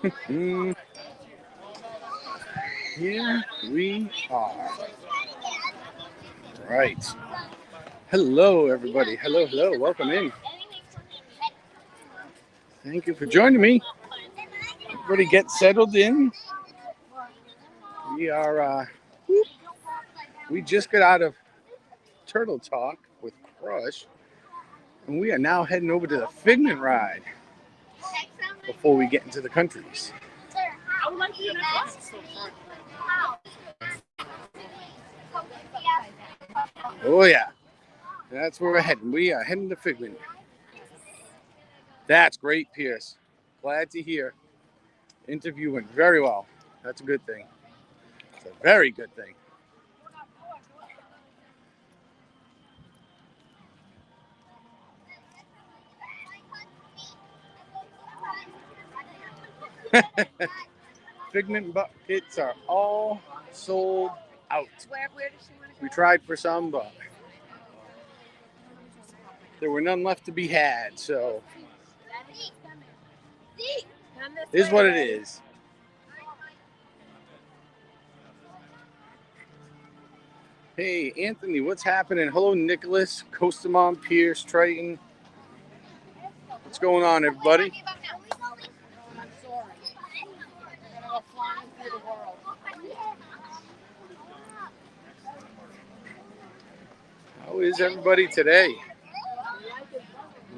Here we are. Right. Hello, everybody. Hello, hello. Welcome in. Thank you for joining me. Everybody get settled in. We are, we just got out of Turtle Talk with Crush, and we are now heading over to the Figment ride before we get into the countries. Oh, yeah. That's where we're heading. We are heading to Figment. That's great, Pierce. Glad to hear. Interview went very well. That's a good thing. It's a very good thing. Figment buckets are all sold out. We tried for some, but there were none left to be had. So, it is what it is. Hey, Anthony, what's happening? Hello, Nicholas, Costamon, Pierce, Triton. What's going on, everybody? How is everybody today?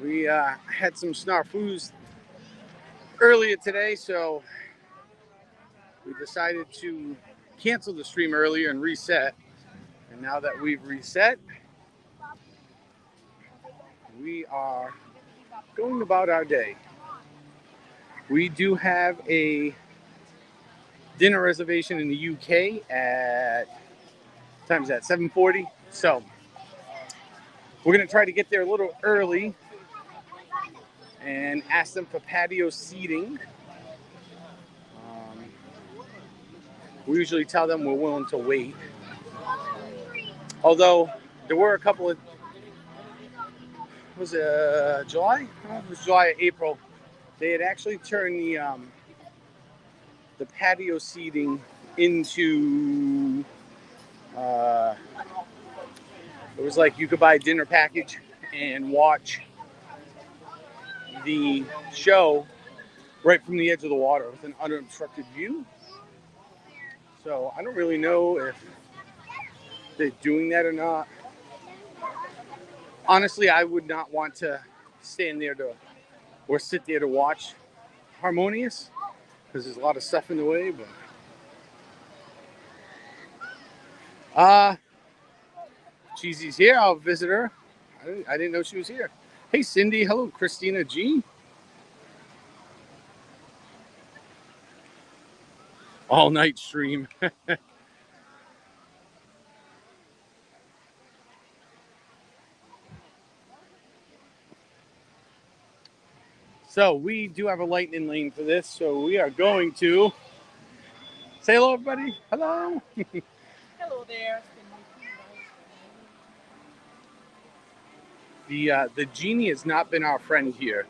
We had some snafus earlier today, so we decided to cancel the stream earlier and reset. And now that we've reset, we are going about our day. We do have a dinner reservation in the UK at, what time is that, 7:40? So we're going to try to get there a little early and ask them for patio seating. We usually tell them we're willing to wait. Although there were a couple of, was it July? It was July or April. They had actually turned the patio seating into, it was like you could buy a dinner package and watch the show right from the edge of the water with an unobstructed view. So I don't really know if they're doing that or not. Honestly, I would not want to stand there or sit there to watch Harmonious because there's a lot of stuff in the way. But Cheesy's here. I'll visit her. I didn't know she was here. Hey, Cindy. Hello, Christina G. All night stream. So we do have a lightning lane for this. So we are going to say hello, everybody. Hello. Hello there. The genie has not been our friend here.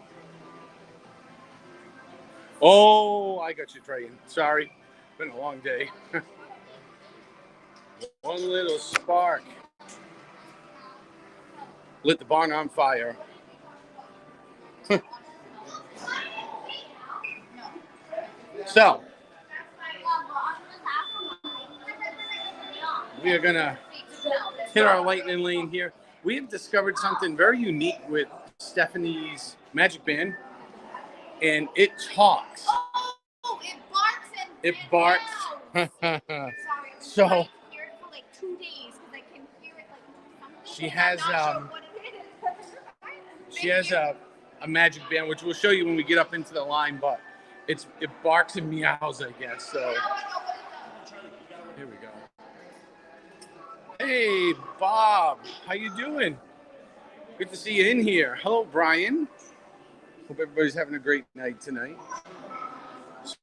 Oh, I got you, Triton. Sorry. Been a long day. One little spark lit the barn on fire. So, we are going to hit our lightning lane here. We have discovered something very unique with Stephanie's Magic Band, and it talks. Oh, it barks and it barks. Sorry, So, I hear it for like 2 days because I can hear it like something. She has I'm not sure what it is. she has a Magic Band, which we'll show you when we get up into the line, but it barks and meows, I guess. So here we go. Hey, Bob, how you doing? Good to see you in here. Hello, Brian. Hope everybody's having a great night tonight.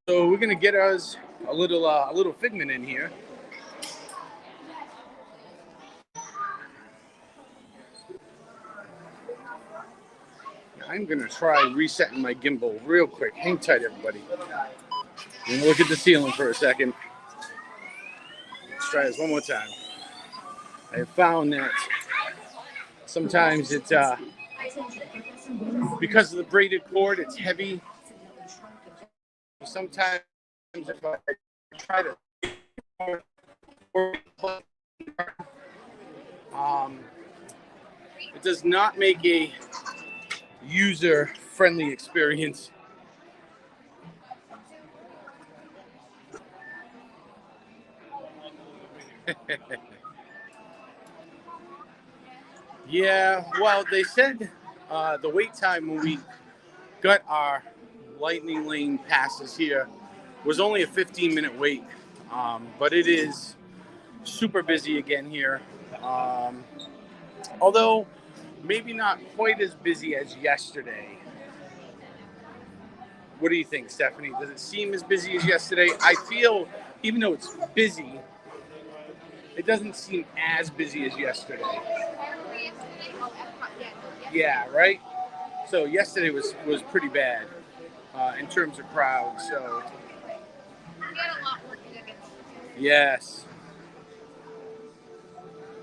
So we're gonna get us a little Figment in here. I'm gonna try resetting my gimbal real quick. Hang tight, everybody. I'm gonna look at the ceiling for a second. Let's try this one more time. I have found that sometimes it's because of the braided cord, it's heavy. Sometimes if I try to it does not make a user-friendly experience. Yeah, well, they said the wait time when we got our lightning lane passes here was only a 15-minute wait, but it is super busy again here. Although maybe not quite as busy as yesterday. What do you think, Stephanie? Does it seem as busy as yesterday? I feel, even though it's busy, it doesn't seem as busy as yesterday. Yeah, right? So yesterday was pretty bad in terms of crowds. So yes.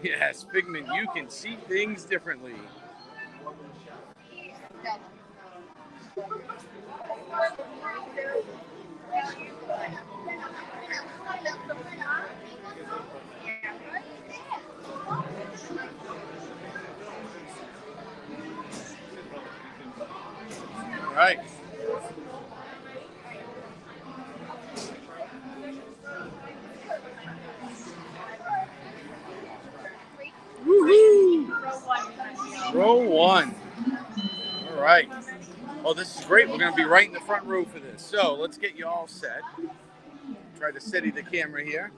Yes, Figment, you can see things differently. All right. Woohoo! Row one. All right. Oh, this is great. We're going to be right in the front row for this. So let's get you all set. Try to steady the camera here.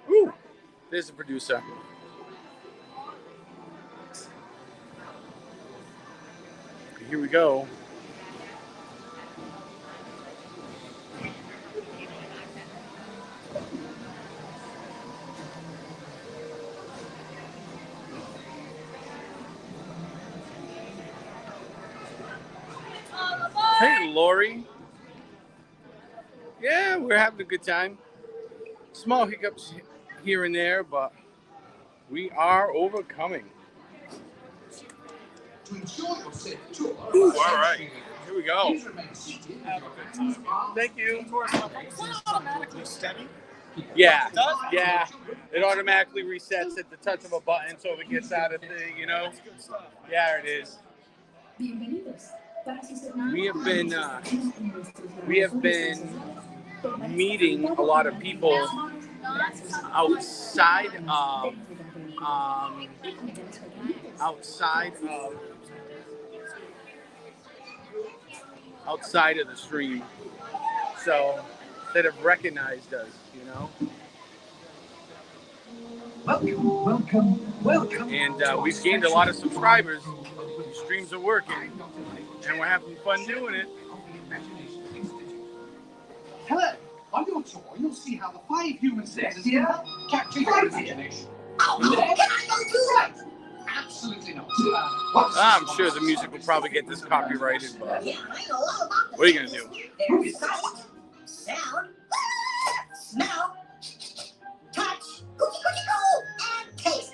Woo! There's the producer. Here we go. Hey, Lori. Yeah, we're having a good time. Small hiccups here and there, but we are overcoming. Ooh, all right. Here we go. Thank you. Automatically steady. Yeah, yeah. It automatically resets at the touch of a button, so if it gets out of the, Yeah, it is. We have been meeting a lot of people outside of the stream, so that have recognized us, Welcome. And we've gained a lot of subscribers. The streams are working, and we're having fun doing it. Hello. On your tour, you'll see how the 5 human senses capture your imagination. Oh, can I go too? Right. Absolutely not. I'm sure the music will probably get this copyrighted, but what are you going to do? There's sight, sound, smell, touch, and taste.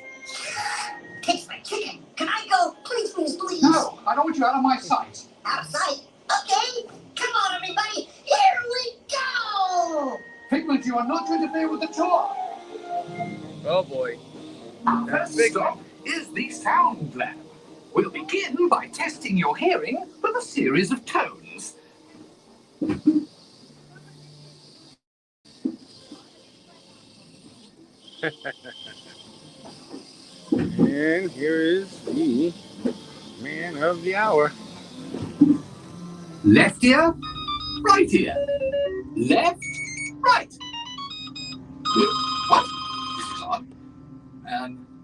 Tastes like chicken. Can I go? Please, please, please. No, I don't want you out of my sight. Out of sight? Okay. Come on, everybody. Here we go. Figment, you are not to interfere with the tour. Oh, boy. Our first stop is the sound lab. We'll begin by testing your hearing with a series of tones. And here is the man of the hour. Left ear, right ear. Left, right. What? This is odd.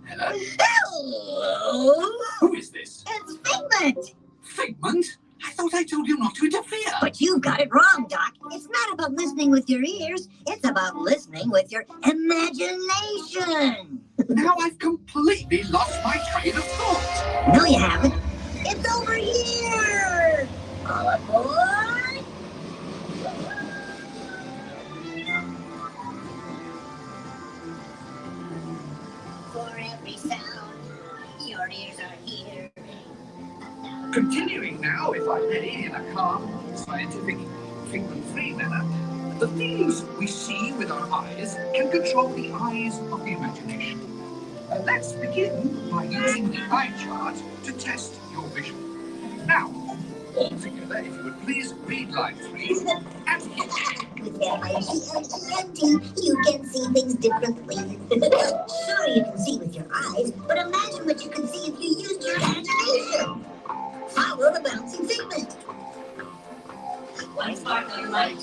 Hello? Hello. Who is this? It's Figment. Figment? I thought I told you not to interfere. But you got it wrong, Doc. It's not about listening with your ears. It's about listening with your imagination. Now I've completely lost my train of thought. No, you haven't. It's over here! All aboard! For every sound, your ears are here. Continuing now, if I may, in a calm, scientific, figment-free manner, the things we see with our eyes can control the eyes of the imagination. Let's begin by using the eye chart to test your vision. Now, all together, if you would please read line 3 and With M-I-G-N-E-N-T, you can see things differently. Sure, you can see with your eyes, but imagine what you can see if you used your imagination. Follow the bouncing figment. One sparkling light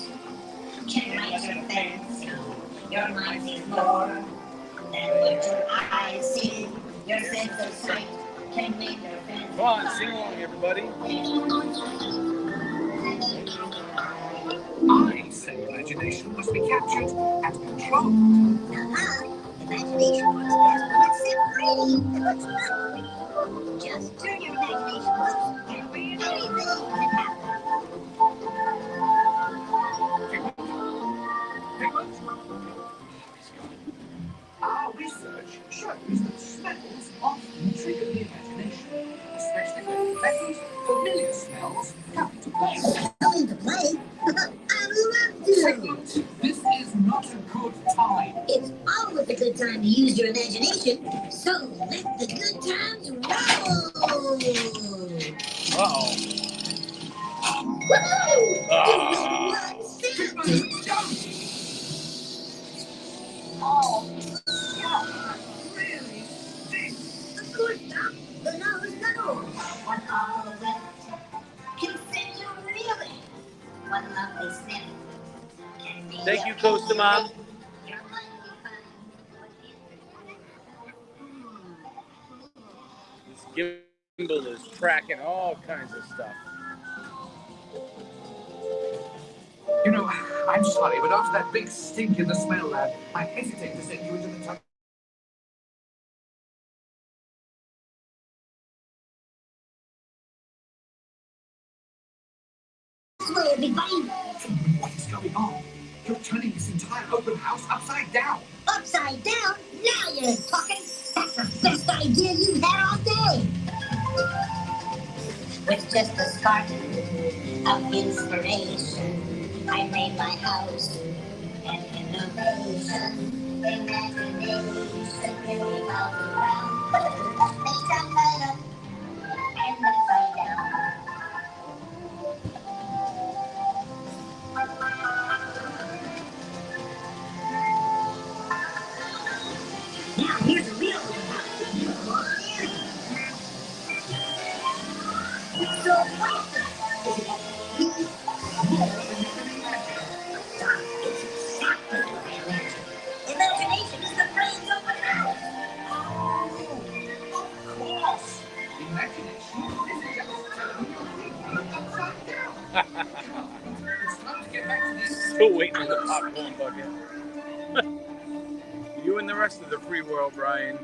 can light your fancy. Your mind sees more than what your eyes see. Your sense of sight can make your fancy. Come on, sing along, everybody. I say imagination must be captured and controlled. Imagination works best when it's set free. Just turn your imagination loose and anything can happen. Our research shows that smells often trigger the imagination, especially when pleasant, familiar smells come into play. Come into play? I love to. Segment, this is not a good time. It's always a good time to use your imagination, so let the good times roll! Uh-oh. Woohoo! Ah. Oh, yeah, really stinks. Of course not. The nose knows. One all with can send you reeling. One lovely sniff can be Thank you, Costa Mom. your mind will find This gimbal is tracking all kinds of stuff. You know, I'm sorry, but after that big stink in the smell lab, I hesitate to send you into the tunnel. This way, everybody. What is going on? You're turning this entire open house upside down. Upside down? Now you're talking. That's the best idea you've had all day. with just a spark of inspiration. I made my house an innovation. Imagination really revolves around. They jump right up and upside down. Now here's a real one. So imagination is the brain's open house. Of course. Imagination isn't just telling you everything upside down. It's time to get back to this. Still waiting on the popcorn bucket. You and the rest of the free world, Brian.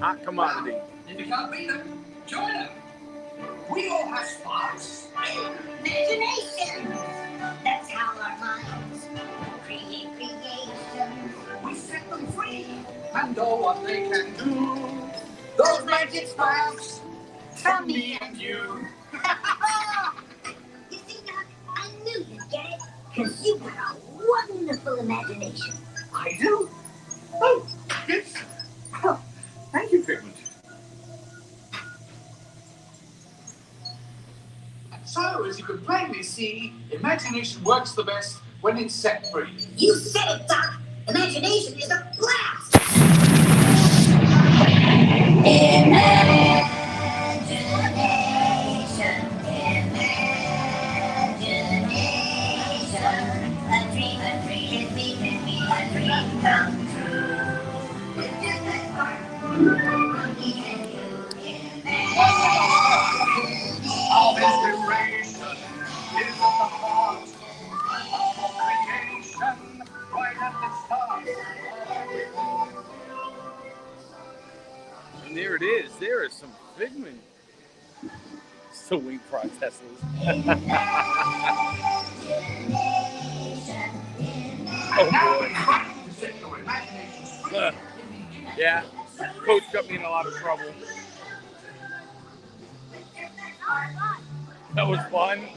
Hot commodity. If you can't beat them, join them. We all have sparks. Imagination. That's how our minds create creations. We set them free. And all what they can do. Those magic sparks from me and you. You see, Doc, I knew you'd get it, because you've got a wonderful imagination. I do. Oh, yes. Oh, thank you, Figment. So, as you can plainly see, imagination works the best when it's set free. You said it, Doc. Imagination is a blast. Imagination. A dream is making me a dream come true. With just a spark from me and you. All inspiration is at the heart of all creation, right at the start. for our Teslas. Oh boy. Yeah, Coach got me in a lot of trouble. That was fun.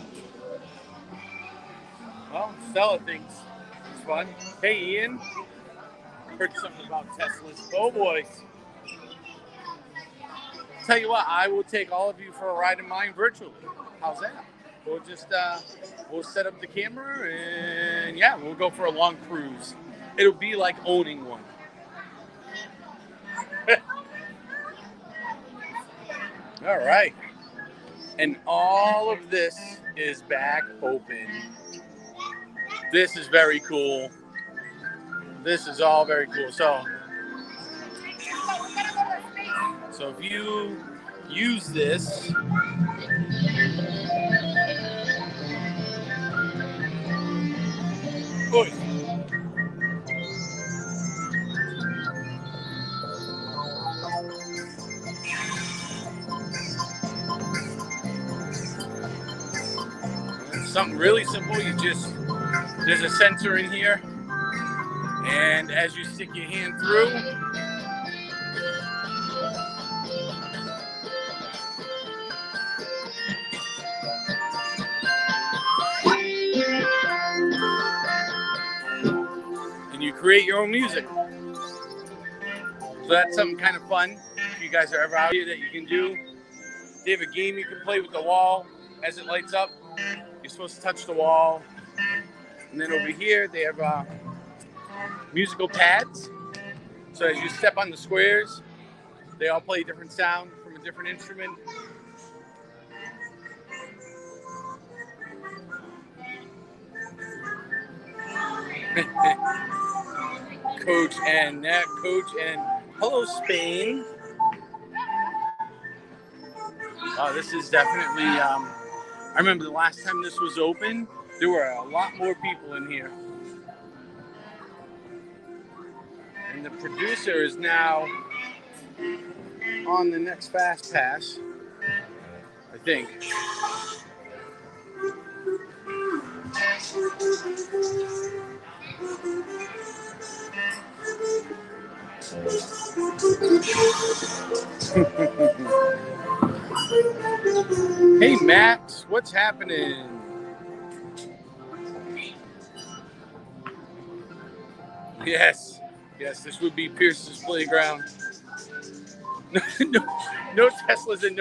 Well, Stella thinks it's fun. Hey, Ian. Heard something about Teslas. Oh boy. Tell you what, I will take all of you for a ride in mine virtually. How's that? We'll just we'll set up the camera and yeah, we'll go for a long cruise. It'll be like owning one. All right. And all of this is back open. This is very cool. This is all very cool. So if you use this, oy. Something really simple. There's a sensor in here, and as you stick your hand through, and you create your own music. So that's something kind of fun. If you guys are ever out here that you can do. They have a game you can play with the wall as it lights up. You're supposed to touch the wall. And then over here, they have musical pads. So as you step on the squares, they all play a different sound from a different instrument. Coach and hello, Spain. This is definitely, I remember the last time this was open, there were a lot more people in here. And the producer is now on the next Fast Pass, I think. Hey, Max, what's happening? Yes, this would be Pierce's playground. No Teslas and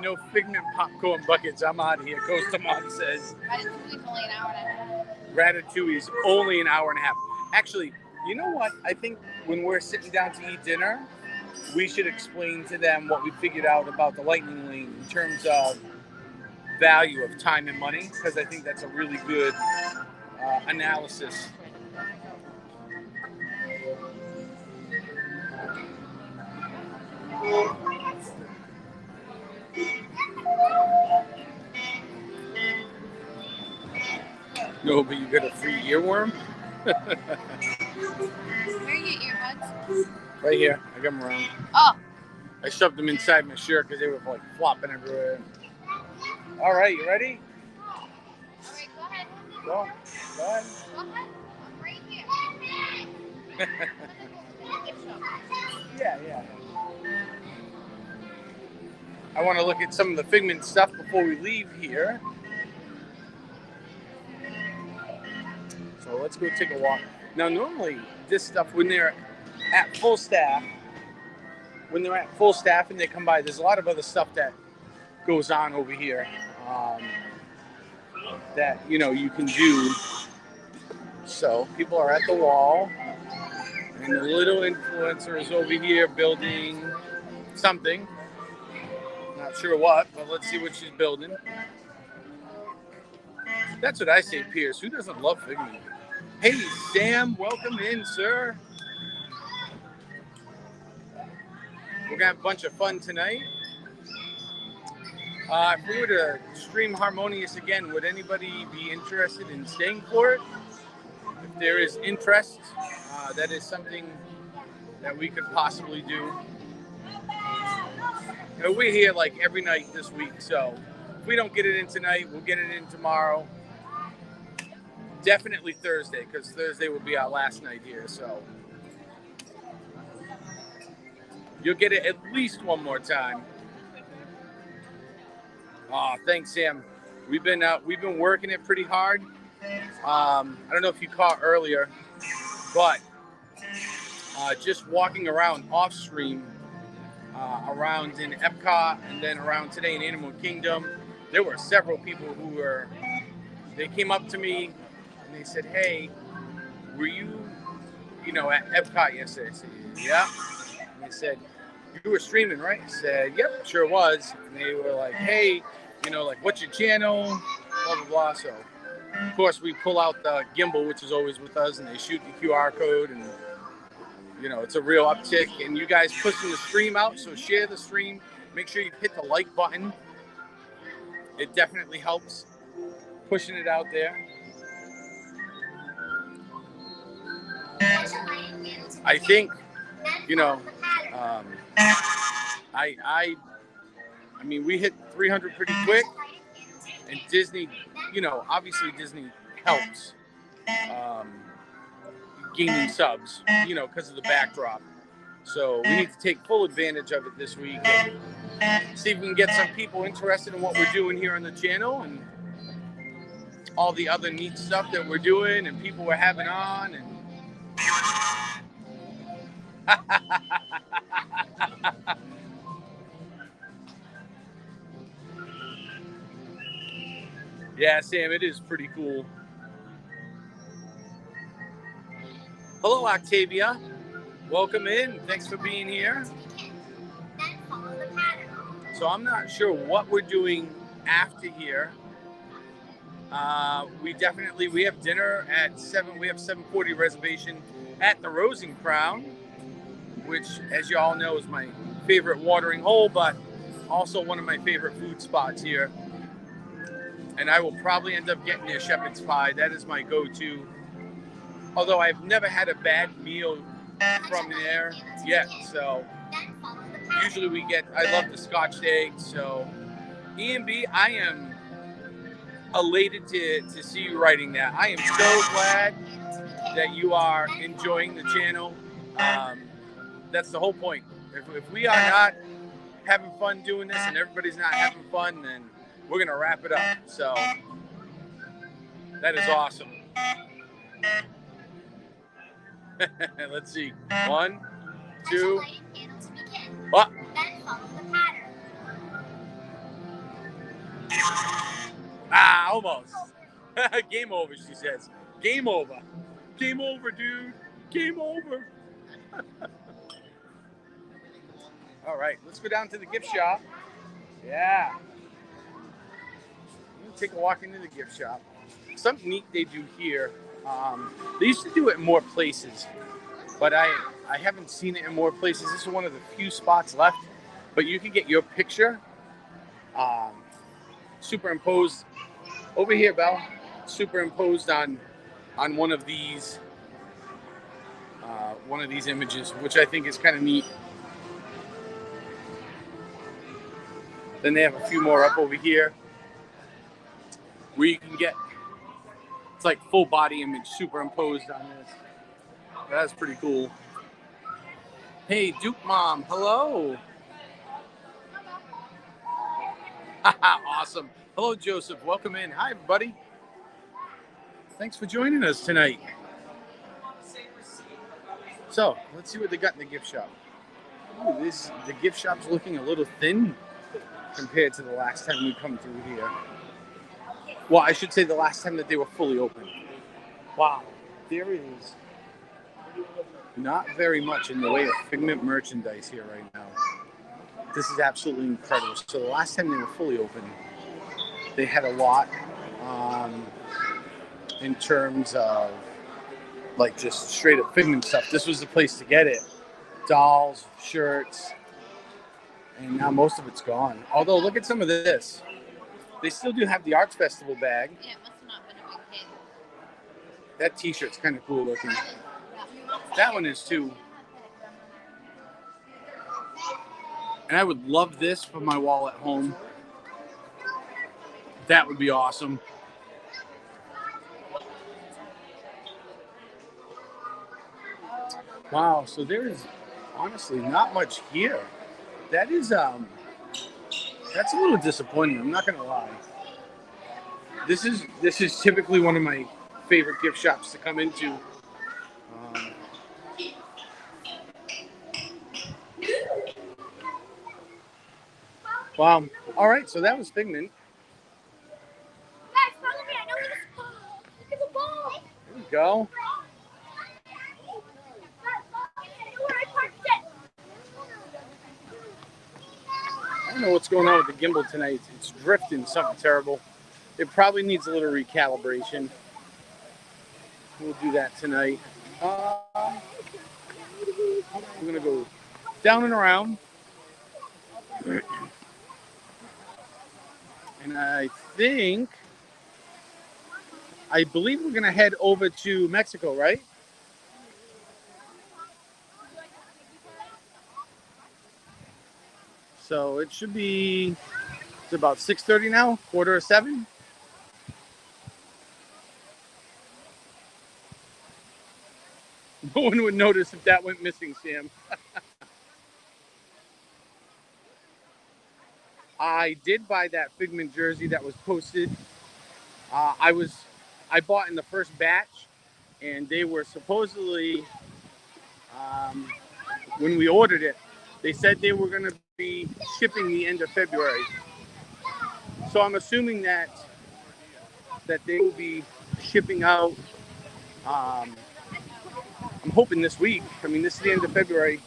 no Figment popcorn buckets. I'm out of here. Coach Tamon says. Ratatouille's only an hour and a half. Ratatouille's only an hour and a half. Actually, you know what? I think when we're sitting down to eat dinner, we should explain to them what we figured out about the Lightning Lane in terms of value of time and money, because I think that's a really good analysis. No, but you got a free earworm? Where are your earbuds? Right here. I got them around. Oh. I shoved them inside my shirt because they were like flopping everywhere. All right, you ready? All right, go ahead. Go ahead. Go ahead. I'm right here. Yeah. I want to look at some of the Figment stuff before we leave here. So let's go take a walk. Now, normally this stuff, when they're at full staff, and they come by, there's a lot of other stuff that goes on over here that, you can do. So people are at the wall, and the little influencer is over here building something. Not sure what, but let's see what she's building. That's what I say, Pierce. Who doesn't love Figment? Hey, Sam, welcome in, sir. We're going to have a bunch of fun tonight. If we were to stream Harmonious again, would anybody be interested in staying for it? If there is interest, that is something that we could possibly do. We're here like every night this week, so If we don't get it in tonight, we'll get it in tomorrow. Definitely Thursday, because Thursday will be our last night here. So you'll get it at least one more time. Oh, thanks, Sam. We've been working it pretty hard. I don't know if you caught earlier, but just walking around off stream, around in Epcot and then around today in Animal Kingdom, there were several people they came up to me and they said, "Hey, were you at Epcot yesterday?" I said, "Yeah." And they said, "You were streaming, right?" I said, "Yep, sure was." And they were like, "Hey, like, what's your channel?" Blah, blah, blah. So, of course, we pull out the gimbal, which is always with us, and they shoot the QR code, and, it's a real uptick. And you guys pushing the stream out, so share the stream. Make sure you hit the like button. It definitely helps pushing it out there. I think, I mean, we hit 300 pretty quick, and Disney, obviously Disney helps gaining subs, because of the backdrop. So we need to take full advantage of it this week and see if we can get some people interested in what we're doing here on the channel and all the other neat stuff that we're doing and people we're having on. And yeah, Sam, it is pretty cool. Hello, Octavia. Welcome in. Thanks for being here. So I'm not sure what we're doing after here. We have dinner at 7. We have 7:40 reservation at the Rosen Crown, which, as you all know, is my favorite watering hole, but also one of my favorite food spots here. And I will probably end up getting a shepherd's pie. That is my go-to. Although I've never had a bad meal from there yet. So usually I love the Scotch eggs. So E&B, I am elated to see you writing that. I am so glad that you are enjoying the channel. That's the whole point. If we are not having fun doing this and everybody's not having fun, then we're going to wrap it up. So that is awesome. Let's see. 1, 2. Oh. Almost. Game over, she says. Game over. Game over, dude. Game over. All right, let's go down to the gift shop. Yeah. Take a walk into the gift shop. Something neat they do here. They used to do it in more places, but I haven't seen it in more places. This is one of the few spots left, but you can get your picture superimposed over here, Belle. Superimposed on one of these images, which I think is kind of neat. Then they have a few more up over here where you can get, it's like full body image superimposed on this. That's pretty cool. Hey, Duke Mom, hello. Awesome. Hello, Joseph. Welcome in. Hi, everybody. Thanks for joining us tonight. So, let's see what they got in the gift shop. Ooh, the gift shop's looking a little thin compared to the last time we come through here. Well, I should say the last time that they were fully open. Wow, there is not very much in the way of Figment merchandise here right now. This is absolutely incredible. So the last time they were fully open, they had a lot in terms of like just straight up Figment stuff. This was the place to get it. Dolls, shirts, and now most of it's gone. Although, look at some of this. They still do have the Arts Festival bag. Yeah, it must have not been a big hit. That t-shirt's kind of cool looking. That one is too. And I would love this for my wall at home. That would be awesome. Wow, so there is honestly not much here. That is that's a little disappointing. I'm not gonna lie. This is typically one of my favorite gift shops to come into. Wow. All right, so that was Figment. Guys, follow me. I know where this is. Look at the ball. There we go. I don't know what's going on with the gimbal tonight. It's drifting something terrible. It probably needs a little recalibration. We'll do that tonight. We're gonna go down and around. And I believe we're gonna head over to Mexico, right? So it should be, it's about 6:30 now, 6:45. No one would notice if that went missing, Sam. I did buy that Figment jersey that was posted. I bought in the first batch, and they were supposedly, when we ordered it, they said they were going to be shipping the end of February. So I'm assuming that they will be shipping out. I'm hoping this week. I mean, this is the end of February,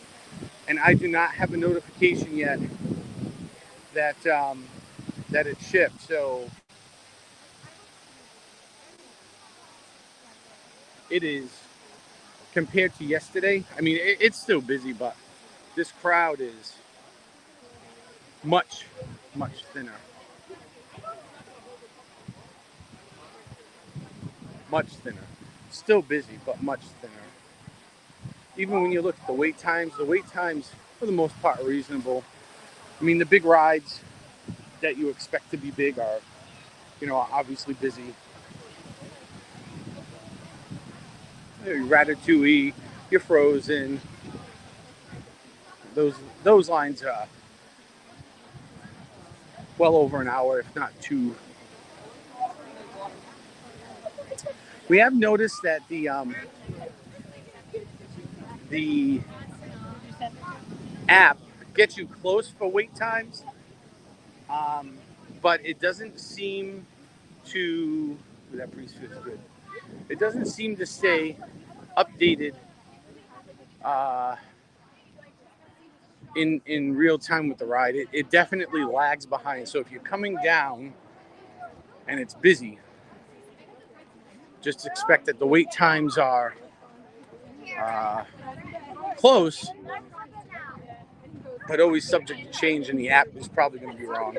and I do not have a notification yet that it's shipped. So it is, compared to yesterday. I mean, it's still busy, but this crowd is much, much thinner. Much thinner. Still busy, but much thinner. Even when you look at the wait times for the most part are reasonable. I mean, the big rides that you expect to be big are, obviously busy. Your Ratatouille, your Frozen. Those lines are well over an hour, if not two. We have noticed that the app gets you close for wait times, but it doesn't seem to. That breeze feels good. It doesn't seem to stay updated in real time with the ride. It definitely lags behind. So if you're coming down and it's busy, just expect that the wait times are close, but always subject to change, and the app is probably going to be wrong.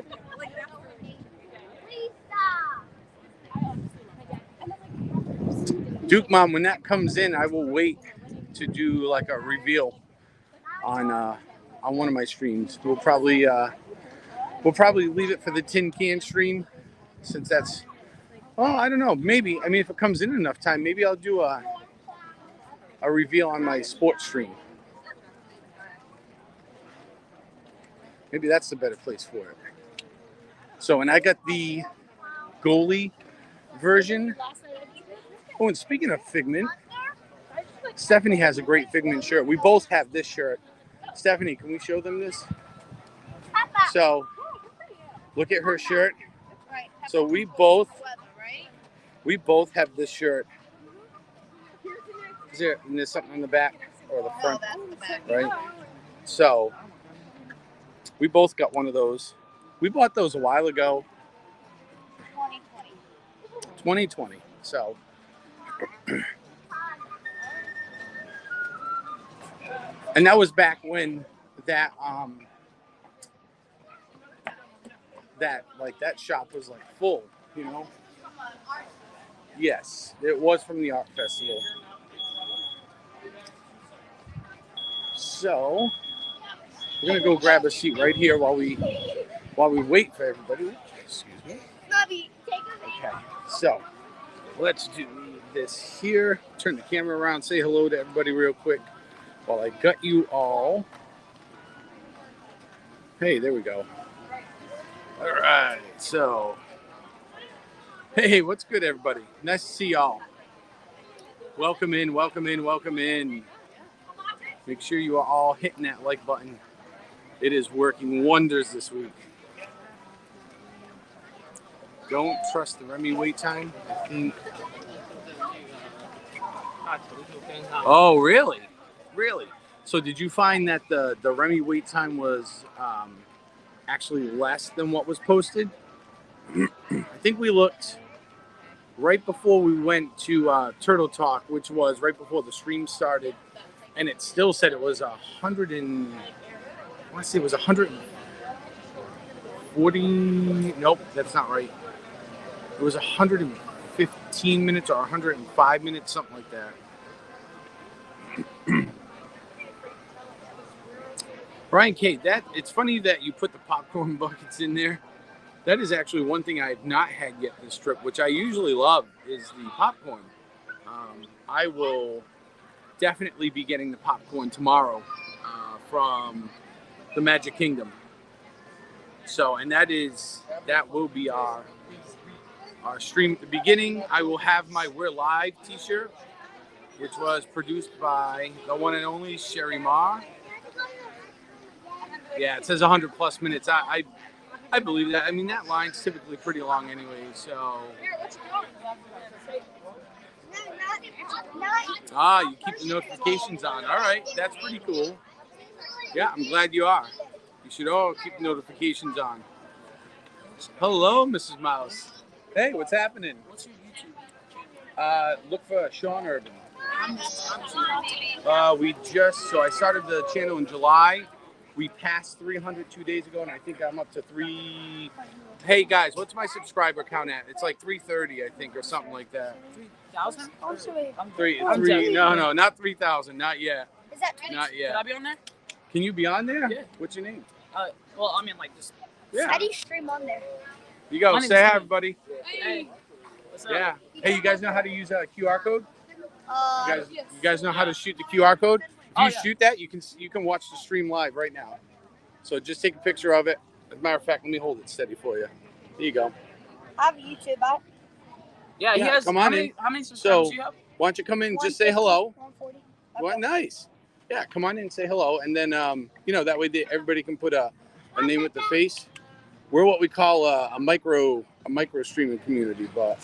Duke Mom, when that comes in, I will wait to do like a reveal on one of my streams. We'll probably leave it for the tin can stream, since that's, well, I don't know, maybe. I mean, if it comes in enough time, maybe I'll do a reveal on my sports stream. Maybe that's the better place for it. So, and I got the goalie version. Oh, and speaking of Figment, Stephanie has a great Figment shirt. We both have this shirt. Stephanie, can we show them this? So, look at her shirt. So we both have this shirt. And there's something on the back or the front, right? So we both got one of those. We bought those a while ago. 2020. So and that was back when that shop was like full, Yes, it was from the art festival. So we're gonna go grab a seat right here while we wait for everybody. Excuse me. Not Bobby, take a seat. Okay, so let's do this here. Turn the camera around, say hello to everybody real quick while I gut you all. Hey, there we go. All right, so hey, what's good, everybody? Nice to see y'all. Welcome in, welcome in, welcome in. Make sure you are all hitting that like button. It is working wonders this week. Don't trust the Remy wait time. I think. Oh, really? Really? So did you find that the Remy wait time was actually less than what was posted? I think we looked right before we went to Turtle Talk, which was right before the stream started, and it still said it was 100 and I want to say it was 140. Nope, that's not right. It was 115 minutes or 105 minutes, something like that. Brian K, it's funny that you put the popcorn buckets in there. That is actually one thing I have not had yet this trip, which I usually love, is the popcorn. I will definitely be getting the popcorn tomorrow from the Magic Kingdom. So, and that will be our stream at the beginning. I will have my We're Live t-shirt, which was produced by the one and only Sherry Ma. Yeah, it says 100 plus minutes. I believe that. I mean, that line's typically pretty long anyway, so. You keep the notifications on. All right, that's pretty cool. Yeah, I'm glad you are. You should all keep the notifications on. Hello, Mrs. Mouse. Hey, what's happening? What's your YouTube? Look for Sean Urban. So I started the channel in July. We passed 300 2 days ago, and I think I'm up to 3. Hey guys, what's my subscriber count at? It's like 330, I think, or something like that. 3,000? Three. No, not 3,000, not yet. Is that Twitch? Not yet. Can I be on there? Can you be on there? Yeah. What's your name? Well, I mean, like, just. Yeah. How do you stream on there? You go. My name's Say hi, Steve. everybody. Hey. What's up? Yeah. Hey, you guys know how to use a QR code? You guys know how to shoot the QR code? If you shoot that, you can watch the stream live right now. So just take a picture of it. As a matter of fact, let me hold it steady for you. There you go. I have YouTube. Yeah, he has. Come on in. How many subscribers do you have? Why don't you come in and just say hello? 140. Well, nice. Yeah, come on in and say hello. And then, that way everybody can put a name with the face. We're what we call a micro streaming community, but.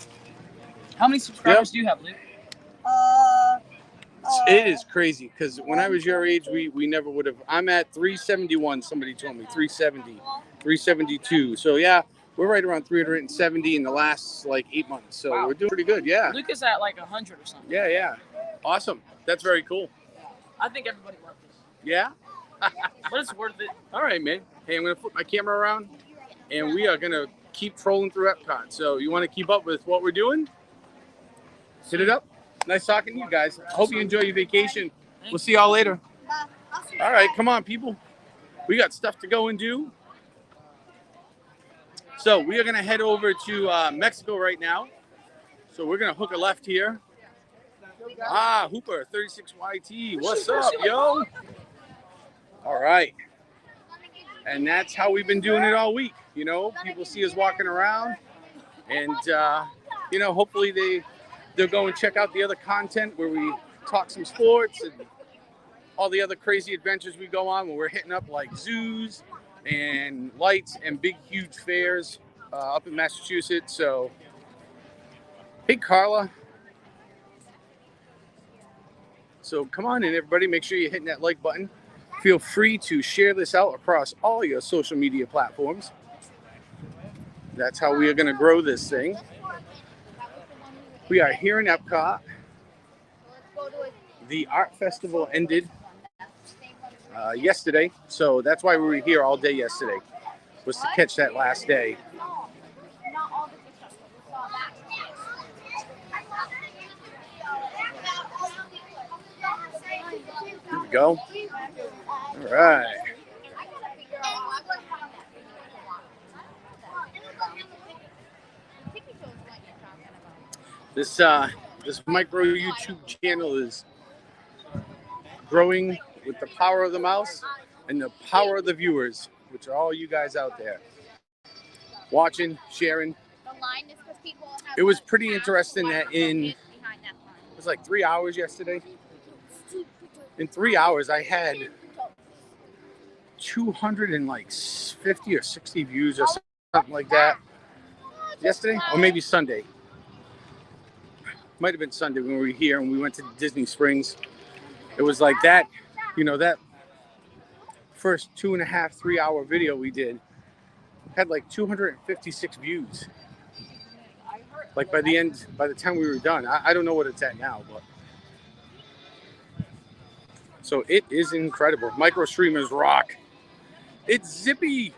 How many subscribers do you have, Luke? It is crazy because when I was your age, we never would have. I'm at 371. Somebody told me 370, 372. So yeah, we're right around 370 in the last like 8 months. So We're doing pretty good. Yeah. Luke is at like 100 or something. Yeah. Awesome. That's very cool. I think everybody loves this. Yeah. But it's worth it. All right, man. Hey, I'm gonna flip my camera around, and we are gonna keep trolling through Epcot. So you want to keep up with what we're doing? Hit it up. Nice talking to you guys. Hope you enjoy your vacation. We'll see y'all later. All right, come on, people. We got stuff to go and do. So we are going to head over to Mexico right now. So we're going to hook a left here. Hooper, 36YT. What's up, yo? All right. And that's how we've been doing it all week. You know, people see us walking around. And, hopefully they'll go and check out the other content where we talk some sports and all the other crazy adventures we go on when we're hitting up like zoos and lights and big, huge fairs up in Massachusetts. So, hey, Carla. So come on in, everybody. Make sure you're hitting that like button. Feel free to share this out across all your social media platforms. That's how we are going to grow this thing. We are here in Epcot. The art festival ended yesterday, so that's why we were here all day yesterday, was to catch that last day. Here we go. All right. This micro YouTube channel is growing with the power of the mouse and the power of the viewers, which are all you guys out there watching, sharing. It was pretty interesting that it was like 3 hours yesterday. In 3 hours, I had 250 or 60 views or something like that yesterday, or maybe Sunday. Might have been Sunday when we were here and we went to Disney Springs. It was like that, that first 2.5, 3 hour video we did had like 256 views. Like by the time we were done, I don't know what it's at now, but so it is incredible. Micro streamers rock. It's Zippy.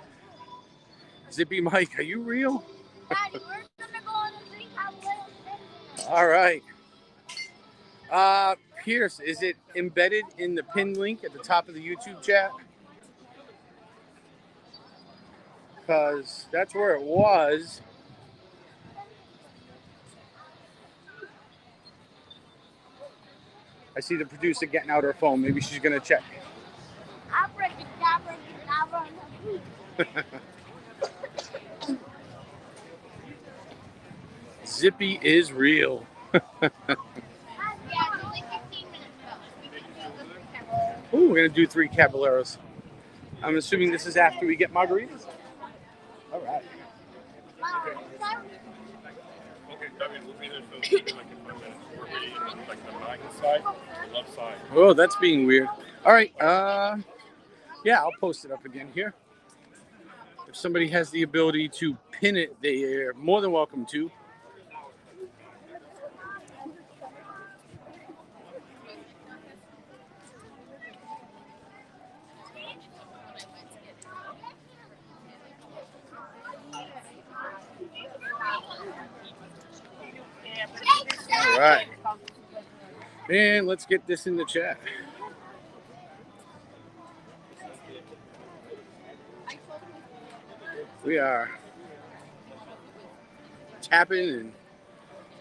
Zippy Mike, are you real? Daddy, we're gonna go on a 3 Caballeros thing. All right. Pierce, is it embedded in the pinned link at the top of the YouTube chat? Because that's where it was. I see the producer getting out her phone. Maybe she's going to check. Abracadabra, Zippy is real. yeah, it's only 15 minutes though. We can do the 3 Caballeros. Ooh, we're going to do 3 Caballeros. I'm assuming this is after we get margaritas? All right. Okay, Damian, we'll be there for like in 5 minutes. We're ready, like the right side, the left side. Oh, that's being weird. All right. Yeah, I'll post it up again here. If somebody has the ability to pin it, they're more than welcome to. All right. And let's get this in the chat. We are tapping and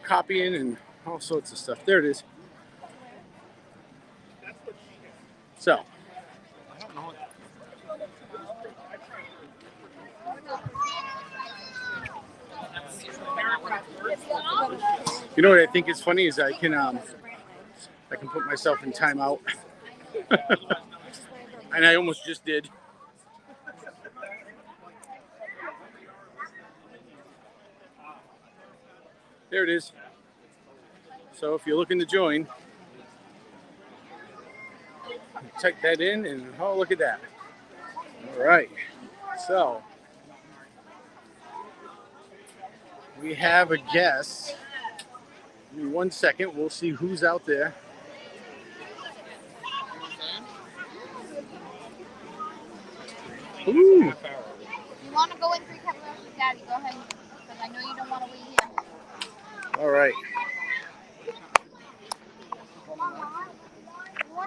copying and all sorts of stuff. There it is. So. You know what I think is funny is I can put myself in timeout. And I almost just did. There it is. So if you're looking to join, type that in and oh, look at that. All right. So we have a guest. Give me 1 second. We'll see who's out there. Ooh. You want to go in 3 Caballeros with Daddy? Go ahead, because I know you don't want to wait here. All right.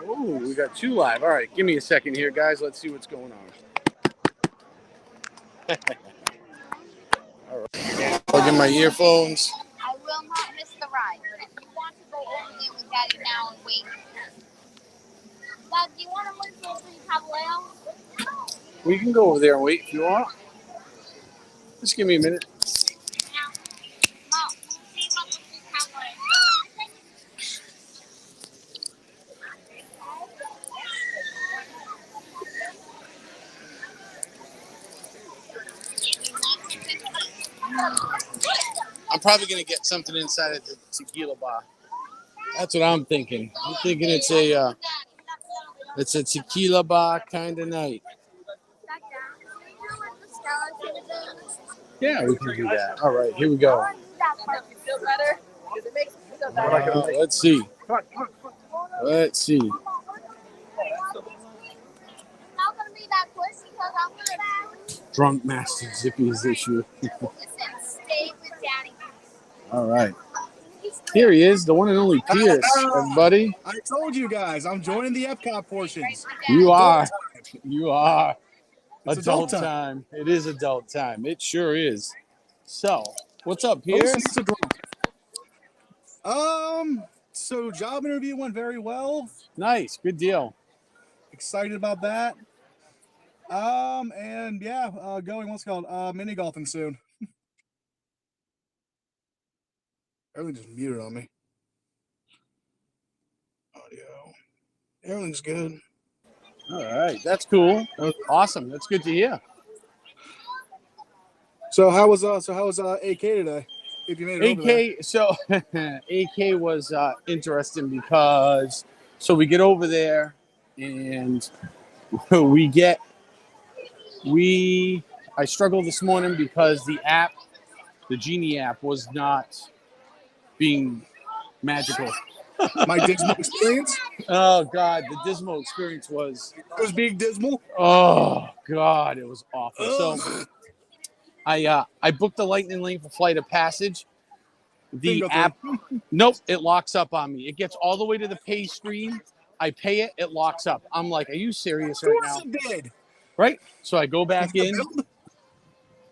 Oh, we got 2 live. All right, give me a second here, guys. Let's see what's going on. All right. Plug in my earphones. I will not miss the ride, but if you want to go over there with Daddy now and wait. Dad, do you want to wait for 3 Caballeros? We can go over there and wait if you want. Just give me a minute. I'm probably going to get something inside of the tequila bar. That's what I'm thinking. I'm thinking it's a tequila bar kind of night. Yeah, we can do that. All right, here we go. Let's see. Let's see. Drunk Master Zippy's issue. All right. Here he is, the one and only Pierce, everybody. I told you guys, I'm joining the Epcot portions. You are. You are. It's Adult time. It is adult time. It sure is. So, what's up, Pierce? So job interview went very well. Nice, good deal. Excited about that. And yeah, going what's it called mini golfing soon. Everything just muted on me. Audio. Everything's good. All right, that's cool. Awesome. That's good to hear. So how was AK today? If you made it over there. AK, so AK was interesting because we get over there and I struggled this morning because the Genie app was not being magical. My dismal experience? Oh God, the dismal experience was being dismal. Oh God, it was awful. Ugh. So I booked the lightning lane for Flight of Passage. The app, nope, it locks up on me. It gets all the way to the pay screen. I pay it, it locks up. I'm like, are you serious right now? It did. Right? So I go back in.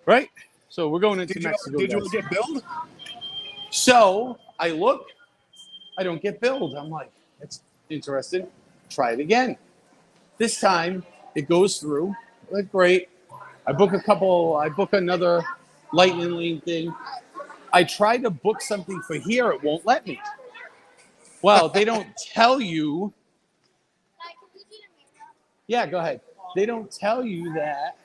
Right? So we're going into Mexico. Did you get billed? So I look, I don't get billed. I'm like, that's interesting. Try it again. This time it goes through. Like, great. I book another lightning lane thing. I tried to book something for here. It won't let me. Well, they don't tell you. Yeah, go ahead. They don't tell you that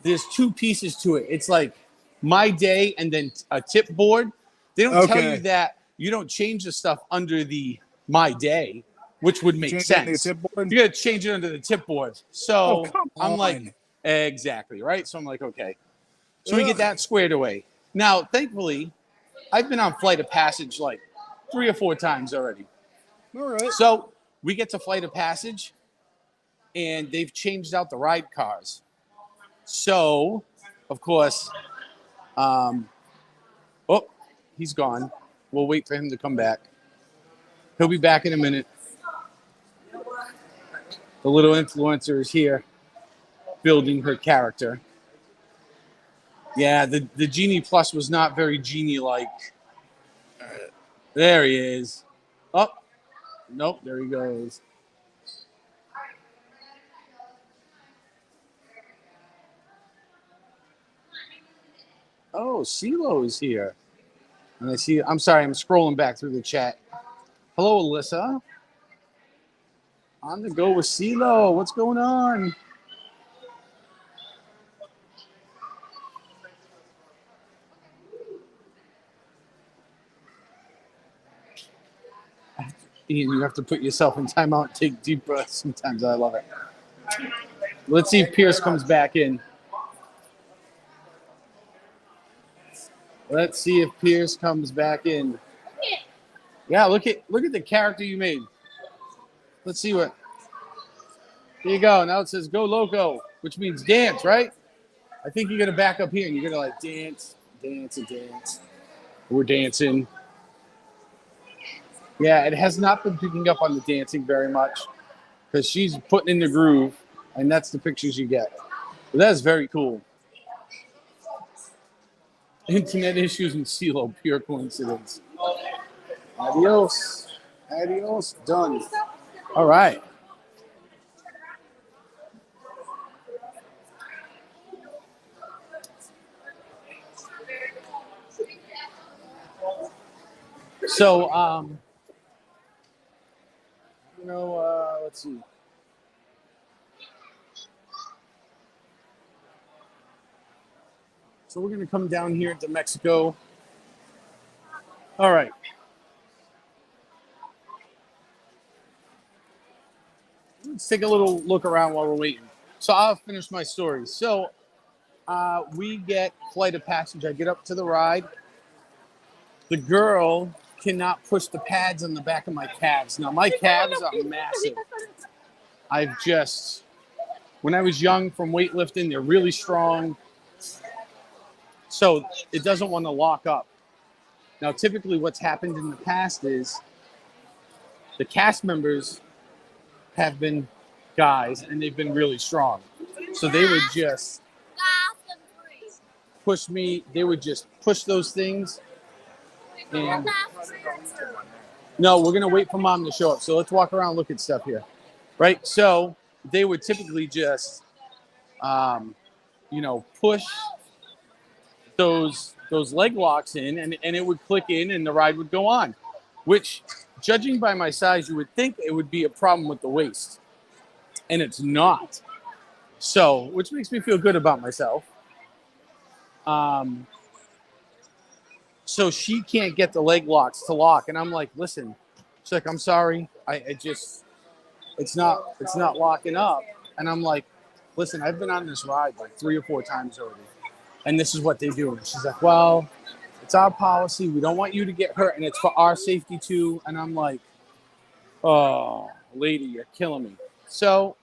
there's two pieces to it. It's like my day and then a tip board. They don't tell you that you don't change the stuff under the my day, which would make sense. You got to change it under the tip board. So I'm like, exactly, right? So I'm like, okay. So we get that squared away. Now, thankfully, I've been on Flight of Passage like 3 or 4 times already. All right. So we get to Flight of Passage, and they've changed out the ride cars. So, of course, he's gone. We'll wait for him to come back. He'll be back in a minute. The little influencer is here, building her character. Yeah, the Genie Plus was not very Genie-like. There he is. Oh, nope, there he goes. Oh, CeeLo is here. And I'm sorry, I'm scrolling back through the chat. Hello, Alyssa. On the go with CeeLo. What's going on? Ian, you have to put yourself in timeout and take deep breaths sometimes. I love it. Let's see if Pierce comes back in. Let's see if Pierce comes back in. Yeah, look at the character you made. Let's see what. Here you go. Now it says "Go Loco," which means dance, right? I think you're gonna back up here and you're gonna like dance. We're dancing. Yeah, it has not been picking up on the dancing very much because she's putting in the groove, and that's the pictures you get. But that is very cool. Internet issues and CeeLo, pure coincidence. Adios. Done. All right. So, let's see. So we're going to come down here to Mexico. All right. Let's take a little look around while we're waiting. So I'll finish my story. So we get Flight of Passage. I get up to the ride. The girl cannot push the pads on the back of my calves. Now, my calves are massive. When I was young from weightlifting, they're really strong. So it doesn't want to lock up. Now, typically what's happened in the past is the cast members have been guys and they've been really strong. So they would just push me. They would just push those things and No, we're gonna wait for Mom to show up. So let's walk around, and look at stuff here, right? So they would typically just, push those leg locks in, and it would click in, and the ride would go on. Which, judging by my size, you would think it would be a problem with the waist, and it's not. So, which makes me feel good about myself. So she can't get the leg locks to lock, and I'm like, listen. She's like, I'm sorry, it's not locking up, and I'm like, listen, I've been on this ride like 3 or 4 times already, and this is what they do. And she's like, well, it's our policy. We don't want you to get hurt, and it's for our safety too. And I'm like, oh, lady, you're killing me. So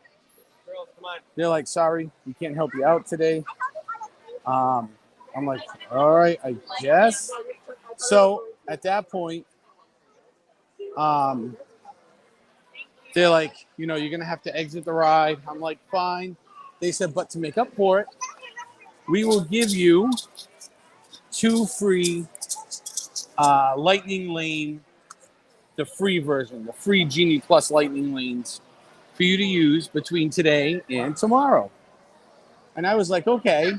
they're like, sorry, we can't help you out today. I'm like, all right, I guess. So at that point, they're like, you're going to have to exit the ride. I'm like, fine. They said, but to make up for it, we will give you 2 free Lightning Lane, the free version, the free Genie Plus Lightning Lanes for you to use between today and tomorrow. And I was like, okay.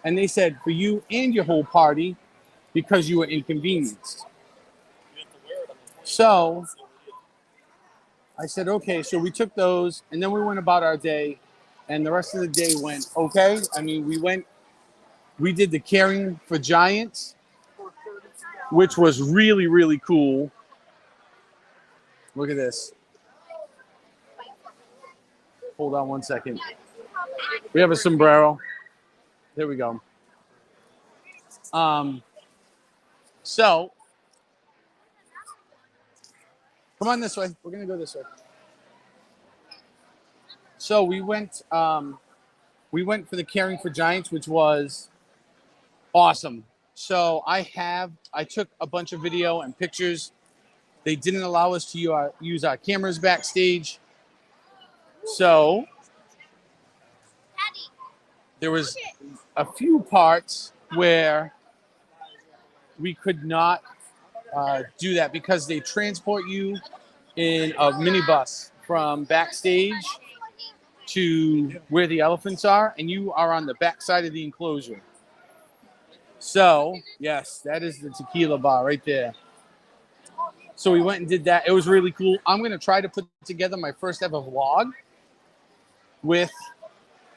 And they said, for you and your whole party, because you were inconvenienced. So I said, okay. So we took those, and then we went about our day, and the rest of the day went okay. I mean, we did the Caring for Giants, which was really, really cool. Look at this. Hold on one second. We have a sombrero. There we go. So come on this way. We're gonna go this way. So we went for the Caring for Giants, which was awesome. So I took a bunch of video and pictures. They didn't allow us to use our cameras backstage. So there was a few parts where we could not do that because they transport you in a minibus from backstage to where the elephants are, and you are on the back side of the enclosure. So, yes, that is the tequila bar right there. So we went and did that. It was really cool. I'm going to try to put together my first ever vlog with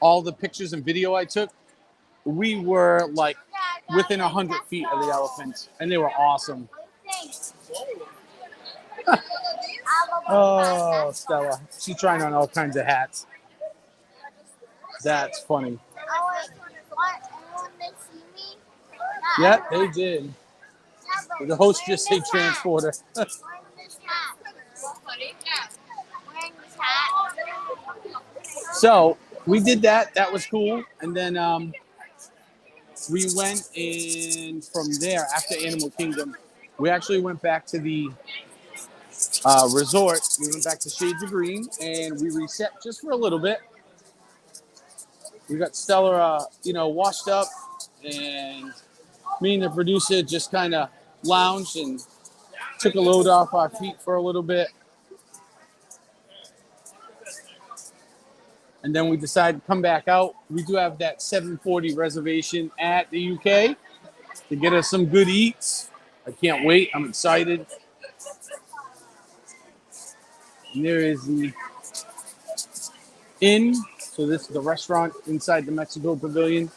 all the pictures and video I took. We were like within 100 feet of the elephants, and they were awesome. Oh, Stella. She's trying on all kinds of hats. That's funny. Yeah, they did. The host just said transporter. So we did that. That was cool. And then we went in from there after Animal Kingdom. We actually went back to the resort. We went back to Shades of Green, and we reset just for a little bit. We got Stella, washed up, and me and the producer just kind of lounged and took a load off our feet for a little bit. And then we decided to come back out. We do have that 7:40 reservation at the UK to get us some good eats. I can't wait. I'm excited. And there is the inn. So this is the restaurant inside the Mexico Pavilion,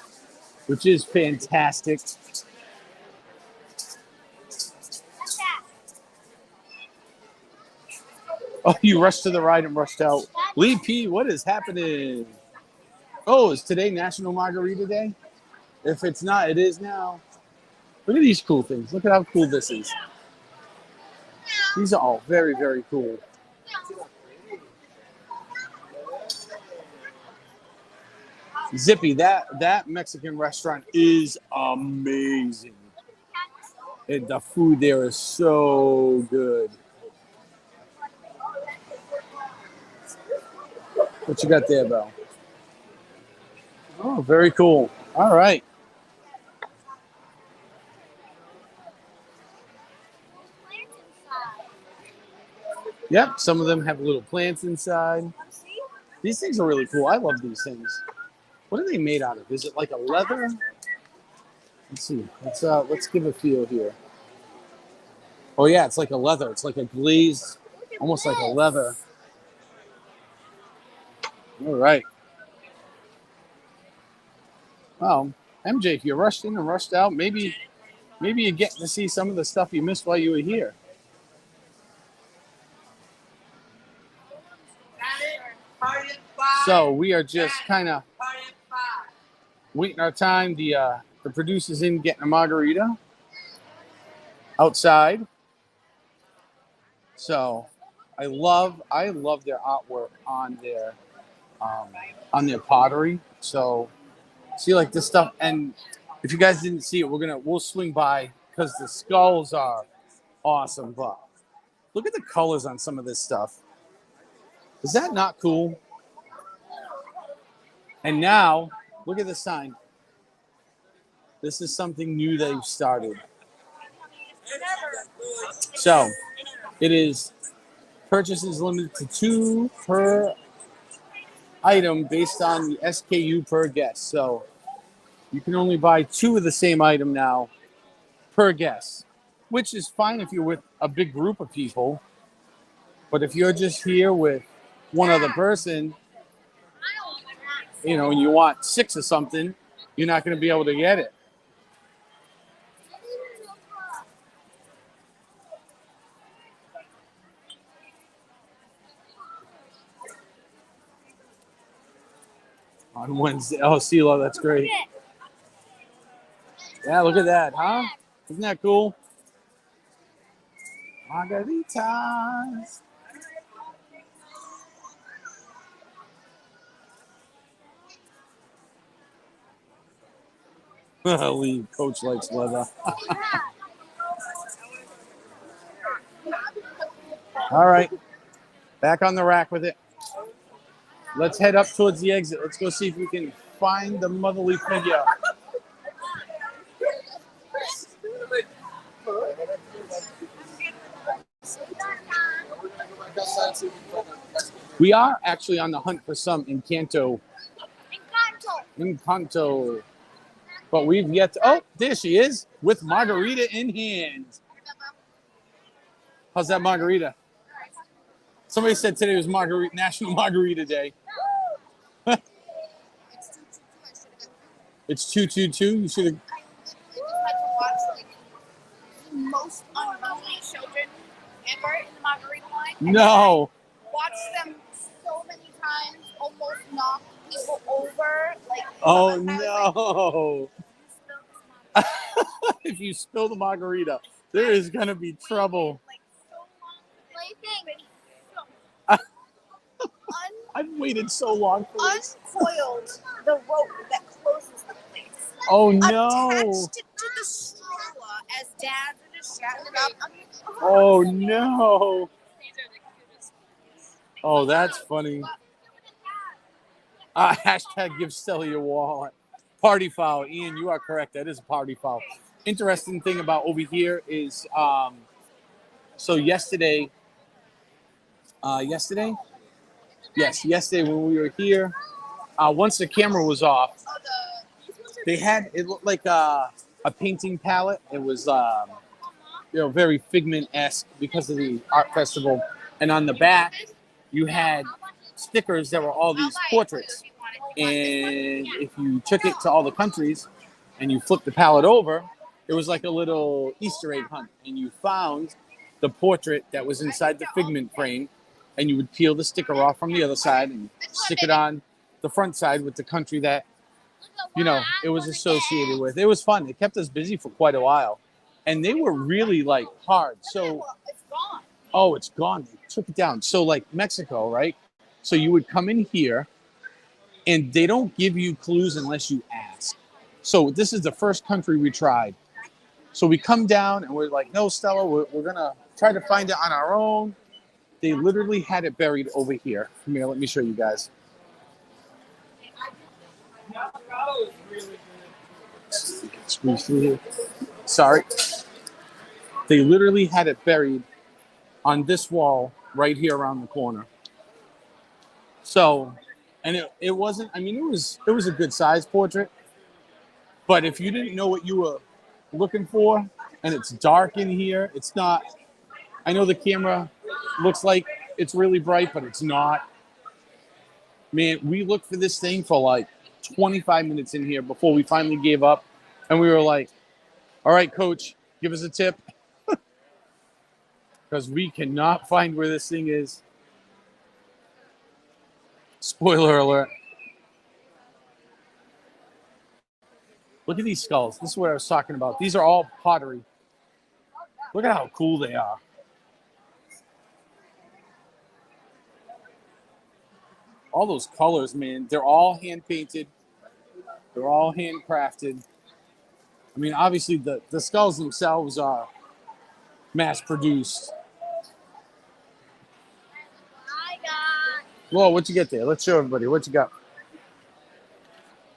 which is fantastic. Oh, you rushed to the ride and rushed out. Lee P, what is happening? Oh, is today National Margarita Day? If it's not, it is now. Look at these cool things. Look at how cool this is. These are all very, very cool. Zippy, that Mexican restaurant is amazing. The food there is so good. What you got there, Belle? Oh, very cool. All right. Yep, some of them have little plants inside. These things are really cool. I love these things. What are they made out of? Is it like a leather? Let's see. Let's give a feel here. Oh yeah, it's like a leather. It's like a glazed, almost like a leather. All right. Well, MJ, if you rushed in and rushed out, maybe you get to see some of the stuff you missed while you were here. So we are just kind of waiting our time. The producer's in getting a margarita outside. So I love their artwork on their pottery. So see like this stuff, and if you guys didn't see it, we'll swing by because the skulls are awesome. But look at the colors on some of this stuff. Is that not cool? And now look at the sign. This is something new they've started. So it is purchases limited to 2 per item based on the SKU per guest. So you can only buy 2 of the same item now per guest, which is fine if you're with a big group of people. But if you're just here with one other person, and you want 6 or something, you're not going to be able to get it. On Wednesday. Oh, CeeLo, that's great. Yeah, look at that, huh? Isn't that cool? Margaritas. Lee, Coach likes leather. All right. Back on the rack with it. Let's head up towards the exit. Let's go see if we can find the motherly figure. We are actually on the hunt for some Encanto. But we've yet to... Oh, there she is with margarita in hand. How's that margarita? Somebody said today was National Margarita Day. It's 222. You should have... Most unruly children ever in the margarita line. No. Watched them so many times, almost knock people over. Oh no! If you spill the margarita, there is gonna be trouble. I've waited so long for this. Uncoiled the rope that closes the place. Oh no! Attached it to the stroller as dads are just shouting it up. Oh no! Oh, that's funny. Hashtag give Stella your wallet. Party foul. Ian, you are correct. That is a party foul. Interesting thing about over here is, so yesterday when we were here, once the camera was off, it looked like a painting palette. It was, very Figment-esque because of the art festival. And on the back, you had stickers that were all these portraits. And if you took it to all the countries and you flipped the palette over, it was like a little Easter egg hunt. And you found the portrait that was inside the Figment frame, and you would peel the sticker off from the other side and stick it on the front side with the country that, it was associated with. It was fun. It kept us busy for quite a while. And they were really, hard. So, It's gone. oh, it's gone. They took it down. So, Mexico, right? So you would come in here, and they don't give you clues unless you ask. So this is the first country we tried. So we come down, and we're like, no, Stella, we're going to try to find it on our own. They literally had it buried over here. Come here, let me show you guys. Squeeze through here. Sorry. They literally had it buried on this wall right here around the corner. So, and it wasn't, I mean, it was a good size portrait, but if you didn't know what you were looking for, and it's dark in here, it's not, I know the camera looks like it's really bright, but it's not. Man, we looked for this thing for like 25 minutes in here before we finally gave up. And we were like, all right, coach, give us a tip. Because we cannot find where this thing is. Spoiler alert. Look at these skulls. This is what I was talking about. These are all pottery. Look at how cool they are. All those colors, man, they're all hand painted. They're all handcrafted. I mean, obviously the skulls themselves are mass produced. Whoa, what you get there? Let's show everybody. What you got?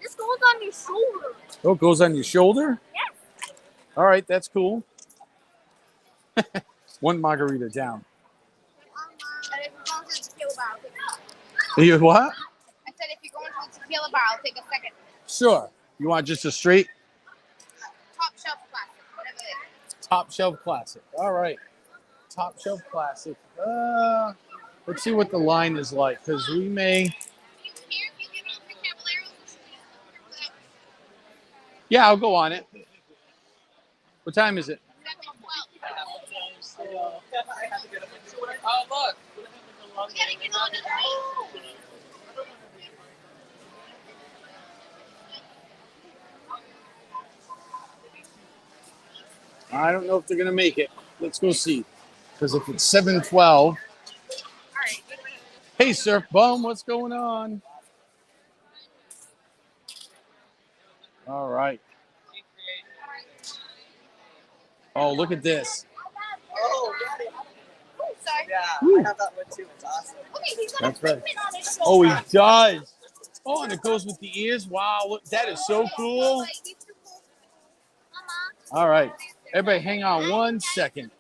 This goes on your shoulder. Oh, it goes on your shoulder? Yes. All right, that's cool. One margarita down. You what? I said if you're going to the tequila bar, I'll take a second. Sure. You want just a straight? Top shelf classic, whatever it is. Top shelf classic. All right. Top shelf classic. Let's see what the line is like, because we may. Yeah, I'll go on it. What time is it? Oh, look. I don't know if they're going to make it. Let's go see. Because if it's 7:12. Hey, Surf Bum, what's going on? All right. Oh, look at this. Oh, Sorry. yeah, I have that one too. It's awesome. Okay, he's got That's a right. pigment on his Oh, shoulder. he does. Oh, and it goes with the ears. Wow, look, that is so cool. All right. Everybody hang on 1 second.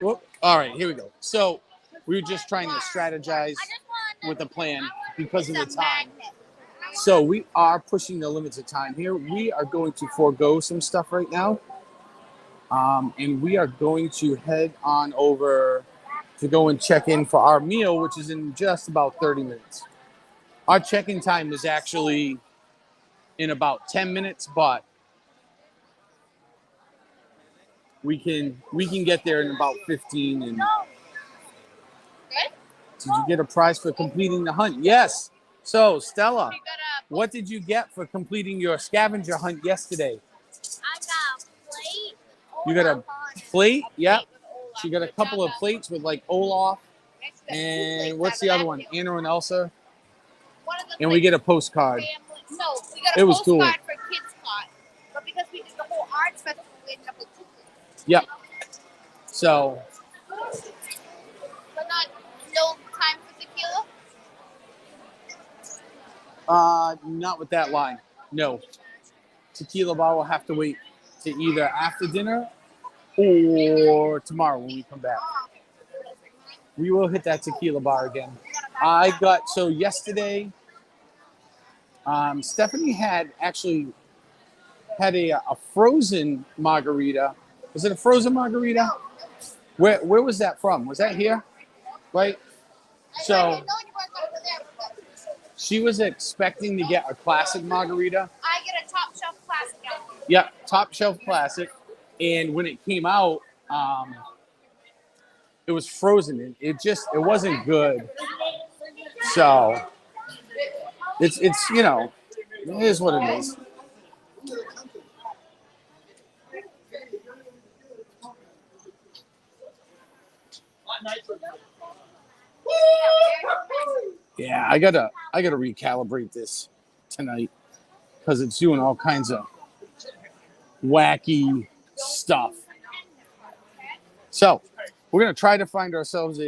Whoop. All right, here we go. So we were just trying to strategize with a plan because of the time. So we are pushing the limits of time here. We are going to forego some stuff right now. And we are going to head on over to go and check in for our meal, which is in just about 30 minutes. Our check-in time is actually in about 10 minutes, but we can get there in about 15. And did you get a prize for completing the hunt? Yes. So, Stella, what did you get for completing your scavenger hunt yesterday? I got a plate. You got a plate? Yep. She got a couple of plates with like Olaf. And what's the other one? Anna and Elsa. And we get a postcard. No, we got a It was cool. postcard for Kids Caught. But because we did the whole arts festival, we ended up with 2 plates. Yep. So, But no time for tequila? not with that line. No. Tequila bar will have to wait to either after dinner or tomorrow when we come back. We will hit that tequila bar again. So yesterday, Stephanie had a frozen margarita. Was it a frozen margarita? Where was that from? Was that here? Right? So she was expecting to get a classic margarita. I get a top shelf classic. Yeah, top shelf classic. And when it came out, it was frozen. It wasn't good. So it's it is what it is. Yeah, I gotta recalibrate this tonight because it's doing all kinds of wacky stuff. So we're gonna try to find ourselves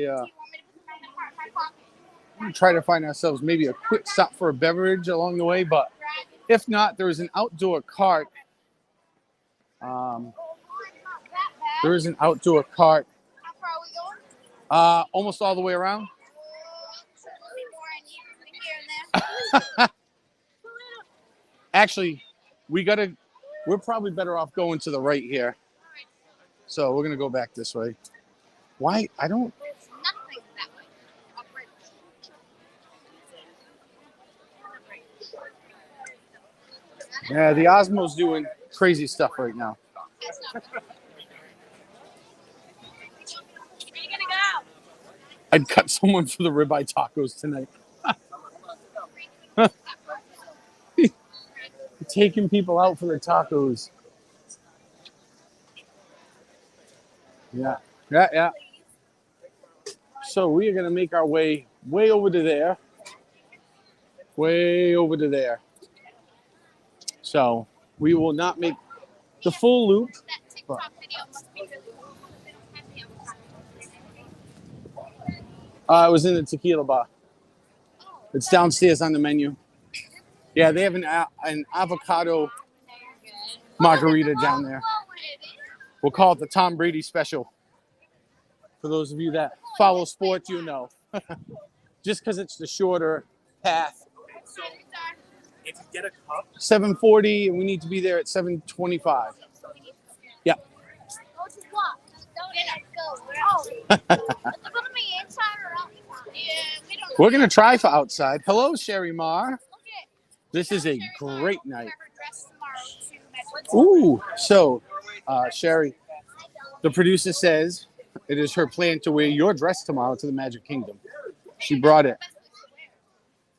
maybe a quick stop for a beverage along the way, but if not, there's an outdoor cart. There is an outdoor cart. How far are we going? Almost all the way around. Actually, we're probably better off going to the right here. So we're gonna go back this way. Why? I don't. Nothing that way. Yeah, the Osmo's doing crazy stuff right now. Where you gonna go? I'd cut someone for the ribeye tacos tonight. Taking people out for the tacos. Yeah. So we are going to make our way over to there. Way over to there. So we will not make the full loop. That TikTok video must be really cool. It was in the tequila bar. It's downstairs on the menu. Yeah, they have an avocado margarita down there. We'll call it the Tom Brady special. For those of you that follow sports, you know. Just because it's the shorter path. If you get a cup, 7:40, and we need to be there at 7:25. Yeah. Go to what? Let's go. Is it gonna be inside or outside? Yeah, we don't know. We're going to try for outside. Hello, Sherry Mar. Look at This is a great night. her dress tomorrow to Ooh, so Sherry, the producer says it is her plan to wear your dress tomorrow to the Magic Kingdom. She brought it.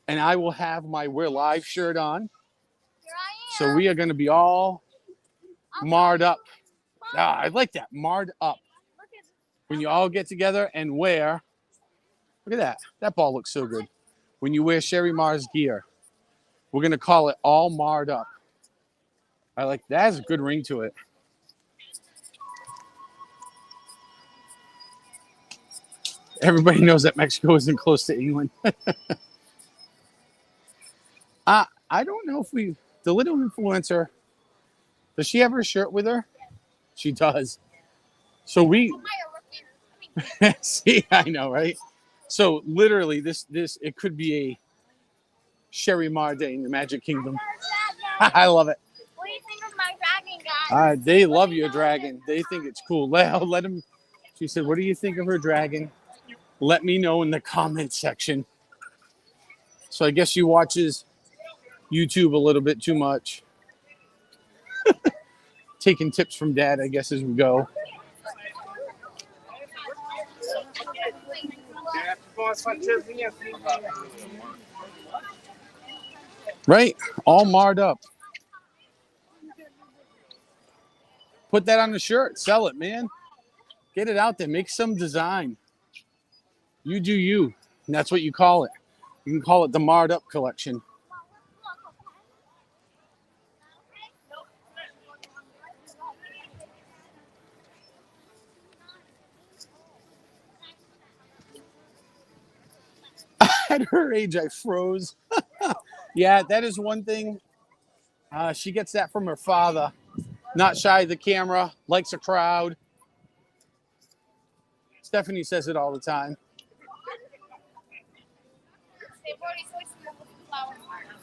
And I will have my We're Live shirt on. So we are going to be all marred up. I like that, marred up. When you all get together and wear, look at that. That ball looks so good. When you wear Sherry Mar's gear, we're going to call it all marred up. I like that. Has a good ring to it. Everybody knows that Mexico isn't close to England. I don't know if the little influencer, does she have her shirt with her? She does. So see, I know, right? So literally this it could be a Sherry Mar day in the Magic Kingdom. I love it. What do you think of my dragon, guys? They love your dragon. They think it's cool. Let them. She said, "What do you think of her dragon? Let me know in the comment section." So I guess she watches YouTube a little bit too much. Taking tips from Dad, I guess, as we go. Right? All marred up. Put that on the shirt. Sell it, man. Get it out there. Make some design. You do you. And that's what you call it. You can call it the Marred Up collection. At her age, I froze. Yeah, that is one thing. She gets that from her father. Not shy of the camera, likes a crowd. Stephanie says it all the time. They've already switched them over to flower garden.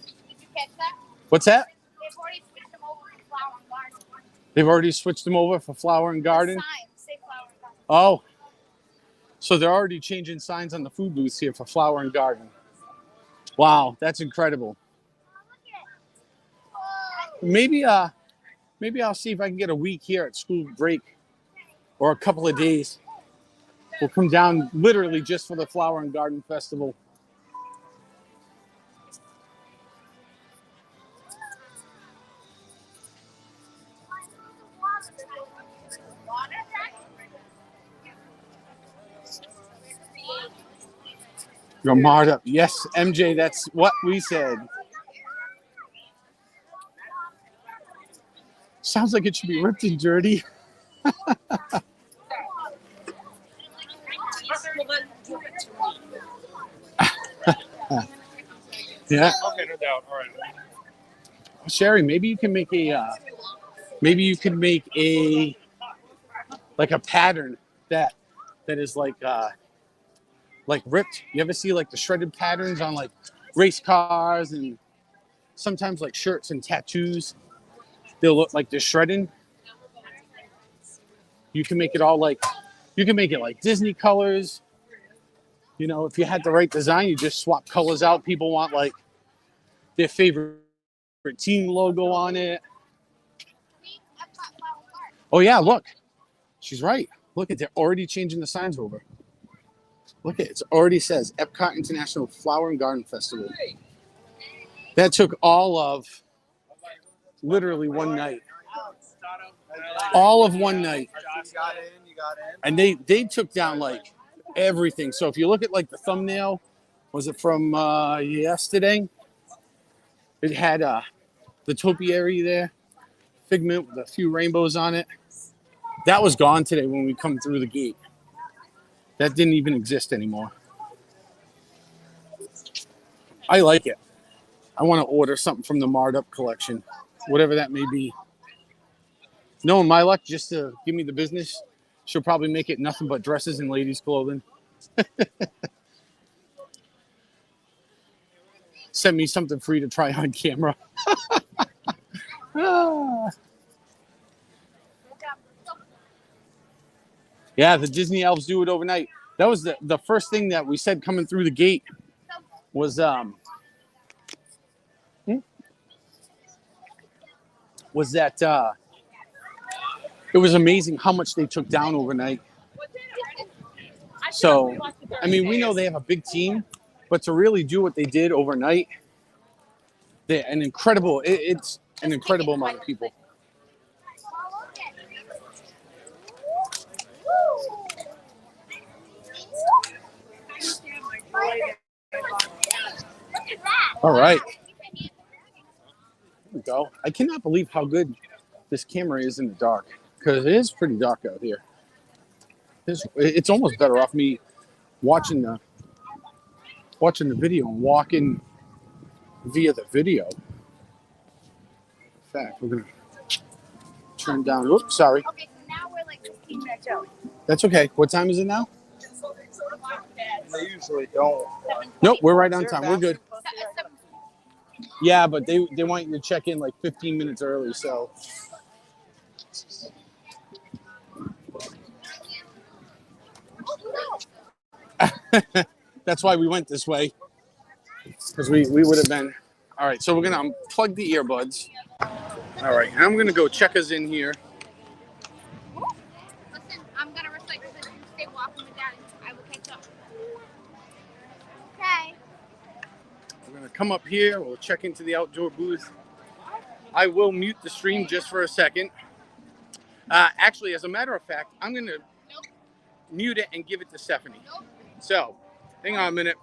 Did you catch that? What's that? They've already switched them over to flower and garden. They've already switched them over for flower and garden. Signs say flower and garden. Oh, so they're already changing signs on the food booths here for flower and garden. Wow, that's incredible. Maybe I'll see if I can get a week here at school break or a couple of days. We'll come down literally just for the Flower and Garden Festival. You're marred up. Yes, MJ, that's what we said. Sounds like it should be ripped and dirty. Yeah. Okay, no doubt. All right. Sherry, maybe you can make a like a pattern that is like ripped. You ever see like the shredded patterns on like race cars and sometimes like shirts and tattoos? They'll look like they're shredding. You can make it like Disney colors. You know, if you had the right design, you just swap colors out. People want like their favorite team logo on it. Oh yeah, look. She's right. Look at, they're already changing the signs over. Look at it. It already says Epcot International Flower and Garden Festival. That took all of literally one night. All of one night. You got in. And they took down like everything. So if you look at like the thumbnail, was it from yesterday? It had the topiary there, figment with a few rainbows on it. That was gone today when we come through the gate. That didn't even exist anymore. I like it. I want to order something from the Marred Up collection, whatever that may be. Knowing my luck, just to give me the business, she'll probably make it nothing but dresses and ladies' clothing. Send me something free to try on camera. Yeah, the Disney elves do it overnight. That was the first thing that we said coming through the gate was that it was amazing how much they took down overnight. So, I mean, we know they have a big team, but to really do what they did overnight, it's an incredible amount of people. All right. Here we go. I cannot believe how good this camera is in the dark, because it is pretty dark out here. It's almost better off me watching the video and walking via the video. In fact, we're gonna turn down. Oops, sorry. Okay, so now we're like 15 minutes early. That's okay. What time is it now? They usually don't. Nope, we're right on time. We're good. Yeah, but they want you to check in like 15 minutes early, so. That's why we went this way, because we would have been. All right, so we're gonna unplug the earbuds. All right, and I'm gonna go check us in here. Listen, I'm gonna recycle this. You stay walking with Daddy. I will catch up. Okay. We're gonna come up here. We'll check into the outdoor booth. I will mute the stream just for a second. Actually, as a matter of fact, I'm gonna mute it and give it to Stephanie. So, hang on a minute.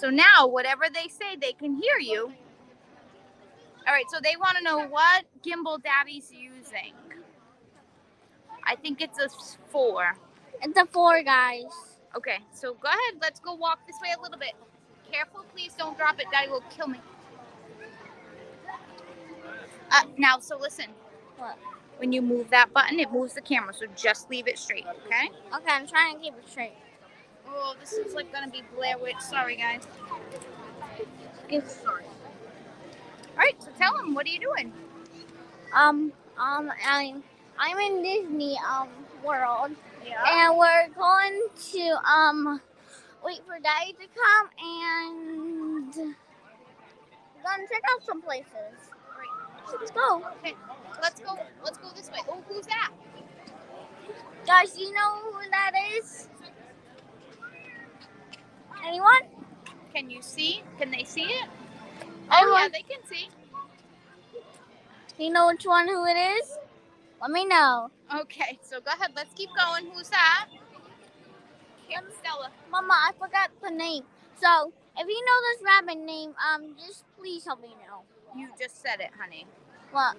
So now, whatever they say, they can hear you. All right, so they want to know what gimbal Daddy's using. I think it's a 4. It's a 4, guys. Okay, so go ahead. Let's go walk this way a little bit. Careful, please don't drop it. Daddy will kill me. Now, so listen. What? When you move that button, it moves the camera, so just leave it straight, okay? Okay, I'm trying to keep it straight. Oh, this is like gonna be Blair Witch. Sorry, guys. Sorry. All right, so tell them, what are you doing? I'm in Disney World. Yeah. And we're going to wait for Daddy to come and we're gonna check out some places. Right. Let's go. Okay, let's go. Let's go this way. Oh, who's that? Guys, do you know who that is? Anyone? Can you see? Can they see it? Anyone? Oh, yeah, they can see. Do you know which one who it is? Let me know. Okay, so go ahead. Let's keep going. Who's that? Here, Stella. Mama, I forgot the name. So, if you know this rabbit name, just please help me know. You just said it, honey. What?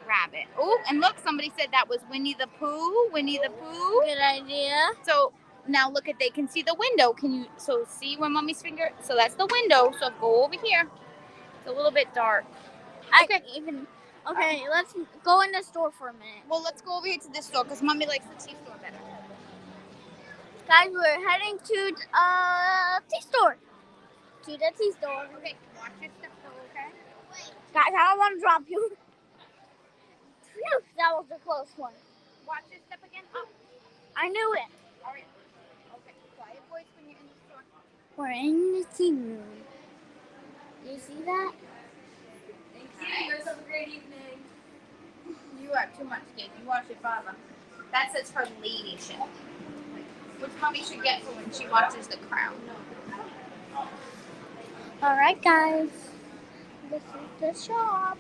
Rabbit. Oh, and look, somebody said that was Winnie the Pooh. Winnie the Pooh. Good idea. So now look at, they can see the window. Can you, so see where Mommy's finger, so that's the window. So go over here. It's a little bit dark. Okay, let's go in the store for a minute. Well, let's go over here to this store because Mommy likes the tea store better. Guys, we're heading to tea store. To the tea store. Okay, watch your step though, okay? Guys, I don't want to drop you. Phew, that was a close one. Watch your step again. Oh. I knew it. All right. Okay, quiet voice when you're in the store. We're in the tea room. You see that? Thank you. You guys have a great evening. You are too much, kid. You watch your father. That says her ladyship. Which Mommy should get for when she watches The Crown. All right, guys. This is the shop.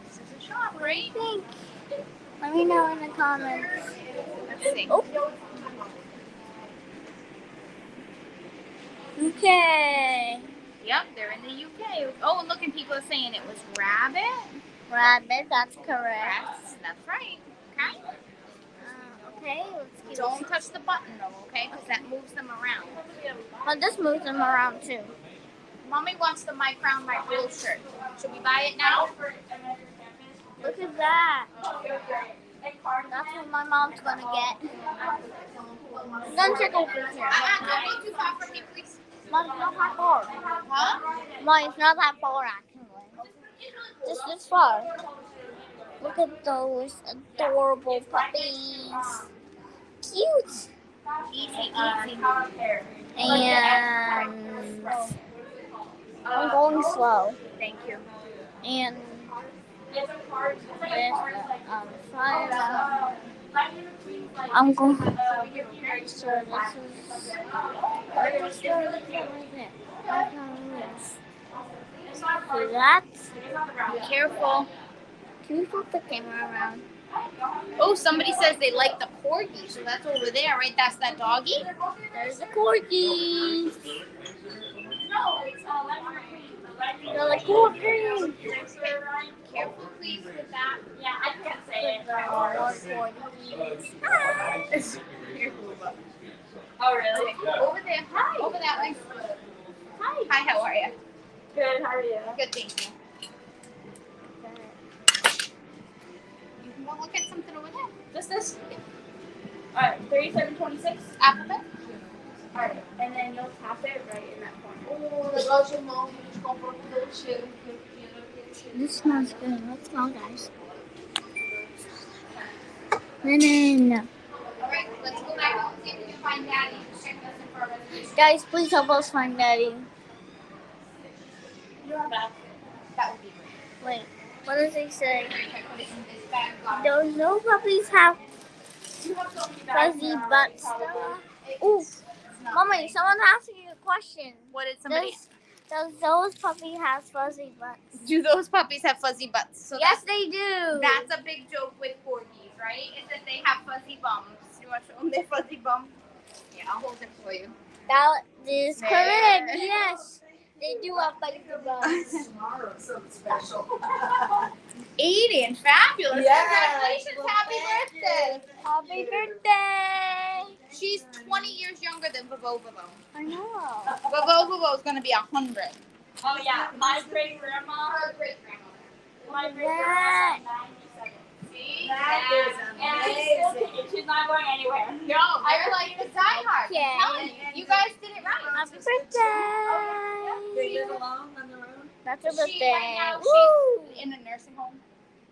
This is a shop, right? Think. Let me know in the comments. Let's see. Oh. Okay. Yep, they're in the UK. Oh, and look, and people are saying it was rabbit. Rabbit, that's correct. That's right. Okay. Okay, let's keep Don't touch the button though, okay? Because that moves them around. But this moves them around too. Mommy wants the My Crown, My Rule shirt. Should we buy it now? Look at that. That's what my mom's gonna get. Don't check over here. Don't go too far from me, please. Mom, it's not that far. Huh? Mom, it's not that far actually. Just this far. Look at those adorable puppies. Cute. Easy. And I'm going slow. Thank you. And this, I'm going. So this is. So that's. Be careful. Can you flip the camera around? Oh, somebody says they like the corgi, so that's over there, right? That's that doggy? There's the corgis. They're the corgis. Careful, please, with that. Yeah, I can't say it. Oh, really? Over there. Hi. Over that way. Hi. Hi, how are you? Good, how are you? Good, thank you. You can go look at something over there. Just this? Alright, 3726. Alphabet? Alright, and then you'll tap it right in that corner. Oh, legal demais, a gente comprou tudo o cheiro. This smells good. Let's go, guys. Linen. Alright, let's go back home and see if we can find Daddy. Check us in for a reservation. Guys, please help us find Daddy. You're back. That would be great. Wait, what does it say? I put it in this bag. Those no puppies have You have so many fuzzy butts. Ooh, Mommy, someone asked you a question. What did somebody... Does those puppies have fuzzy butts? Do those puppies have fuzzy butts? So Yes, they do. that's a big joke with corgis, right? Is that they have fuzzy bums. You want to show them their fuzzy bum? Yeah, I'll hold it for you. That is correct. Yes, they do have biker bus. Tomorrow's something special. 80 and fabulous. Yes. Congratulations. Happy birthday. Happy birthday! She's 20 years younger than Vavo. I know. Vavo is going to be 100. Oh yeah, my great grandma. Her great-grandmother. My great grandma. See? That is amazing. She's not going anywhere. No, they're like the diehard. Yeah. I'm telling you guys did it right. Happy birthday! They live alone on their own. That's her She, birthday. right now, Woo! she's in a nursing home.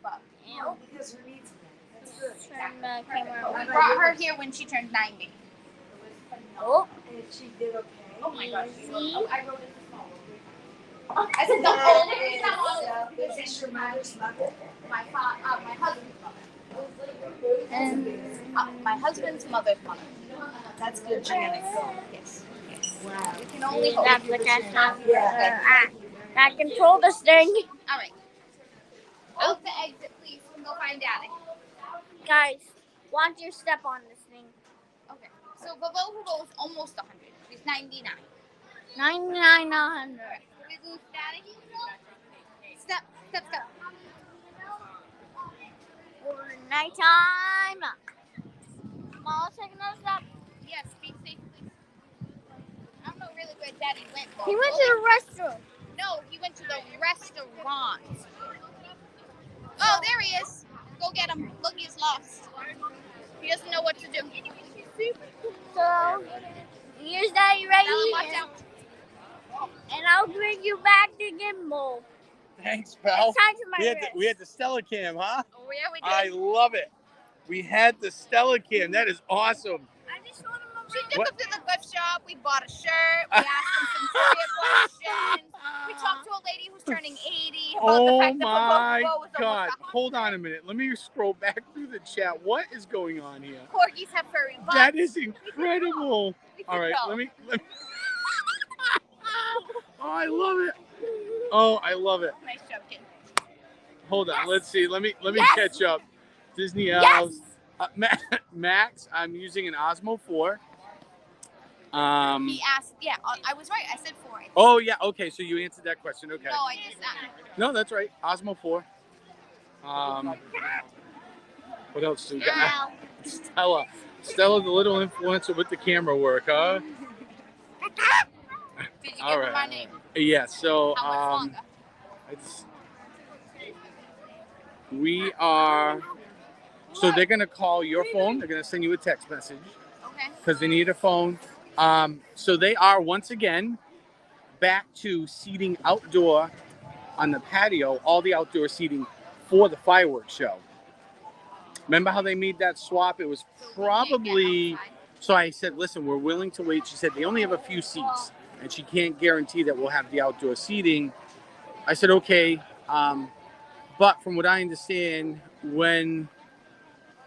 But Oh, because her needs. That's good. Turn the camera we on. brought her here when she turned 90. Oh, And she did okay. Oh my gosh. easy. I wrote it small. I said the whole thing. Is this your mother's mother? My husband's mother. And My husband's mother's mother. That's good genetics. Yes. Wow. We can only hope. that's the cash out. Yeah. I control this thing. All right. Out the exit, please. We can go find Daddy. Guys, watch your step on this thing. Okay. So Vavo is almost 100. She's 99. 99, 100. We lose Daddy. Step. Or nighttime. Mom, let's take another step. Yes, be safe, please. I don't know really where Daddy went. Though. He went to the restroom. No, he went to the restaurant. Oh, there he is. Go get him. Look, he's lost. He doesn't know what to do. So, here's Daddy right Tell him watch here. out. And I'll bring you back to Gimbal. Thanks, pal. It's time to my wrist. We had the Stella Cam, huh? Oh, yeah, we did. I love it. We had the Stella Cam. That is awesome. I just want him She took What? him to the gift shop. We bought a shirt. We asked him some trivia questions. We talked to a lady who's turning 80 about the Oh fact that my Vavo was God. almost 100. Hold on a minute. Let me scroll back through the chat. What is going on here? Corgis have furry butts. That is incredible. We All could right, go. let me. Oh, I love it. Oh, I love it. Nice job, kid. Hold on. Let's see. Let me Yes. catch up. Disney Yes. Elves. Max, I'm using an Osmo 4. He asked, yeah, I was right. I said 4. Oh yeah. Okay. So you answered that question. Okay. No, I just No, that's right. Osmo 4. What else do we got? Ow. Stella, the little influencer with the camera work, huh? Did you All give right. him my name? Yeah. So How much longer? we are. So they're gonna call your phone. They're gonna send you a text message Okay. because they need a phone. So they are once again back to seating outdoor on the patio, all the outdoor seating for the fireworks show. Remember how they made that swap? It was probably. So I said, listen, we're willing to wait. She said they only have a few seats, and she can't guarantee that we'll have the outdoor seating. I said, okay. But from what I understand,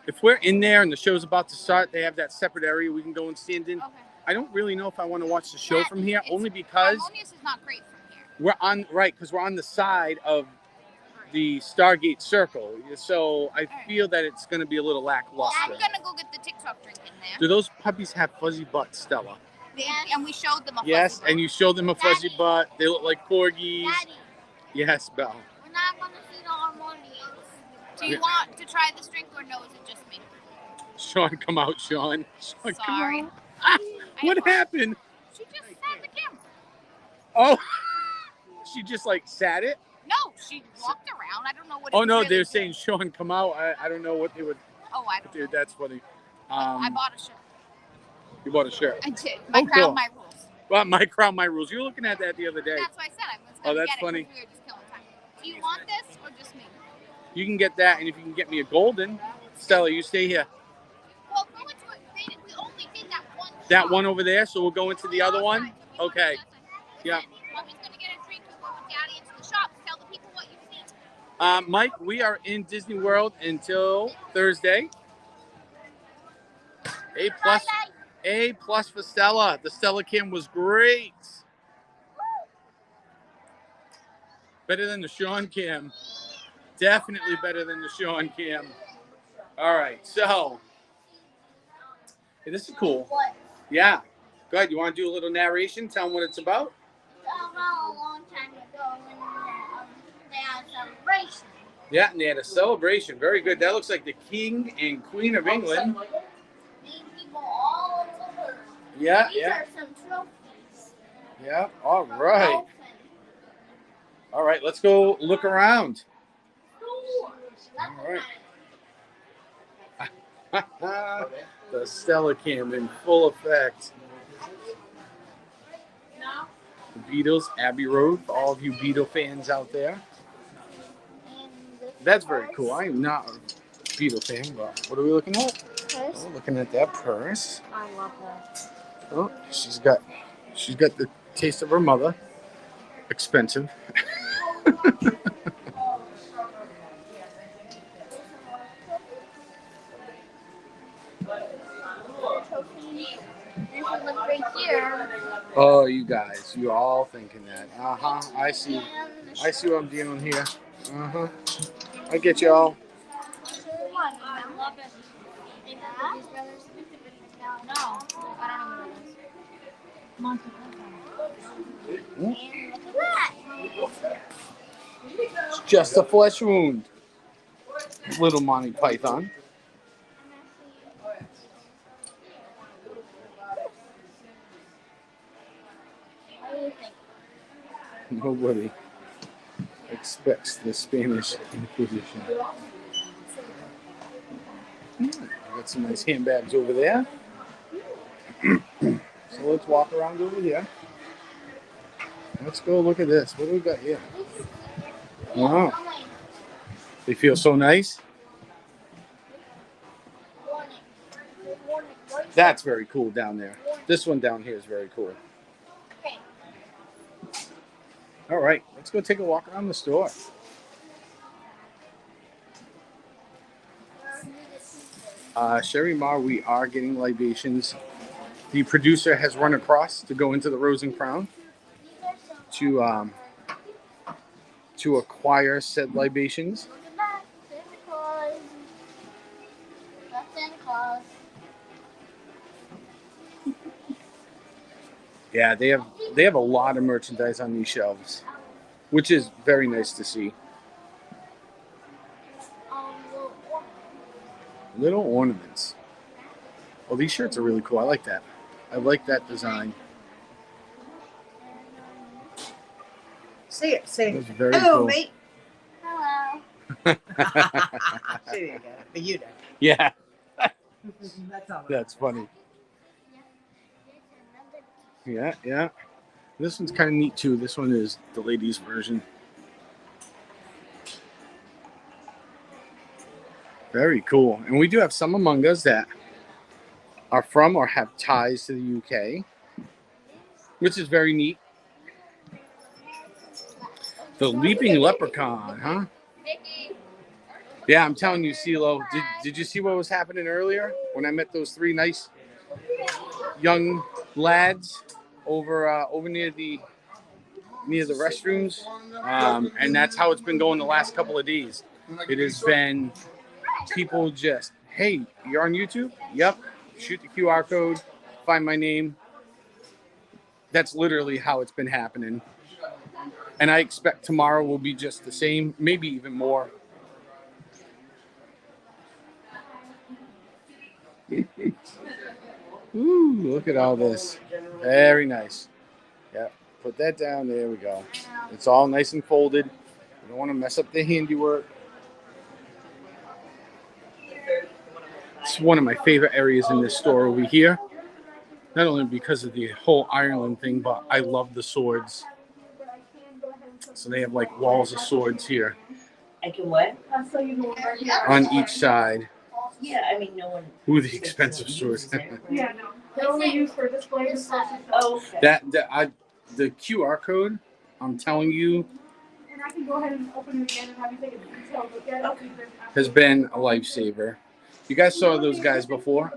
if we're in there and the show's about to start, they have that separate area we can go and stand in. Okay. I don't really know if I want to watch the show That- from here, it's- only because Harmonious is not great from here. because we're on the side of the Stargate Circle. So I feel that it's going to be a little Well, lackluster. I'm gonna go get the TikTok drink in there. Do those puppies have fuzzy butts, Stella? And we showed them a Yes, fuzzy and you showed them a fuzzy Daddy. butt. They look like corgis. Daddy, Yes, Belle. we're not going to see the harmonious. Do you want to try this drink or no? Is it just me? Sean, come out, Sean. Sean, come Sorry. out. What happened? She just sat the camera. Oh, she just like sat it. No, she walked around. I don't know what. Oh it no, really they're did. saying Sean, come out. I don't know what they would. Oh, I don't. Dude, that's funny. I bought a shirt. You bought a shirt. I did. My Oh, crown, cool. my rules. Well, my crown, my rules. You were looking at that the other day. That's why I said I was Oh, gonna that's get it. funny. 'Cause we were just killing time. Do you want this or just me? You can get that, and if you can get me a golden, Stella, you stay here. Well, go into it. We only did that one. That shot. one over there, so we'll go into the other one. Okay. Yeah. Mommy's gonna get a drink. You go with Daddy into the shop. Tell the people what you've seen. Mike, we are in Disney World until Thursday. A plus for Stella. The Stella Cam was great. Better than the Sean Cam. Definitely better than the Sean Cam. All right, so hey, this is cool. What? Yeah. Go ahead. You want to do a little narration? Tell them what it's about? About a long time ago when they had a celebration. Yeah, and they had a celebration. Very good. That looks like the King and Queen of England. Made people all over the world. Yeah, These are some trophies. Yeah, all right. All right, let's go look around. All right. The Stella Cam in full effect. The Beatles, Abbey Road, for all of you Beatle fans out there. That's very cool. I am not a Beatle fan, but what are we looking at? Oh, we're looking at that purse. I love that. Oh, she's got the taste of her mother. Expensive. Right here. Oh, you guys, you all thinking that. I see what I'm dealing here. I get y'all. It's just a flesh wound. Little Monty Python. Nobody expects the Spanish Inquisition. Got some nice handbags over there. So let's walk around over here. Let's go look at this. What do we got here? Wow. They feel so nice. That's very cool down there. This one down here is very cool. All right, let's go take a walk around the store. Sherry Mar, we are getting libations. The producer has run across to go into the Rosen Crown to acquire said libations. Look at that, Santa Claus. That's Santa Claus. Yeah, they have a lot of merchandise on these shelves, which is very nice to see. Little ornaments. Well, these shirts are really cool. I like that. I like that design. Say it. It's very Hello, cool. mate. Hello. Say it again. But you did. Yeah, That's all. that's funny. Yeah. This one's kind of neat too. This one is the ladies' version. Very cool. And we do have some among us that are from or have ties to the UK, which is very neat. The Leaping Leprechaun, huh? Yeah, I'm telling you, CeeLo. Did you see what was happening earlier when I met those three nice young lads over near the restrooms? And that's how it's been going the last couple of days. It has been people just, hey, you're on YouTube? Yep. Shoot the QR code, find my name. That's literally how it's been happening. And I expect tomorrow will be just the same, maybe even more. Ooh, look at all this. Very nice. Yeah, put that down. There we go. It's all nice and folded. You don't want to mess up the handiwork. It's one of my favorite areas in this store over here. Not only because of the whole Ireland thing, but I love the swords. So they have like walls of swords here. I can what? On each side. Yeah, I mean, no one. Ooh, the expensive swords. Yeah, no. They're only used for display. Oh, okay. The QR code, I'm telling you, And I can go ahead and open it again and have you take a detailed look at it. has been a lifesaver. You guys saw those guys before.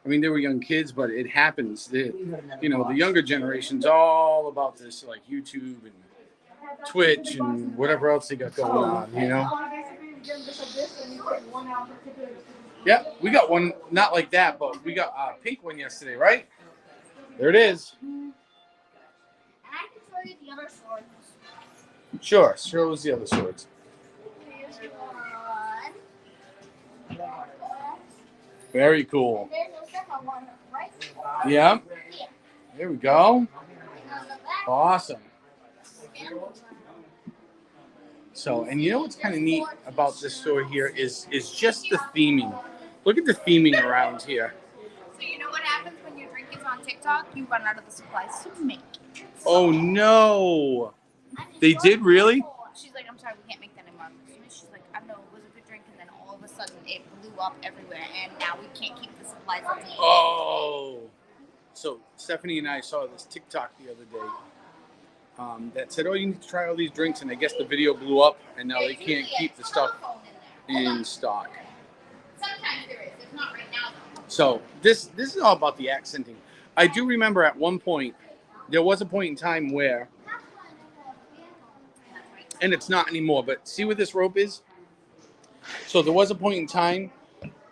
I mean, they were young kids, but it happens. The younger generation's all about this, like YouTube and Twitch and whatever else they got going on, you know? Yeah, we got one, not like that, but we got a pink one yesterday, right? There it is. And I can show you the other swords. Sure. Show us the other swords. Here's one. Very cool. And there's a second one right Yeah. here. There we go. And on the back, Awesome. and So, and you know what's kind of neat about this store here is just the theming. Look at the theming around here. So you know what happens when your drink is on TikTok? You run out of the supplies to make it. Oh no! They did really? She's like, I'm sorry, we can't make that anymore. She's like, I know, it was a good drink, and then all of a sudden it blew up everywhere, and now we can't keep the supplies up to make it. Oh! So Stephanie and I saw this TikTok the other day that said, "Oh, you need to try all these drinks," and I guess the video blew up, and now they can't keep the stuff in stock. Sometimes there is. It's not right now, though. So this is all about the accenting. I do remember at one point, there was a point in time where, and it's not anymore, but see where this rope is? So there was a point in time,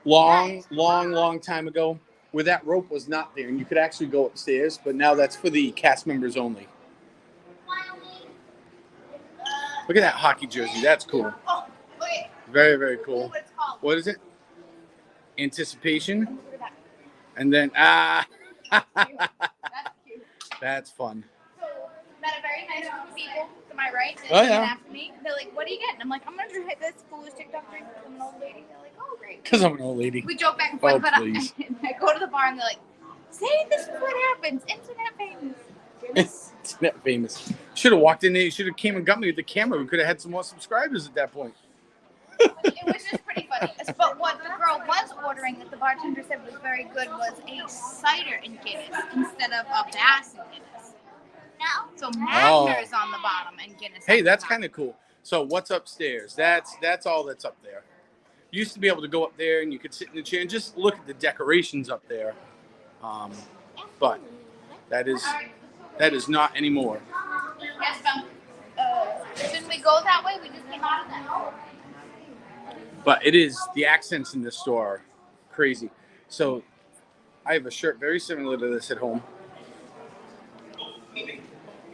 long time ago, where that rope was not there, and you could actually go upstairs, but now that's for the cast members only. Look at that hockey jersey. That's cool. Oh, look at Very, very cool. what it's called. What is it? Anticipation. Look at that. And then, That's cute. that's fun. So, met a very nice group of people to my right. And Oh, came yeah. after me. They're like, what are you getting? I'm like, I'm going to hit this foolish TikTok drink because I'm an old lady. They're like, oh, great. Because I'm an old lady. We joke back and forth, Oh, but please. I go to the bar and they're like, say this is what happens. Internet famous. It's net famous. Should have walked in there. You should have came and got me with the camera. We could have had some more subscribers at that point. It was just pretty funny. But what the girl was ordering that the bartender said was very good was a cider and Guinness instead of a Bass and Guinness. No. So Magner is on the bottom and Guinness. Hey, that's kind of cool. So what's upstairs? That's all that's up there. You used to be able to go up there and you could sit in the chair and just look at the decorations up there. But that is not anymore. Yes, shouldn't we go that way? We just came out of that. But it is, the accents in this store are crazy. So I have a shirt very similar to this at home,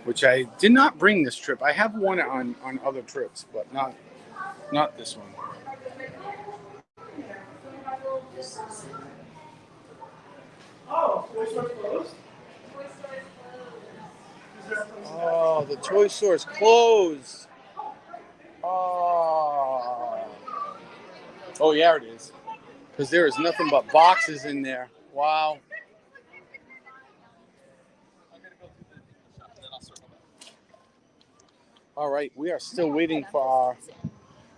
which I did not bring this trip. I have worn it on other trips, but not this one. Oh, Toy Store's closed? Oh, the toy store's closed. Oh, yeah, it is. Because there is nothing but boxes in there. Wow. All right, we are still waiting for our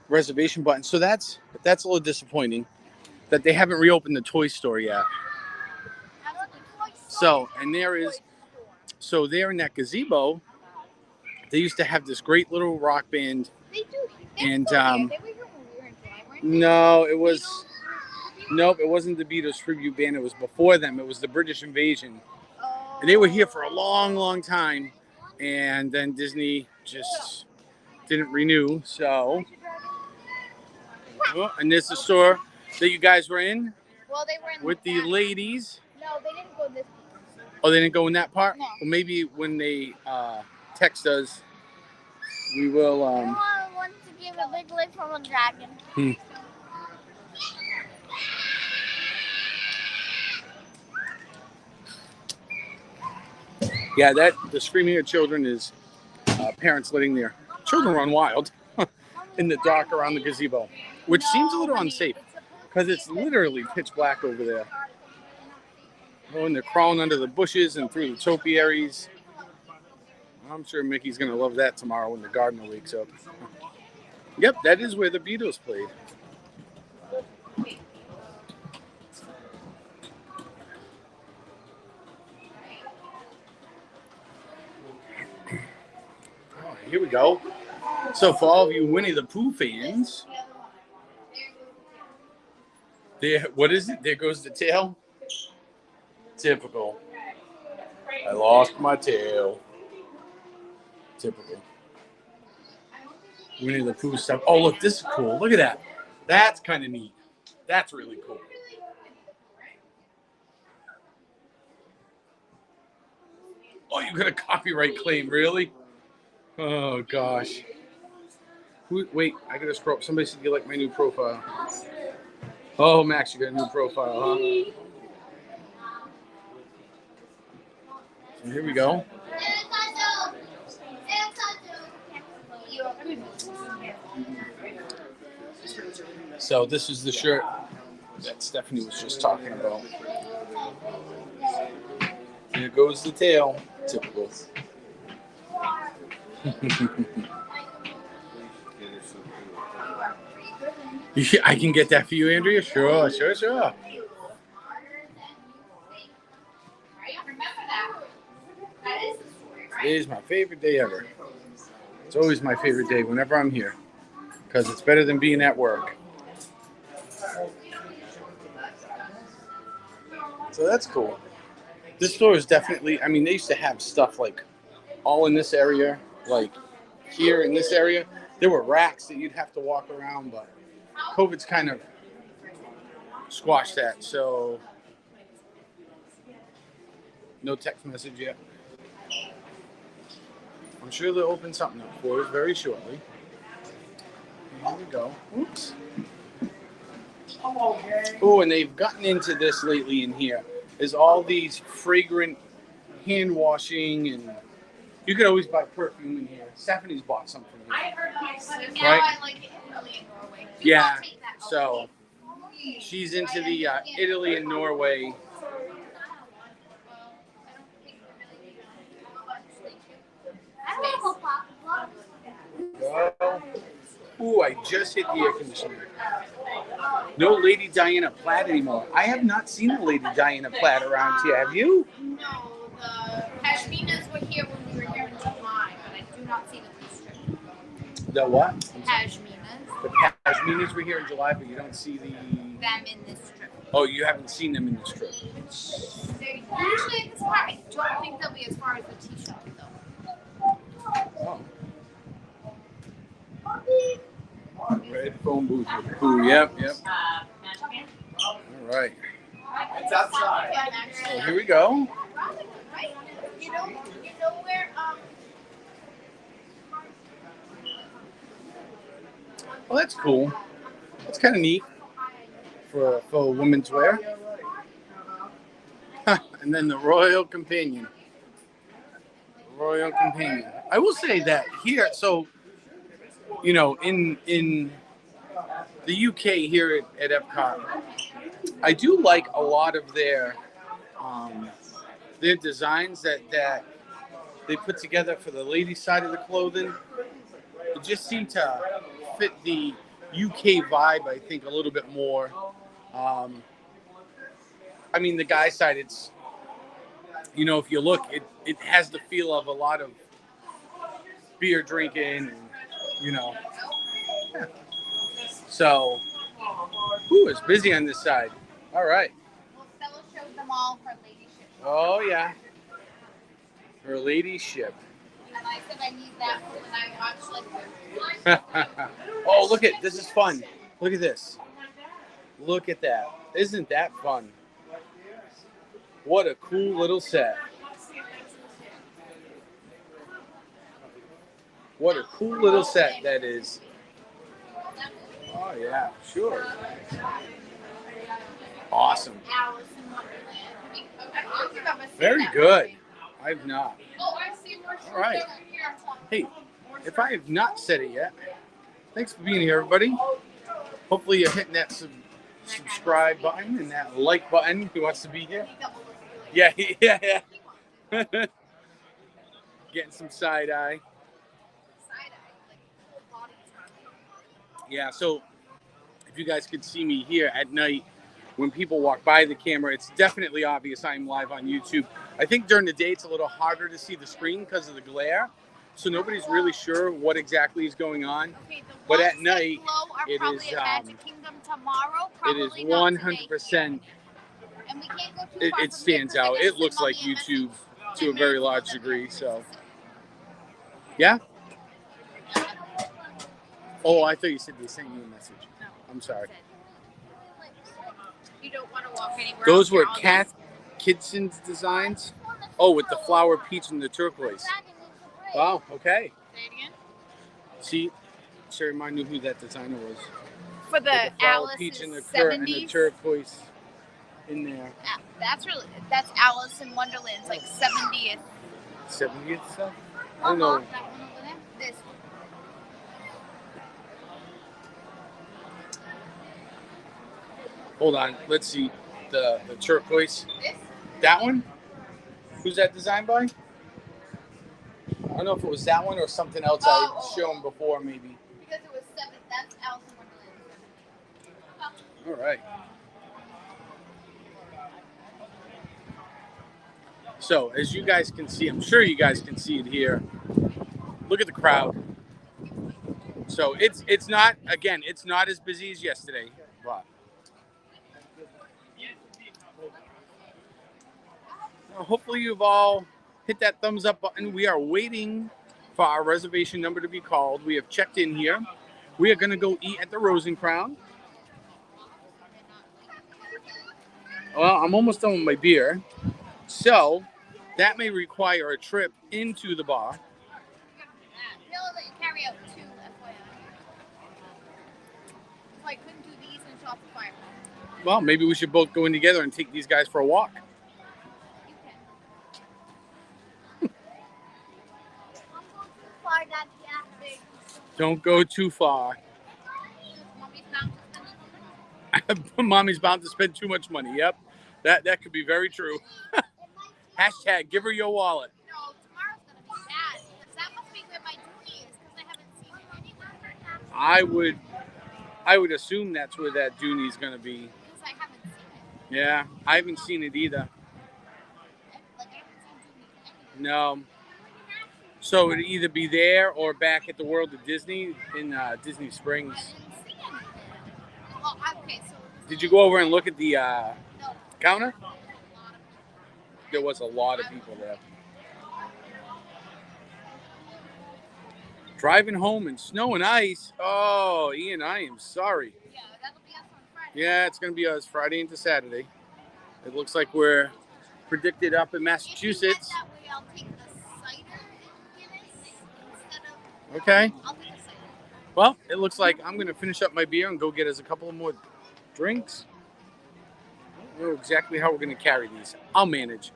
reservation button. So that's a little disappointing that they haven't reopened the toy store yet. So, and there is, so there in that gazebo, they used to have this great little rock band. They do. And They were here when we were in July, weren't they? no, it was, nope, it wasn't the Beatles tribute band. It was before them. It was the British Invasion. And they were here for a long time. And then Disney just didn't renew. So, oh, and there's the store that you guys were in Well, they were in with the back. ladies. No, they didn't go this. Oh, they didn't go in that part? No. Well, maybe when they text us, we will. I want to give a big lick from a dragon. Yeah, the screaming of children is parents letting their children run wild in the dark around the gazebo, which seems a little unsafe because it's literally pitch black over there. Oh, and they're crawling under the bushes and through the topiaries. I'm sure Mickey's going to love that tomorrow when the gardener wakes up. Yep, that is where the Beatles played. Oh, here we go. So for all of you Winnie the Pooh fans, what is it? There goes the tail. Typical. I lost my tail. Typical. Winnie the Pooh stuff. Oh, look, this is cool. Look at that. That's kind of neat. That's really cool. Oh, you got a copyright claim, really? Oh, gosh. Wait, I gotta scroll up. Somebody said you like my new profile. Oh, Max, you got a new profile, huh? So here we go. So this is the shirt that Stephanie was just talking about. Here goes the tail. Typical. I can get that for you, Andrea? Sure. Today is my favorite day ever. It's always my favorite day whenever I'm here because it's better than being at work. So that's cool. This store is definitely, I mean, they used to have stuff like all in this area, like here in this area. There were racks that you'd have to walk around, but COVID's kind of squashed that. So no text message yet. I'm sure they'll open something up for us very shortly. Here we go. Oops. Oh, and they've gotten into this lately in here. Is all these fragrant hand washing, and you could always buy perfume in here. Stephanie's bought some from here. I heard nice. Right? Now I like Italy and Norway. Yeah. So she's into the Italy and Norway. Ooh, I just hit the air conditioner. No Lady Diana Platt anymore. I have not seen a Lady Diana Platt around here. Have you? No, the Pashminas were here when we were here in July, but I do not see them this trip. The what? Pashminas. The Pashminas were here in July, but you don't see them in this trip. Oh, you haven't seen them in this trip. They're usually at this part. I don't think they'll be as far as the tea shop, though. Oh. Red phone booth with Pooh. Yep. All right. It's outside. So here we go. You know where Well, that's cool. That's kind of neat for women's wear. And then the Royal Companion. I will say that here, so you know, in the UK here at Epcot, I do like a lot of their designs that they put together for the ladies' side of the clothing. It just seemed to fit the UK vibe, I think, a little bit more. I mean, the guy side, it's, you know, if you look, it has the feel of a lot of beer drinking, and, you know. Yeah. So, it's busy on this side. All right. Well, Stella showed them all her ladyship. Oh, yeah. Her ladyship. And I said I need that for when I watch, like, oh, look at this is fun. Look at this. Look at that. Isn't that fun? What a cool little set. What a cool little set that is. Oh, yeah, sure. Awesome. Very good. I've not. All right. Hey, if I have not said it yet, thanks for being here, everybody. Hopefully you're hitting that subscribe button and that like button who wants to be here. Yeah. Getting some side eye. Yeah, so if you guys could see me here at night, when people walk by the camera, it's definitely obvious I'm live on YouTube. I think during the day it's a little harder to see the screen because of the glare, so nobody's really sure what exactly is going on. Okay, but at night, it is 100%. It stands out. It looks like YouTube to a very large degree. So, yeah. Oh, I thought you said they sent you a message. No, I'm sorry. You don't want to walk anywhere. Those were Kath Kidson's designs Oh, with the flower peach and the turquoise. Wow, okay. Say it again. See, Sherry Mine knew who that designer was. For the With the flower Alice peach and the, 70s. and the turquoise in there. That's Alice in Wonderland's like 70th. 70th stuff? I don't know. That one over there. This one. Hold on, let's see. The turquoise. This? That one? Who's that designed by? I don't know if it was that one or something else I've shown before, maybe. Because it was 7. That's Alice in Wonderland. All right. So, as you guys can see, I'm sure you guys can see it here. Look at the crowd. So, it's not, again, it's not as busy as yesterday, but hopefully you've all hit that thumbs up button. We are waiting for our reservation number to be called. We have checked in here. We are going to go eat at the Rosen Crown. Well, I'm almost done with my beer. So, that may require a trip into the bar. They'll let you carry out 2, FYI. So I couldn't do these and shop the fire. Well, maybe we should both go in together and take these guys for a walk. Don't go too far. Mommy's bound to spend too much money. Yep, that could be very true. Hashtag give her your wallet. No, tomorrow's gonna be bad because that must be where my Dooney is because I haven't seen it anywhere. I would assume that's where that Dooney's gonna be. Because I haven't seen it. Yeah, I haven't seen it either. Like I haven't seen Dooney No. anywhere. So it'd either be there or back at the World of Disney in Disney Springs. I didn't see anything. Well, okay, so Did you go over and look at the no. counter? There was a lot of people. There was a lot of people there. Driving home in snow and ice. Oh, Ian, I am sorry. Yeah, that'll be us on Friday. Yeah, it's going to be us Friday into Saturday. It looks like we're predicted up in Massachusetts. If you head that way, I'll take the cider and Guinness instead of... Okay. I'll take a cider. Well, it looks like I'm going to finish up my beer and go get us a couple of more drinks. I don't know exactly how we're going to carry these. I'll manage.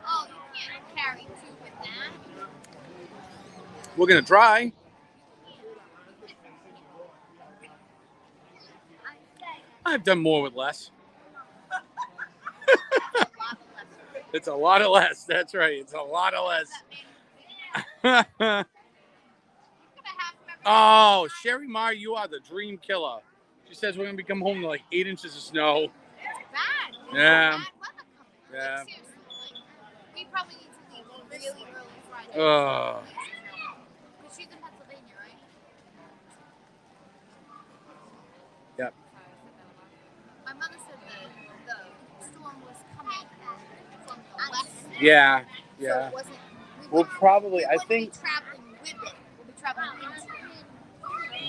Oh, you can't carry 2 with that. We're going to try. I've done more with less. It's a lot of less. That's right. It's a lot of less. Oh, Sherry Mar, you are the dream killer. She says we're going to be coming home to like 8 inches of snow. It's bad. Yeah. Bad weather coming. Yeah. Like, seriously, like, we probably need to leave really early Friday. Oh. Because she's in Pennsylvania, right? Yep. My mother said the storm was coming from the west. Yeah. So Yeah. it wasn't, We'll probably, I think. be traveling with it. We'll be traveling into it.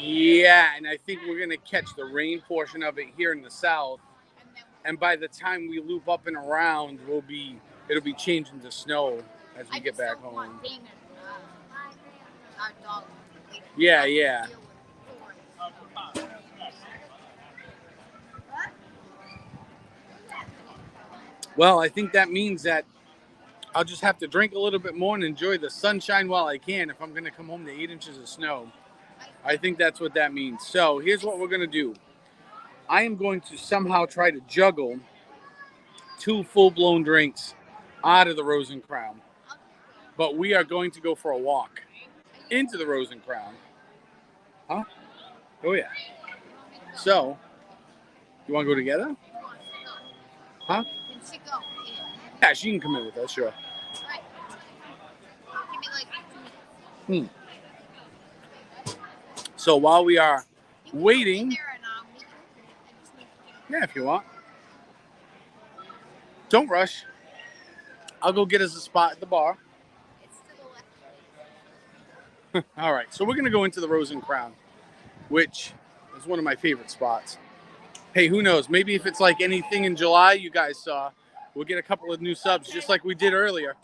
Yeah, and I think we're going to catch the rain portion of it here in the south. And by the time we loop up and around, it'll be changing to snow as we get back home. Want Dana, our dog. Yeah, yeah. Well, I think that means that I'll just have to drink a little bit more and enjoy the sunshine while I can if I'm going to come home to 8 inches of snow. I think that's what that means. So here's what we're going to do. I am going to somehow try to juggle 2 full-blown drinks out of the Rosen Crown. But we are going to go for a walk into the Rosen Crown. Huh? Oh, yeah. So, you want to go together? Huh? Can she go? Yeah, she can come in with us, sure. Right. Give me like 2 minutes. So while we are waiting, There and I'll meet you. I just need to yeah, if you want. Don't rush. I'll go get us a spot at the bar. It's to the left. All right, so we're going to go into the Rosen Crown, which is one of my favorite spots. Hey, who knows? Maybe if it's like anything in July you guys saw, we'll get a couple of new subs just like we did earlier.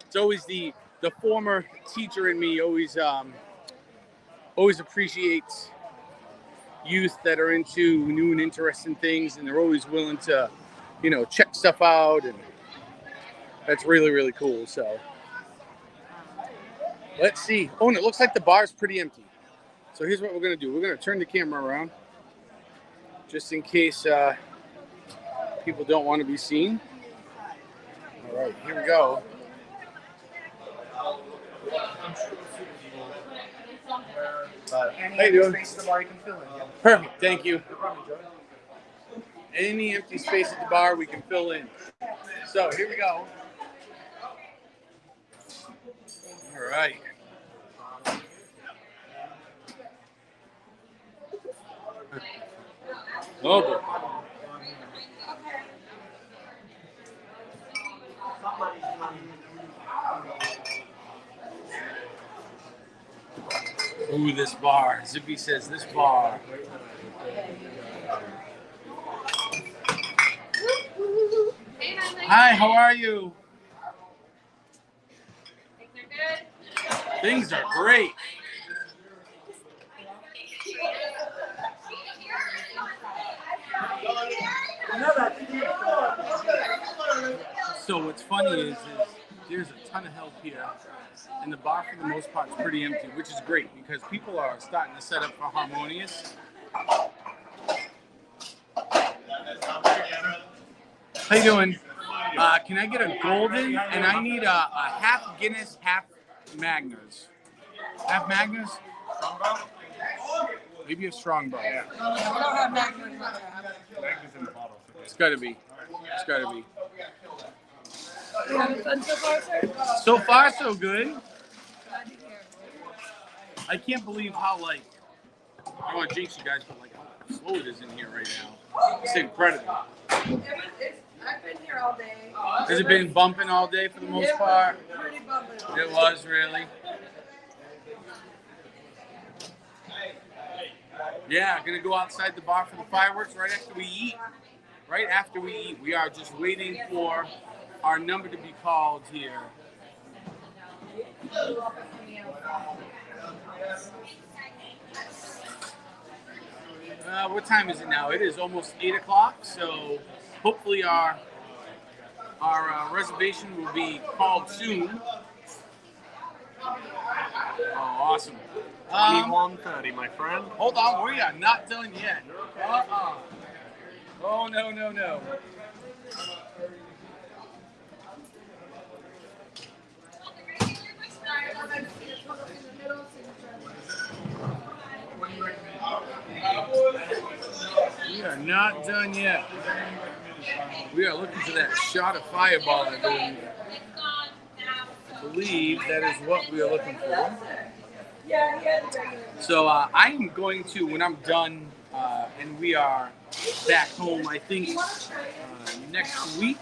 It's always the former teacher in me always appreciates youth that are into new and interesting things, and they're always willing to, check stuff out, and that's really, really cool. So let's see. Oh, and it looks like the bar's pretty empty. So here's what we're gonna do. We're gonna turn the camera around just in case people don't want to be seen. All right, here we go. How you doing? Perfect, thank you. Any empty space at the bar we can fill in. So here we go. All right. Oh boy. Ooh, this bar. Zippy says this bar. Hi, how are you? Things are great. So what's funny is there's a ton of help here, and the bar for the most part is pretty empty, which is great because people are starting to set up for Harmonious. How you doing? Can I get a golden? And I need a half Guinness, half Magners. Half Magners? Maybe a Strongbow. Yeah. We don't have Magners. Magners in the bottle. It's gotta be. It's gotta be. You having fun so far, sir? So far, so good. I can't believe how, I don't want to jinx you guys, but, how slow it is in here right now. It's incredible. I've been here all day. Has it been bumping all day for the most part? Pretty bumping. It was, really? Yeah, gonna go outside the bar for the fireworks right after we eat. Right after we eat. We are just waiting for our number to be called here. What time is it now? It is almost 8 o'clock, so hopefully our reservation will be called soon. Oh, awesome. 21:30, my friend. Hold on, we are not done yet. Oh, no. We are not done yet. We are looking for that shot of Fireball, I believe. I believe that is what we are looking for. So I am going to, when I'm done, and we are back home, I think next week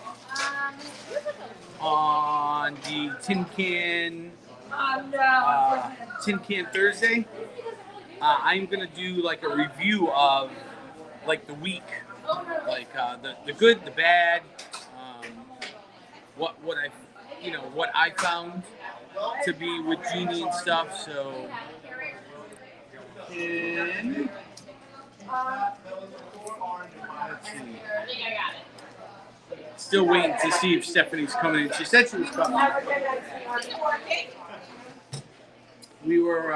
on the Tin Can Thursday, I'm gonna do a review of the week, the good, the bad, what I found to be with Jeannie and stuff. So let's see. Still waiting to see if Stephanie's coming in. She said she was coming. We were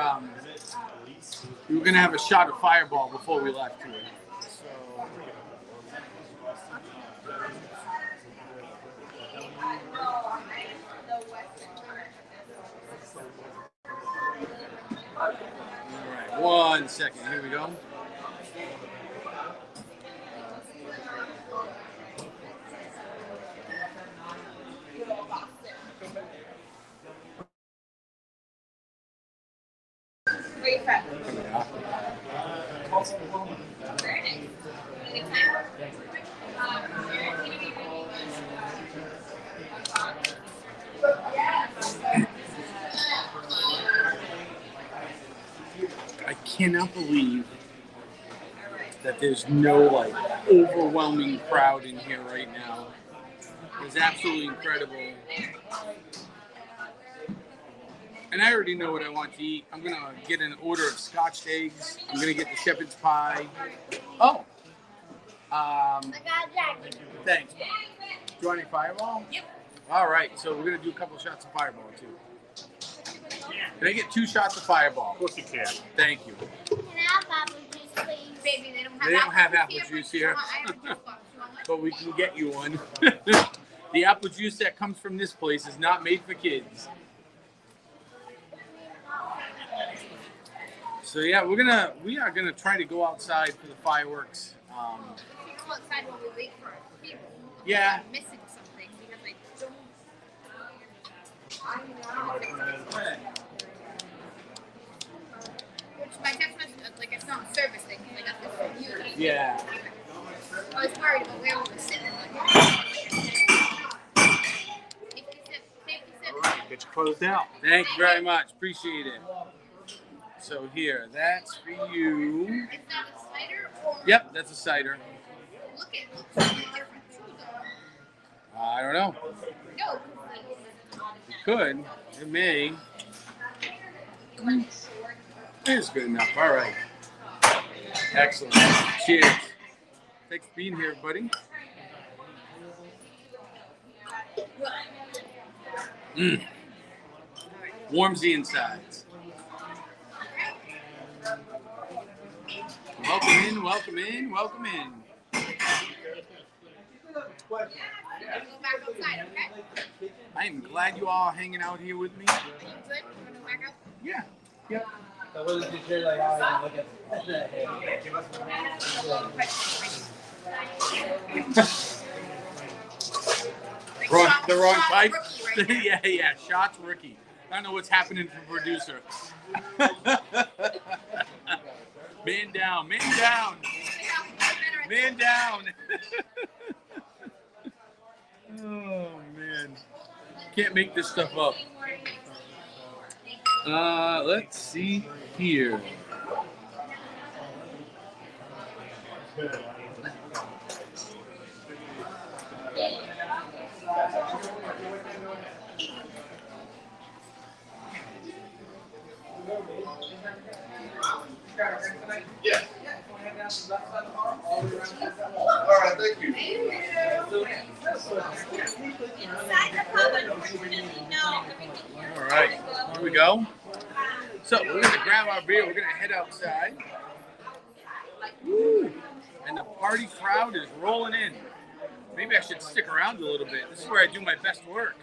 gonna have a shot of Fireball before we left here. All right, 1 second. Here we go. I cannot believe that there's no like overwhelming crowd in here right now. It's absolutely incredible. And I already know what I want to eat. I'm gonna get an order of Scotch eggs. I'm gonna get the shepherd's pie. Oh. I got Jack. Thanks. Do you want any Fireball? Yep. All right, so we're gonna do a couple shots of Fireball too. Can I get 2 shots of Fireball? Of course you can. Thank you. Can I have apple juice, please? Baby, they They don't have apple juice here, but we can get you one. The apple juice that comes from this place is not made for kids. So yeah, we are gonna try to go outside for the fireworks. Go outside while we wait for people. Yeah. I'm missing something because I don't. Which my text message, like it's not a service thing. I got this from you. Yeah. I was worried about where we were sitting. Get you closed out. Thank you very much. Appreciate it. So here, that's for you. Is that a cider or? Yep, that's a cider. Look, it looks different too, though. I don't know. No. It could. It may. It's good enough. All right. Excellent. Cheers. Thanks for being here, buddy. Warms the insides. Welcome in, welcome in, welcome in. Go back outside, okay? I am glad you all are hanging out here with me. Are you good? You want to go back out? Yeah. Yep. The wrong type? Right yeah. Shots rookie. I don't know what's happening for producer. Man down, man down. Man down. Oh, man. Can't make this stuff up. Let's see here. Yeah. All right, thank you. All right, here we go. So we're gonna grab our beer. We're gonna head outside. Woo. And the party crowd is rolling in. Maybe I should stick around a little bit. This is where I do my best work.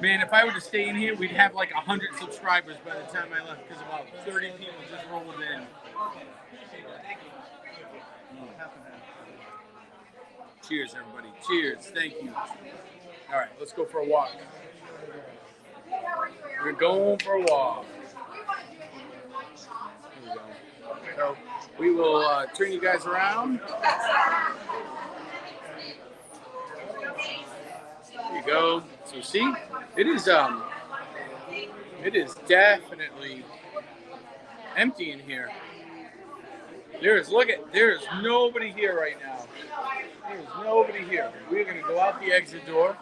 Man, if I were to stay in here, we'd have like 100 subscribers by the time I left because about 30 people just rolled in. Cheers, everybody. Cheers. Thank you. All right, let's go for a walk. We're going for a walk. Here we go. So we will turn you guys around. There you go. So see, it is definitely empty in here. There is nobody here right now. There is nobody here. We're gonna go out the exit door.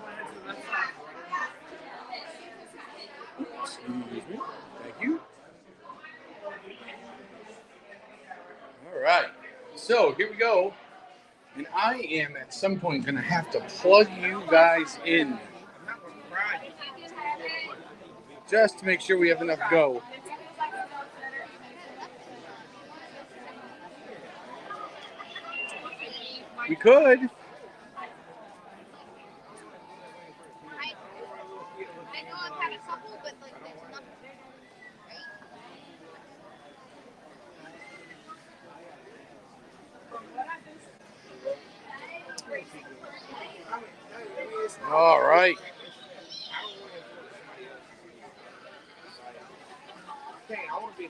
Excuse me. Thank you. All right. So here we go. And I am at some point going to have to plug you guys in. Just to make sure we have enough go. We could. I know I've had a couple, but like there's nothing, right? All right.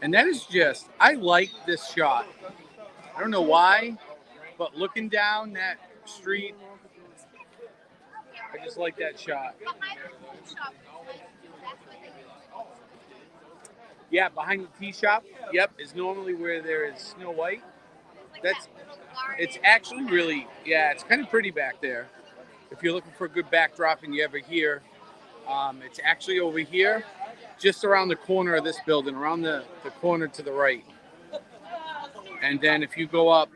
And that is just, I like this shot. I don't know why, but looking down that street, I just like that shot. Yeah, behind the tea shop. Yep, is normally where there is Snow White. It's actually really, yeah, it's kind of pretty back there. If you're looking for a good backdrop and you ever hear, it's actually over here, just around the corner of this building, around the corner to the right. And then if you go up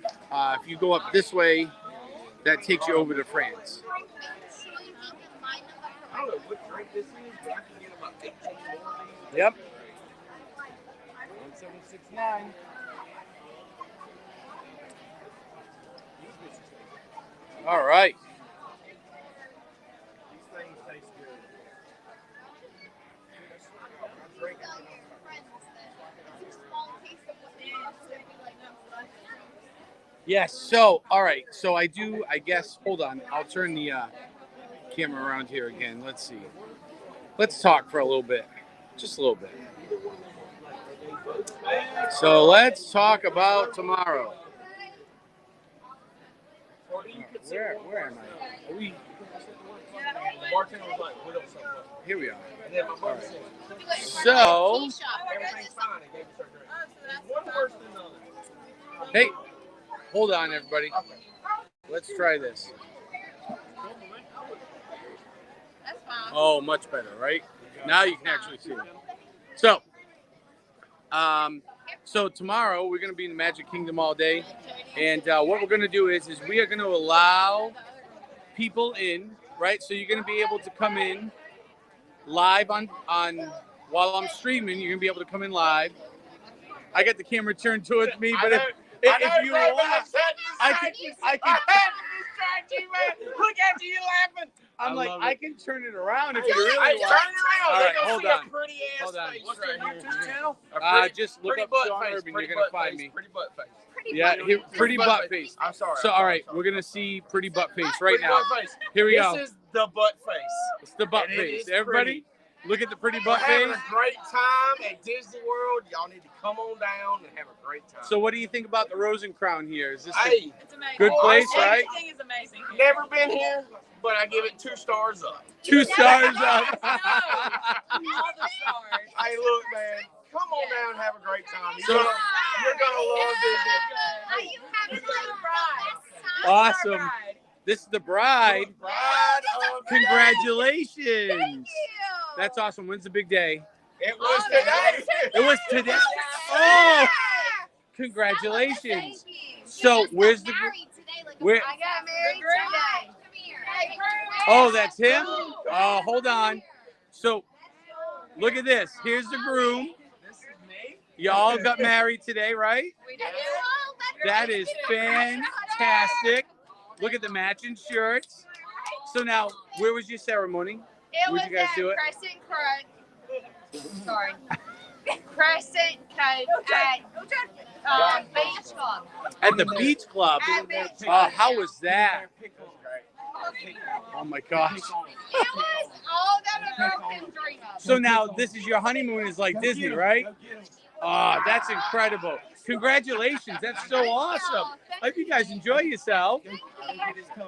this way, that takes you over to France. I don't know what drink this is, but I can get about 18 more of these. Yep. 1769. All right. These things taste good. Yes. So, all right. So I guess. Hold on. I'll turn the camera around here again. Let's see. Let's talk for a little bit. Just a little bit. So let's talk about tomorrow. Where am I? Are we? Here we are. All right. So, hey, hold on, everybody. Let's try this. Oh, much better, right? Now you can actually see it. So tomorrow we're going to be in the Magic Kingdom all day, and what we're going to do is we are going to allow people in, right? So you're going to be able to come in live on while I'm streaming. You're going to be able to come in live. I got the camera turned towards me, but if you want, I can. Look at you laughing. I'm like, I can turn it around if you really want. Turn it around. All right, They're hold gonna on. see a pretty ass Hold on. face. What's their YouTube channel? Just look up Sean Urban. You're gonna find me. Pretty butt face. Yeah, pretty butt face. I'm sorry. So all right, we're gonna see pretty butt face right now. Here we go. This is the butt face. It's the butt face. Everybody, look at the pretty butt face. We're having a great time at Disney World. Y'all need to come on down and have a great time. So what do you think about the Rosen Crown here? Is this Hey, It's amazing. good place, right? Everything is amazing. Never been here, but I give it 2 stars up. 2 stars up. All the stars. Hey, look, man. Come on down and have a great time. So- You're gonna love Disney. This is the bride. Awesome. This is the bride. Bride of the Congratulations. That's awesome. When's the big day? It was today. It was today. Oh, congratulations. So where's the where? I got married today. Oh, that's him. Oh, hold on. So look at this. Here's the groom. Y'all got married today, right? That is fantastic. Look at the matching shirts. So now, where was your ceremony? Where'd you guys do it? Crescent at Beach Club. At the Beach Club. How was that? Oh my gosh. It was all that a girl can dream of. So now this is your honeymoon is like Disney, right? Oh, that's incredible. Congratulations. That's so awesome. I hope you guys enjoy yourself.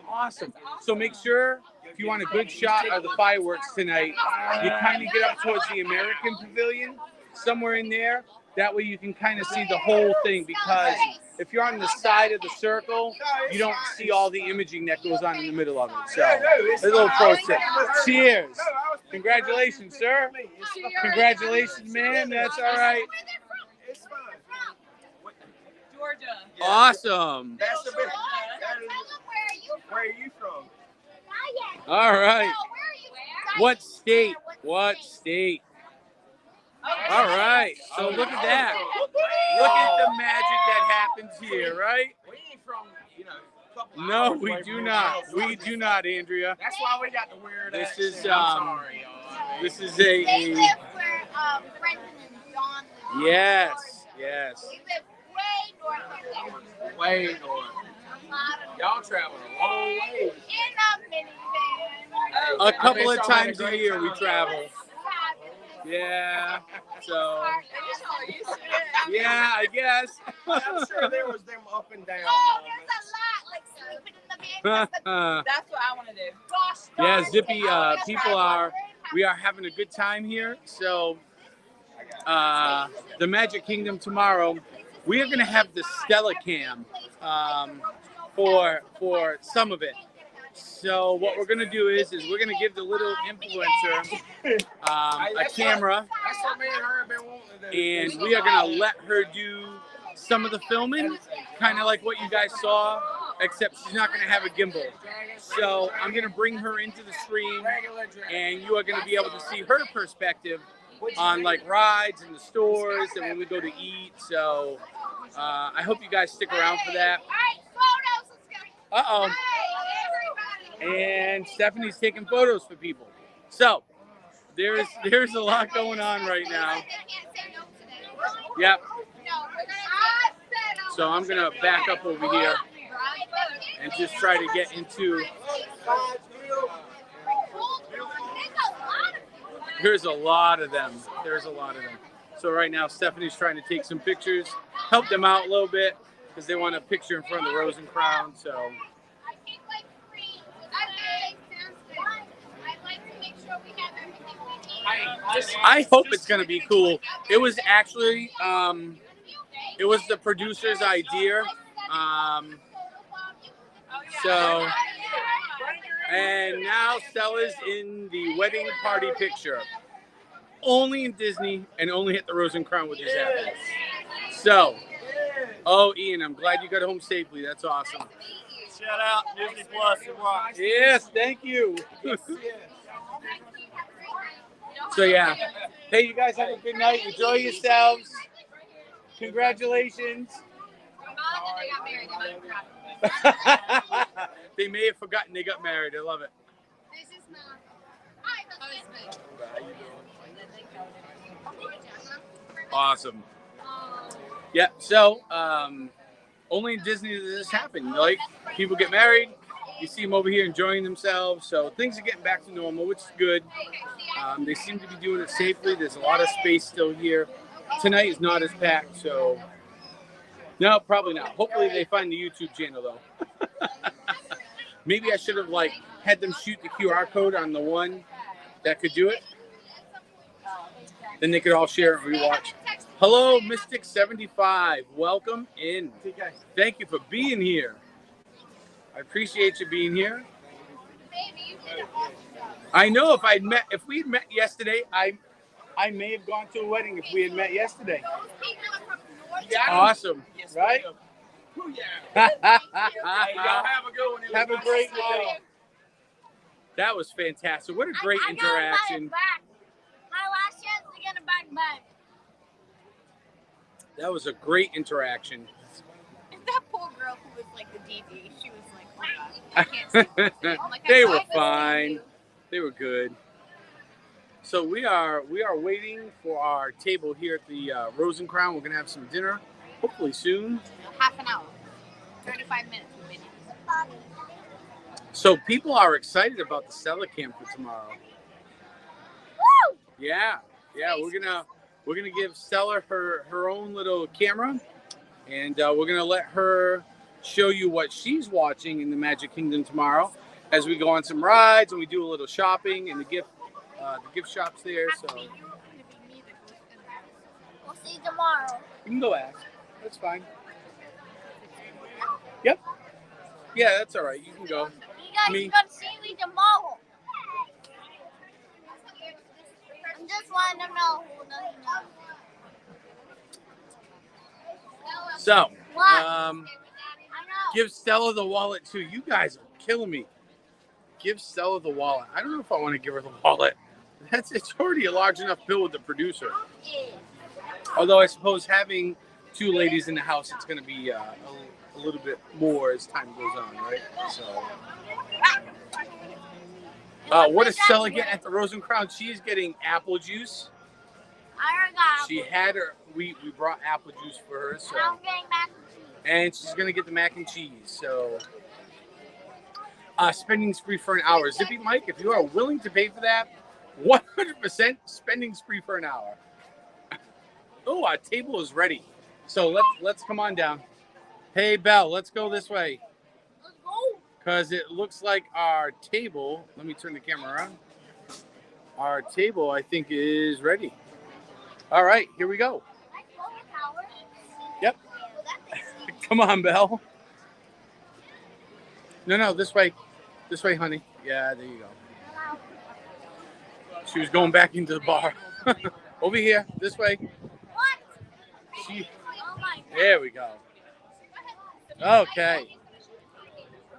Awesome. So make sure if you want a good shot of the fireworks tonight, you kind of get up towards the American Pavilion, somewhere in there. That way you can kind of see the whole thing, because if you're on the side of the circle, you don't see all the imaging that goes on in the middle of it. So a little pro tip. Cheers. Congratulations, sir. Congratulations, man. That's all right. Georgia. Awesome. That's the big. Where are you from? All right. What state? What state? All right. So look at that. Look at the magic that happens here, right? We ain't from, couple No, hours we away do from not. your house. We do not, Andrea. That's why we got the weird This accent. is, I'm sorry, y'all. This is They a live where Brendan and John live. yes, yes. They live way north of there. Way north. A lot of Y'all traveling a long way. in a minivan. A couple of times a year we travel. Yeah. So yeah, I guess. I'm sure there was them up and down. Oh, there's a lot like sleeping in the van. That's what I want to do. Gosh, Yeah, darn Zippy, it. we are having a good time here. So the Magic Kingdom tomorrow, we are going to have the Stella Cam for some of it. So what we're going to do is we're going to give the little influencer a camera, and we are going to let her do some of the filming, kind of like what you guys saw, except she's not going to have a gimbal. So I'm going to bring her into the stream, and you are going to be able to see her perspective on like rides and the stores and when we go to eat. So I hope you guys stick around for that. Uh-oh. And Stephanie's taking photos for people. So there's a lot going on right now. Yep. So I'm gonna back up over here and just try to get into. There's a lot of them. So right now Stephanie's trying to take some pictures, help them out a little bit because they want a picture in front of the Rosen Crown. So. I hope it's going to be cool. It was actually, it was the producer's idea. And now Stella's in the wedding party picture. Only in Disney and only at the Rosen Crown with this happens. So, oh, Ian, I'm glad you got home safely. That's awesome. Shout out Disney Plus. Yes, thank you. So yeah, hey, you guys have a good night. Enjoy yourselves. Congratulations. They may have forgotten they got married. I love it. This is not. Awesome. Yeah. So only in Disney does this happen. Like people get married. You see them over here enjoying themselves. So things are getting back to normal, which is good. They seem to be doing it safely. There's a lot of space still here. Tonight is not as packed, so no, probably not. Hopefully they find the YouTube channel though. Maybe I should have like had them shoot the QR code on the one that could do it. Then they could all share it and rewatch. Hello, Mystic75. Welcome in. Thank you for being here. I appreciate you being here. I know if we had met yesterday, I may have gone to a wedding if we had met yesterday. Awesome, right? Y'all have a good one. Have a great night. That was fantastic. What a great interaction. My last chance to get a back. That was a great interaction. That poor girl who was like the DD, she was like, oh my God, I can't see this. Like, They were fine. They were good. So we are waiting for our table here at the Rosen Crown. We're gonna have some dinner, hopefully soon. Half an hour, 35 minutes we've been here. So people are excited about the Stella Camp for tomorrow. Woo! Yeah, we're gonna give Stella her own little camera, and we're gonna let her show you what she's watching in the Magic Kingdom tomorrow, as we go on some rides and we do a little shopping in the gift shops there. So We'll see you tomorrow. you can go ask. That's fine. Yep. Yeah, that's all right. You can go. You guys are gonna see me tomorrow. I just want to know who doesn't know. So, What? give Stella the wallet too. You guys are killing me. Give Stella the wallet. I don't know if I want to give her the wallet. It's already a large enough bill with the producer. Although I suppose having two ladies in the house, it's going to be a little bit more as time goes on, right? So, what is Stella getting at the Rosen Crown? She's getting apple juice. I got She had her. We brought apple juice for her. So. I'm getting mac and cheese. And she's going to get the mac and cheese. So, spending spree for an hour. Zippy Mike, if you are willing to pay for that, 100% spending spree for an hour. Oh, our table is ready. So let's come on down. Hey, Belle, let's go this way. Let's go. Because it looks like our table, let me turn the camera around. Our table, I think, is ready. All right, here we go. Yep. Come on, Belle. No, this way. This way, honey. Yeah, there you go. She was going back into the bar. Over here, this way. There we go. Okay.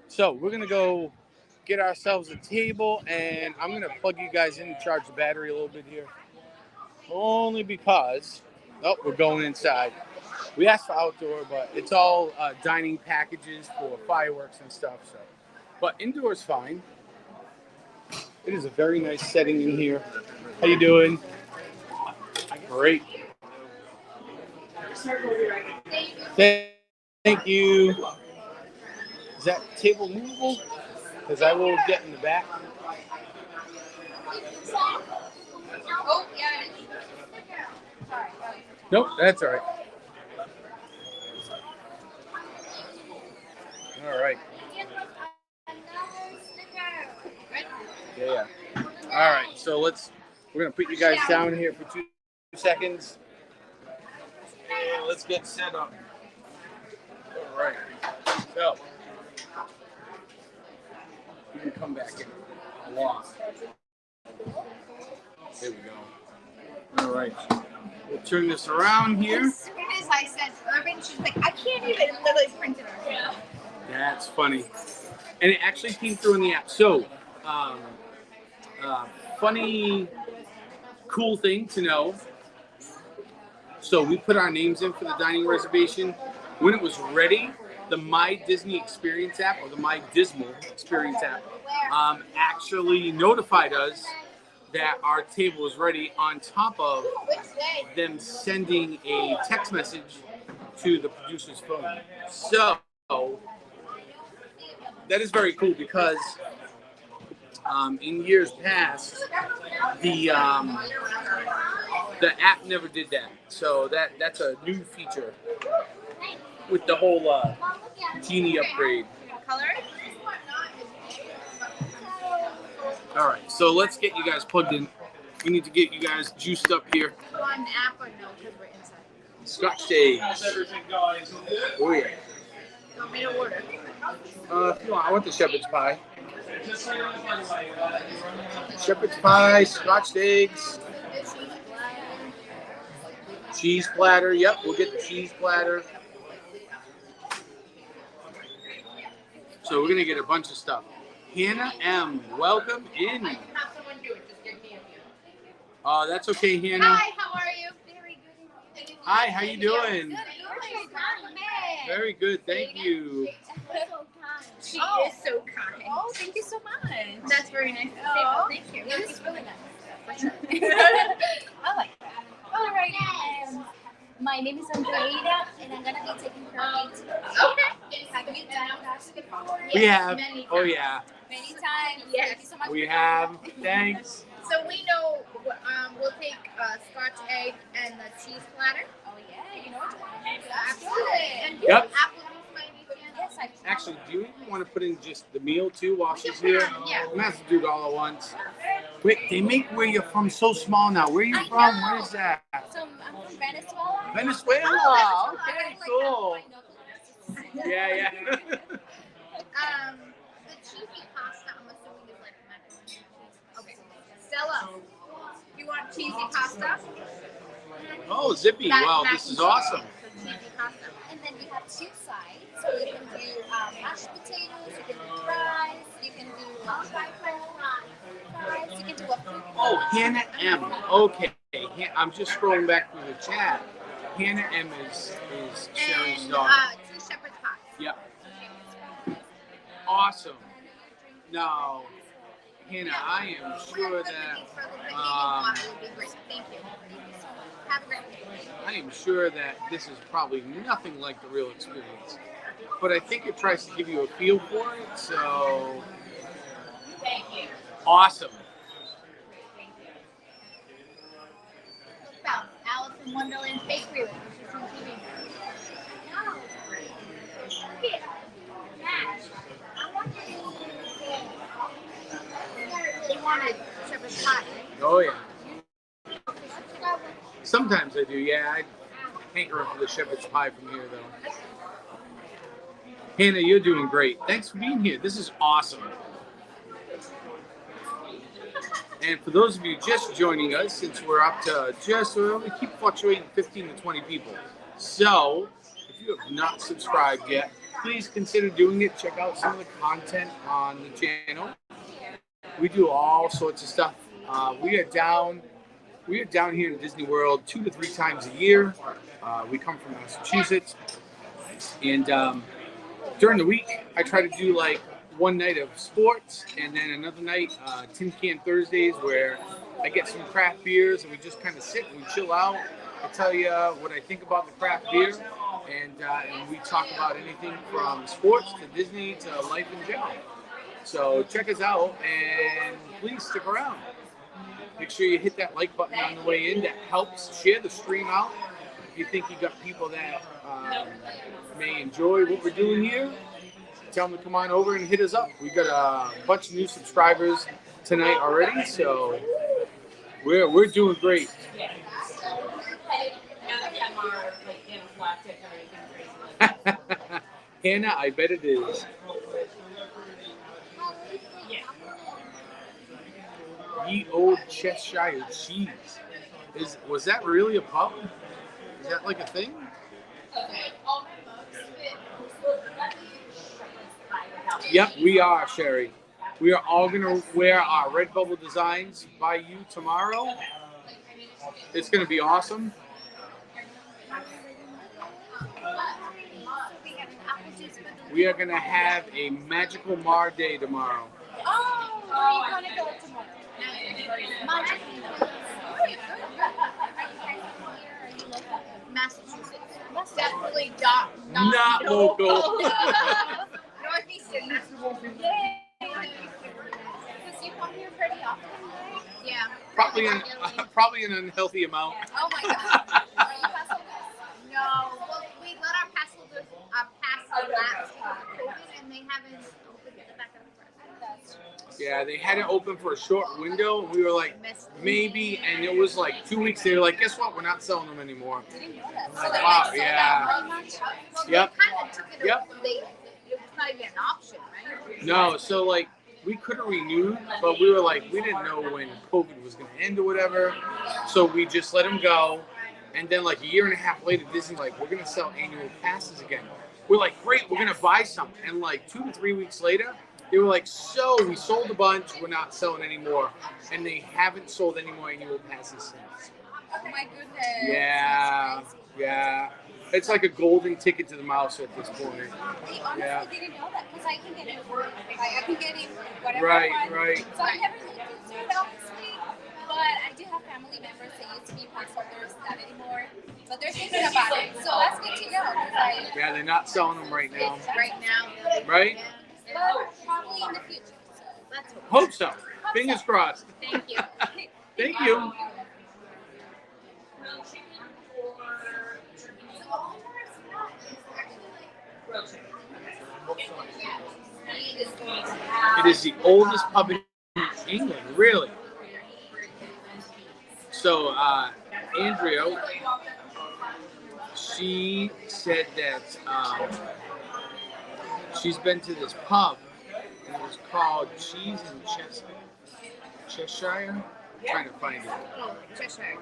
So we're going to go get ourselves a table, and I'm going to plug you guys in and charge the battery a little bit here. Only because, we're going inside. We asked for outdoor, but it's all dining packages for fireworks and stuff. So, but indoors fine. It is a very nice setting in here. How you doing? Great. Thank you. Is that table movable? Because I will get in the back. Oh, yeah, it is. Sorry. Nope, that's all right. All right. Yeah. All right, so we're going to put you guys down here for 2 seconds. Let's get set up. All right. So, you can come back in. Lost. There we go. All right. We'll turn this around here. As soon as I said urban, she's like, I can't even literally print it out. That's funny. And it actually came through in the app. So, funny, cool thing to know. So we put our names in for the dining reservation. When it was ready, the My Disney Experience app, or the My Dismal Experience app, actually notified us that our table was ready, on top of them sending a text message to the producer's phone. So that is very cool because in years past, the app never did that. So that's a new feature with the whole Genie upgrade. Color? All right, so let's get you guys plugged in. We need to get you guys juiced up here. On the app or no? Because we're inside. Scotch stage. Oh yeah. You want me to order? If you want, I want the shepherd's pie. Shepherd's pie, Scotch eggs, cheese platter. Yep, we'll get the cheese platter. So we're gonna get a bunch of stuff. Hannah M, welcome in. I can have someone do it. Just give me a few. Oh, that's okay, Hannah. Hi, how are you? Very good. Hi, how you doing? Good. Very good, thank you. She is so kind. Oh, thank you so much. That's very nice. Oh, Thank you. It is really nice. For sure. I like that. All right. My name is Andrea, and I'm gonna be taking care of it. Okay. Have we done that before? We have. Many Oh yeah. Many times. Yes. Thank you so much. We have. Thanks. So we know we'll take Scotch egg and the cheese platter. Oh yeah, you know what you want. Absolutely. And Yep. apple juice by any chance? Yes, I do. Actually, do you want to put in just the meal too while she's here? Yeah. We have to do it all at once. Wait, they make where you're from so small now. Where are you from? Where is that? So I'm from Venezuela. Venezuela. Okay, cool. Yeah. The cheesy pasta, I'm assuming is like macaroni and cheese. Okay. Stella, you want cheesy pasta? Oh, zippy. Wow, this is awesome. So cheesy pasta. And then we have two sides. So you can do mashed potatoes, you can do fries, you can do fries, you can do a fruit. Oh, Hannah M. Okay. I'm just scrolling back through the chat. Hannah M is Sharon's And daughter. 2 shepherd's pies. Yep. Awesome. Now, Hannah, I am sure that Thank you. Have a great day. I am sure that this is probably nothing like the real experience, but I think it tries to give you a feel for it. So, Thank you. awesome. About Alice in Wonderland Bakery, which is on TV. You wanted shepherd's pie, right? Oh yeah. Sometimes I do, yeah. I hanker up for the shepherd's pie from here, though. Hannah, you're doing great. Thanks for being here. This is awesome. And for those of you just joining us, since we're up to we keep fluctuating 15 to 20 people. So, if you have not subscribed yet, please consider doing it. Check out some of the content on the channel. We do all sorts of stuff. We are down here in Disney World 2 to 3 times a year. We come from Massachusetts, and during the week, I try to do like one night of sports and then another night, Tin Can Thursdays, where I get some craft beers and we just kind of sit and we chill out. I tell you what I think about the craft beer, and we talk about anything from sports to Disney to life in general. So check us out and please stick around. Make sure you hit that like button on the way in. That helps. Share the stream out. If you think you got people that may enjoy what we're doing here, tell them to come on over and hit us up. We got a bunch of new subscribers tonight already, so we're doing great. Hannah, I bet it is. Ye Old Cheshire Cheese. Was that really a pub? Is that like a thing? Yep, we are, Sherry. We are all going to wear our Redbubble designs by you tomorrow. It's going to be awesome. We are going to have a magical Mar Day tomorrow. Oh, where are you going to go tomorrow? Massachusetts. Definitely not local. Northeastern Massachusetts. Yay! Because you come here pretty often, right? Yeah. Probably an unhealthy amount. Oh my God. Are you pass holders? No. Well, we let our pass holders pass lapse because of COVID, and they haven't opened the back of the press. Yeah, they had it open for a short window, and we were like, maybe, and it was like 2 weeks. They were like, guess what? We're not selling them anymore. I didn't know that. So Wow, yeah. Well, Yep. they kind of took it. Yep. It's not even an option, right? No, so like we could have renewed, but we were like, we didn't know when COVID was going to end or whatever, so we just let them go. And then like a year and a half later, Disney like, we're going to sell annual passes again. We're like, great, we're going to buy some. And like 2 to 3 weeks later, they were like, so we sold a bunch, we're not selling anymore. And they haven't sold any more annual passes since. Oh my goodness. Yeah, yeah. It's like a golden ticket to the mouse at this point. I honestly didn't know that because I can get it. I can get it whatever Right, I want. right. So I never looked into it, obviously. But I do have family members that used to be pass holders, not anymore. But they're thinking about it. So that's good to know. Yeah, they're not selling them right now. Right now. Right? But probably in the future. So let's hope so. Fingers crossed. Thank you. Thank you. It is the oldest pub in England, really. So, Andrea, she said that she's been to this pub, and it was called Cheese and Cheshire. I'm trying to find it. Oh, Cheshire.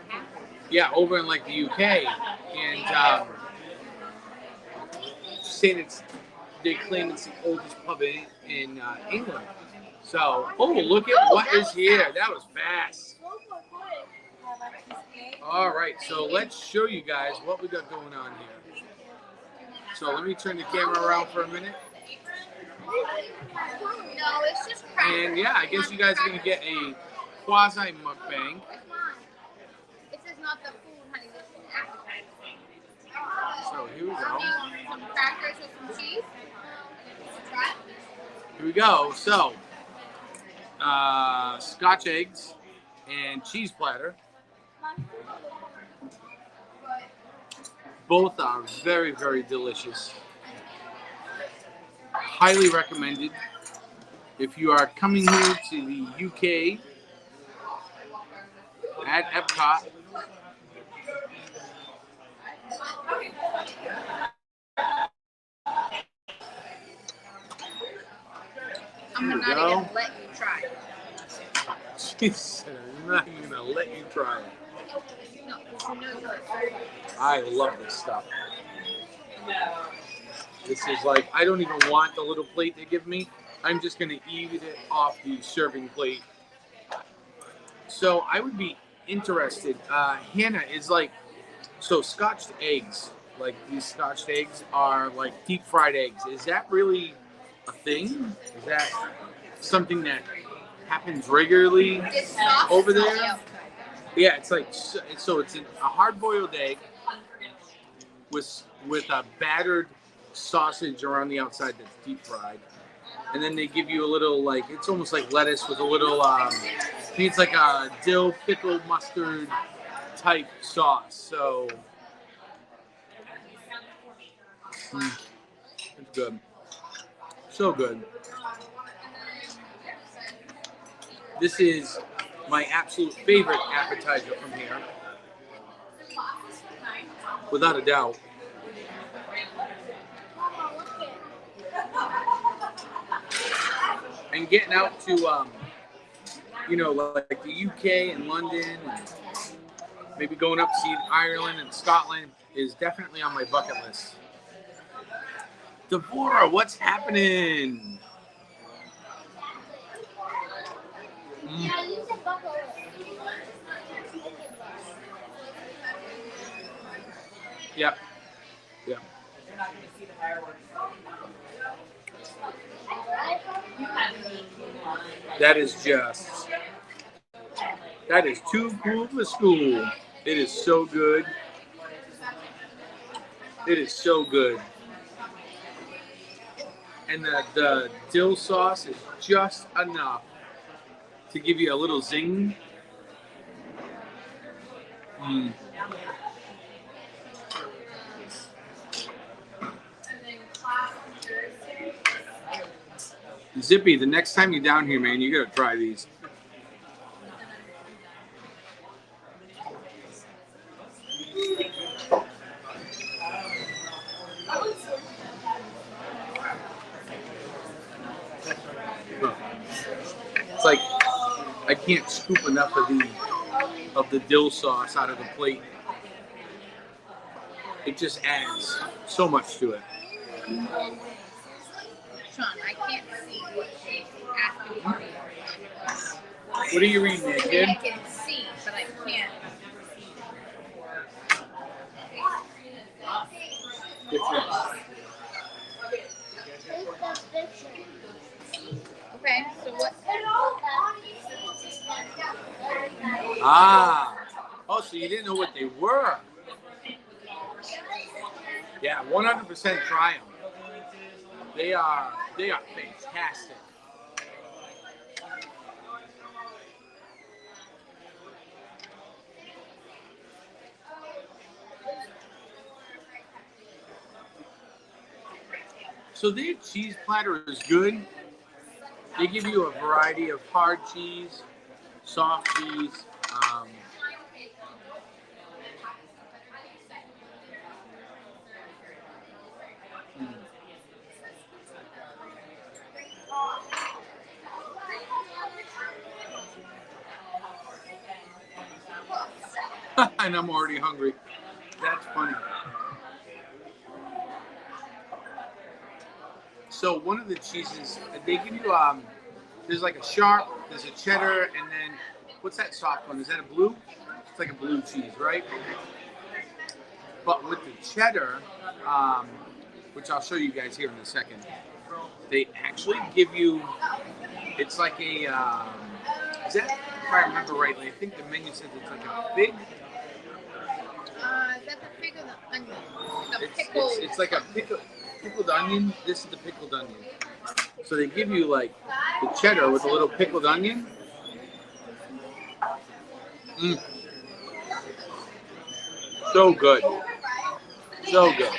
Yeah, over in like the UK, and saying they claim it's the oldest pub in England. So, oh, look at what is here. That was fast. All right, so let's show you guys what we got going on here. So let me turn the camera around for a minute. No, it's just crackers. And yeah, I guess you guys are gonna get a quasi mukbang. This is not the food, honey. This is appetizer. So here we go. Some crackers with some cheese. Try. Here we go. So, Scotch eggs and cheese platter. Both are very, very delicious. Highly recommended. If you are coming here to the UK at Epcot, I'm not even let you try it. She said, I'm not even gonna let you try it. No, because you know you're I love this stuff. This is like, I don't even want the little plate they give me. I'm just gonna eat it off the serving plate. So I would be interested. Hannah is like, so scotched eggs, like these scotched eggs are like deep fried eggs. Is that really a thing? Is that something that happens regularly over there? Yeah, it's like, so it's a hard boiled egg with a battered sausage around the outside that's deep fried. And then they give you a little, like, it's almost like lettuce with a little, I think it's like a dill, pickle, mustard type sauce. So, it's good. So good. This is my absolute favorite appetizer from here. Without a doubt. And getting out to, like the UK and London, and maybe going up to see Ireland and Scotland is definitely on my bucket list. Deborah, what's happening? Yep. Yep. That is too cool for school. It is so good. It is so good. And the dill sauce is just enough to give you a little zing. Zippy, the next time you're down here, man, you gotta try these. It's like I can't scoop enough of the dill sauce out of the plate. It just adds so much to it. Sean, I can't see after you. What are you reading there, kid? I can see, but I can't. Okay, so what? Oh, so you didn't know what they were? Yeah, 100% try them. They are fantastic. So their cheese platter is good. They give you a variety of hard cheese, soft cheese. And I'm already hungry. That's funny. So one of the cheeses, they give you, there's like a sharp, there's a cheddar, and then, what's that soft one? Is that a blue? It's like a blue cheese, right? But with the cheddar, which I'll show you guys here in a second, they actually give you, it's like a, is that, if I remember rightly, I think the menu says it's like a fig. Is that the fig or the onion? The pickled. It's like a pickled onion. This is the pickled onion. So they give you like the cheddar with a little pickled onion. So good. So good.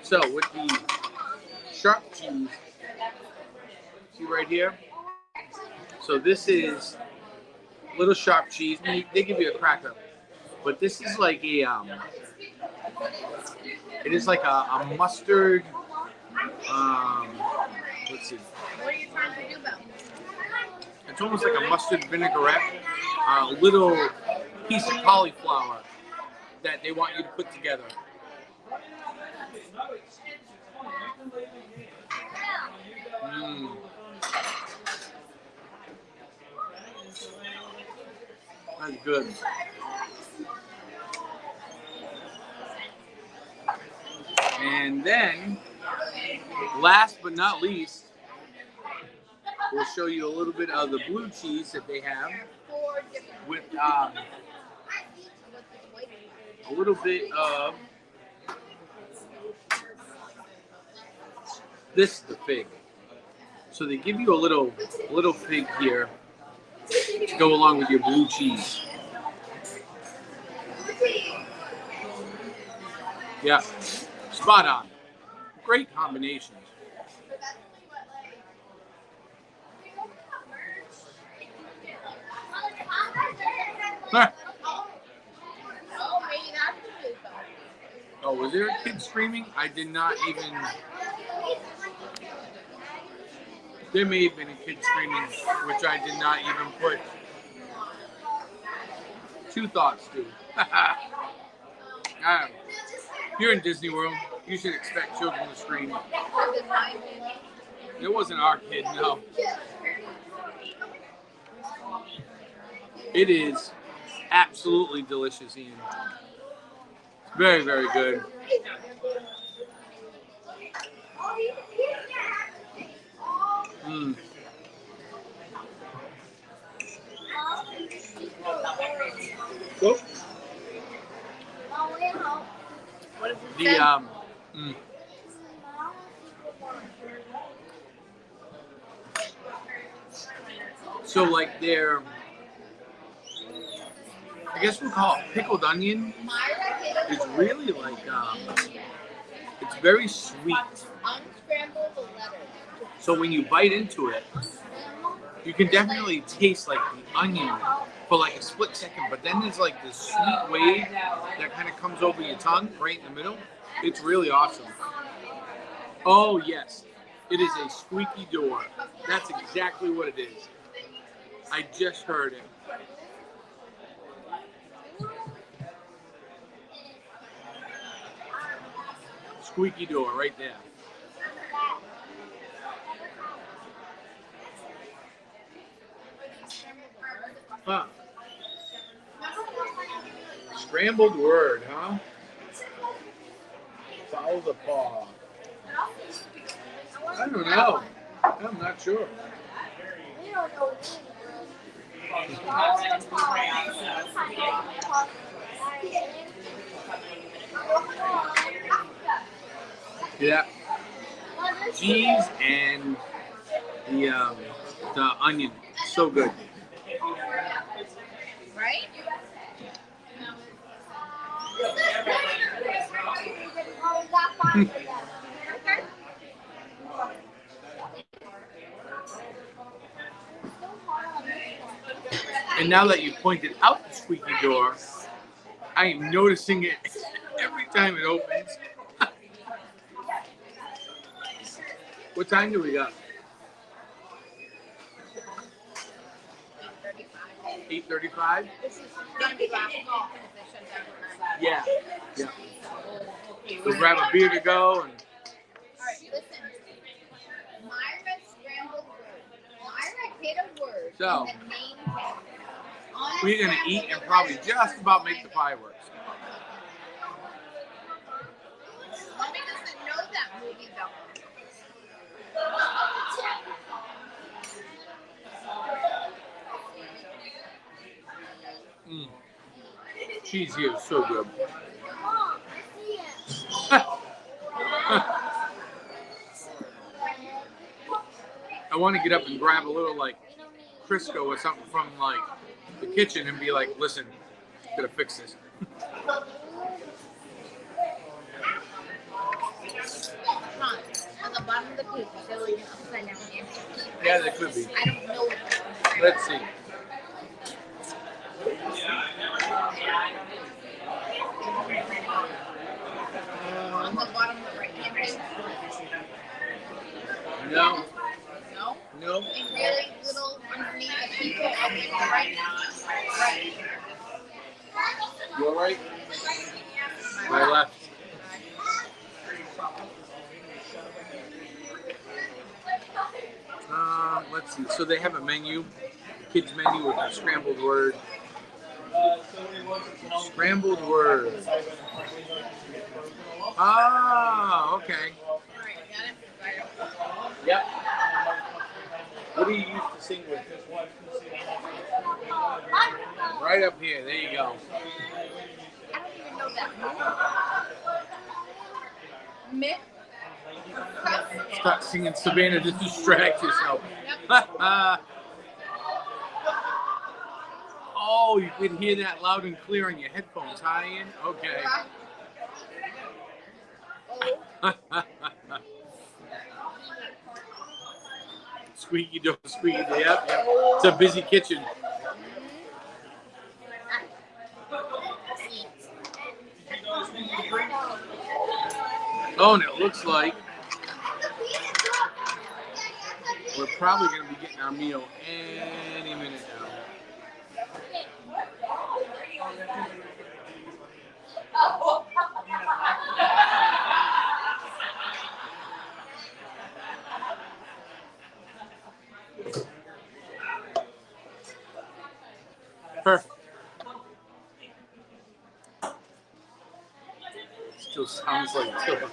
So with the sharp cheese, see right here? So this is little sharp cheese. They give you a cracker, but this is like a it is like a mustard. Let's see. What are you trying to do about it? It's almost like a mustard vinaigrette, a little piece of cauliflower that they want you to put together. That's good. And then, last but not least, we'll show you a little bit of the blue cheese that they have with a little bit of this, the fig. So they give you a little fig here to go along with your blue cheese. Yeah, spot on. Great combinations. Oh, was there a kid screaming? I did not even... There may have been a kid screaming, which I did not even put two thoughts to. You're in Disney World. You should expect children to scream. It wasn't our kid, no. It is absolutely delicious, Ian. Very, very good. Oh. So like their, I guess we'll call it pickled onion. It's really like, it's very sweet. So when you bite into it, you can definitely taste like the onion for like a split second, but then there's like this sweet wave that kind of comes over your tongue right in the middle. It's really awesome. Oh yes, it is a squeaky door. That's exactly what it is. I just heard it. Squeaky door right there. Huh. Scrambled word, huh? Follow the paw. I don't know. I'm not sure. Yeah. Cheese and the onion. So good. Right? And now that you pointed out the squeaky door, I am noticing it every time it opens. What time do we got? 8:35? Yeah. Yeah. We'll grab a beer to go. And... Alright, listen. Myra scrambled word. Myra hit a word So, in the name tag. we're going to eat and probably just about make the fireworks. Mommy doesn't know that movie though. Cheese here is so good. I want to get up and grab a little like Crisco or something from like the kitchen and be like, listen, gotta fix this. bottom of the page. They're like an upside down hand. Yeah, they could be. I don't know what they're. Let's see. On the bottom of the right hand page. No. No? No. And really little underneath the people up in the right. Right. You're right. My left. Let's see. So they have a menu, kids menu with a scrambled word. Scrambled word. Ah, okay. Yep. What do you used to sing with? Right up here. There you go. I don't even know that. Mitt. Stop singing, Savannah. Just distract yourself. Yep. Oh, you can hear that loud and clear on your headphones, huh, Ian? Okay. Squeaky door, squeaky door. Yep. It's a busy kitchen. Oh, and it looks like we're probably going to be getting our meal any minute now. Perfect. Still sounds like Tilla.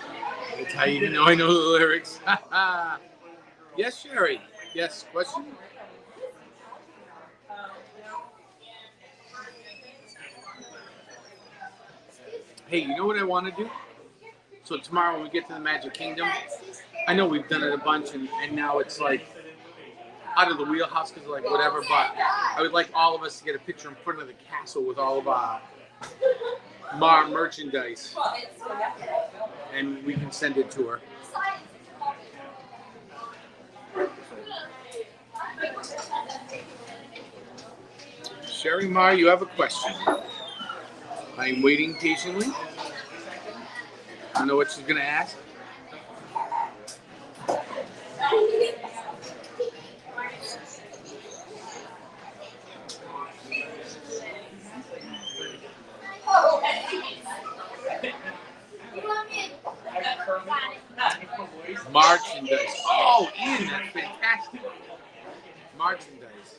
That's how you know I know the lyrics. Yes, Sherry. Yes, question? Hey, you know what I want to do? So tomorrow when we get to the Magic Kingdom, I know we've done it a bunch and now it's like out of the wheelhouse because like whatever, but I would like all of us to get a picture in front of the castle with all of our Mar merchandise and we can send it to her. Sherry Mar, you have a question. I'm waiting patiently. I know what she's going to ask. Merchandise. Oh, Ian, that's fantastic. Merchandise.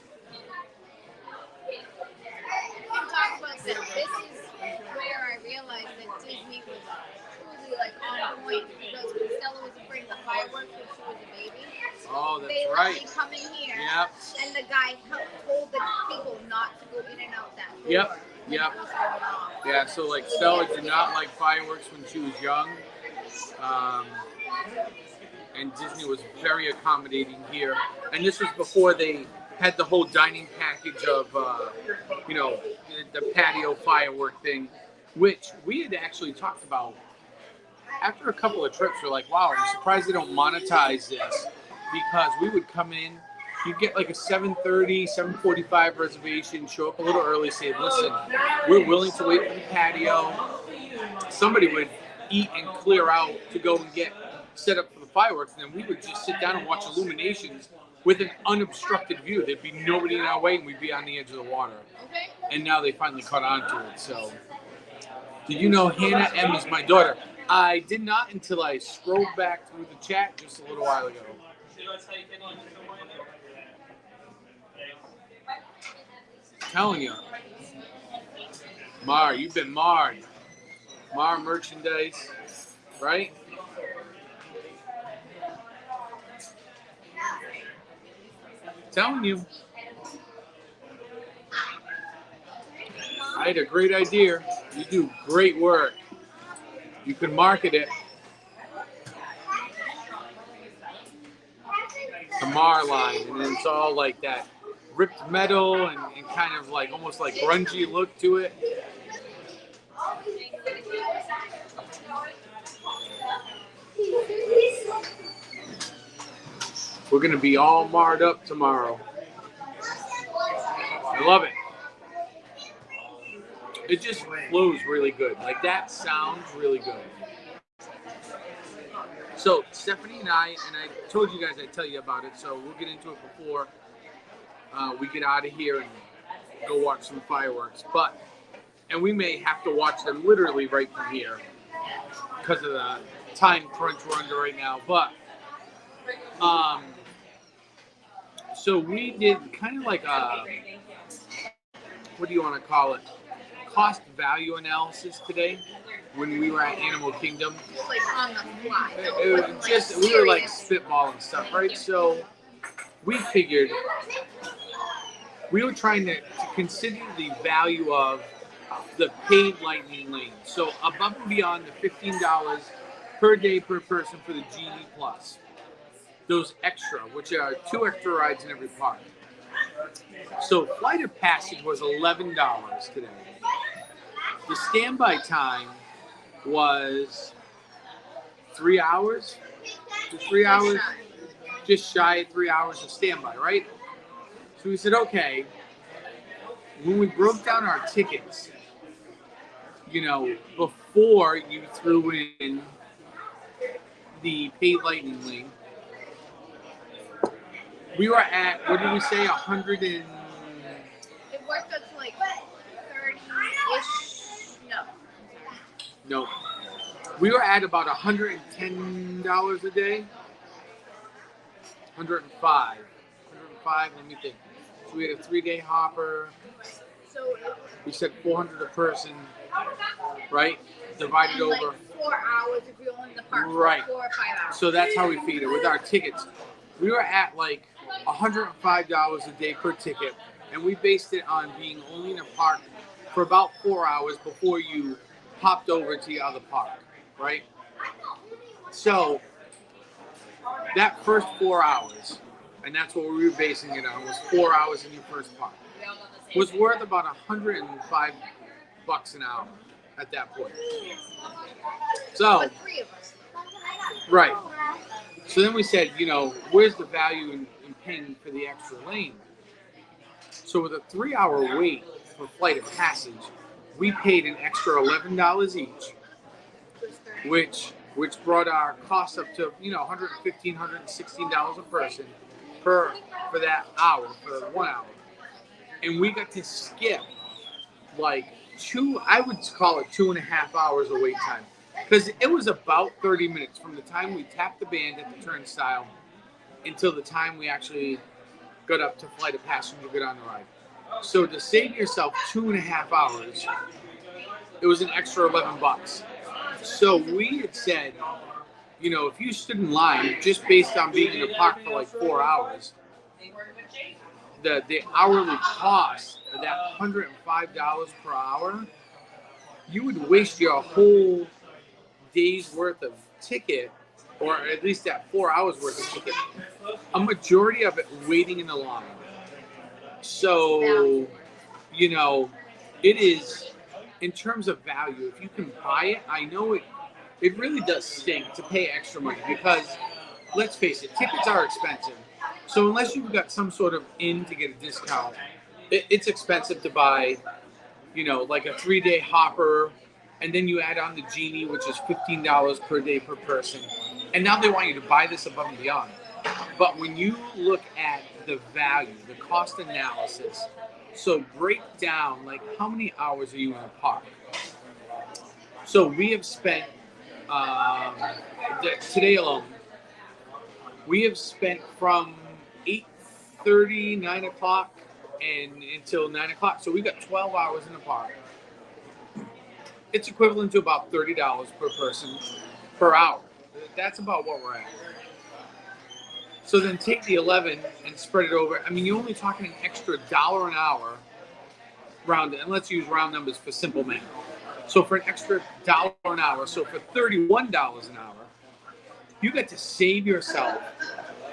We can talk about this. This is where I realized that Disney was truly like on point because when Stella was afraid of the fireworks when she was a baby, Oh, that's they let right. me come in here, Yep. and the guy told the people not to go in and out that door. Yep. when Yep. it was going off. Yeah, so like Stella did not like fireworks when she was young. And Disney was very accommodating here. And this was before they had the whole dining package of, the patio firework thing, which we had actually talked about. After a couple of trips, we're like, wow, I'm surprised they don't monetize this. Because we would come in, you'd get like a 7:30, 7:45 reservation, show up a little early, say, listen, we're willing to wait for the patio. Somebody would eat and clear out to go and get set up for the fireworks, and then we would just sit down and watch illuminations with an unobstructed view. There'd be nobody in our way, and we'd be on the edge of the water. Okay. And now they finally caught on to it. So, did you know Hannah M is my daughter? I did not until I scrolled back through the chat just a little while ago. Telling you, Mar, you've been marred. Mar merchandise, right? Telling you. I had a great idea. You do great work. You can market it. The Mar line, and then it's all like that ripped metal and kind of like almost like grungy look to it. We're going to be all marred up tomorrow. I love it. It just flows really good. Like, that sounds really good. So, Stephanie and I told you guys I'd tell you about it, so we'll get into it before we get out of here and go watch some fireworks. And we may have to watch them literally right from here because of the time crunch we're under right now. But, so we did kind of like a, what do you want to call it? Cost value analysis today when we were at Animal Kingdom. Like on the fly. We were like spitballing stuff, right? So we figured we were trying to consider the value of the paid lightning lane. So above and beyond the $15 per day per person for the Genie Plus. Those extra, which are 2 extra rides in every park. So Flight of Passage was $11 today. The standby time was 3 hours. 3 hours, just shy of 3 hours of standby, right? So we said, okay, when we broke down our tickets, before you threw in the paid lightning lane, we were at, what did we say, 100 and... It worked up to like 30-ish. No. We were at about $110 a day. 105, let me think. So we had a 3-day hopper. So we said 400 a person, right? Divided over. Like 4 hours if you're only in the park right. for 4 or 5 hours. So that's how we feed it with our tickets. We were at like $105 a day per ticket, and we based it on being only in a park for about 4 hours before you hopped over to the other park, right? So that first 4 hours, and that's what we were basing it on, was 4 hours in your first park, was worth about $105 an hour at that point. So, right. So then we said, where's the value in paying for the extra lane? So with a 3-hour wait for Flight of Passage, we paid an extra $11 each, which brought our cost up to, $115, $116 a person for that hour, for 1 hour. And we got to skip like I would call it 2.5 hours of wait time. Because it was about 30 minutes from the time we tapped the band at the turnstile until the time we actually got up to Flight of Passage to get on the ride. So to save yourself 2.5 hours, it was an extra $11. So we had said, if you stood in line just based on being in the park for like 4 hours, the hourly cost of that $105 per hour, you would waste your whole day's worth of ticket, or at least that 4 hours worth of ticket, a majority of it waiting in the line. So, it is, in terms of value, if you can buy it, I know it really does stink to pay extra money because, let's face it, tickets are expensive. So unless you've got some sort of in to get a discount, it's expensive to buy, like a 3-day hopper, and then you add on the Genie, which is $15 per day per person. And now they want you to buy this above and beyond. But when you look at the value, the cost analysis, so break down, like, how many hours are you in a park? So we have spent, today alone, we have spent from 8:30, 9 o'clock, and until 9 o'clock. So we got 12 hours in the park. It's equivalent to about $30 per person per hour. That's about what we're at. So then take the 11 and spread it over. I mean, you're only talking an extra $1 an hour, round it, and let's use round numbers for simple math. So for an extra $1 an hour, so for $31 an hour, you get to save yourself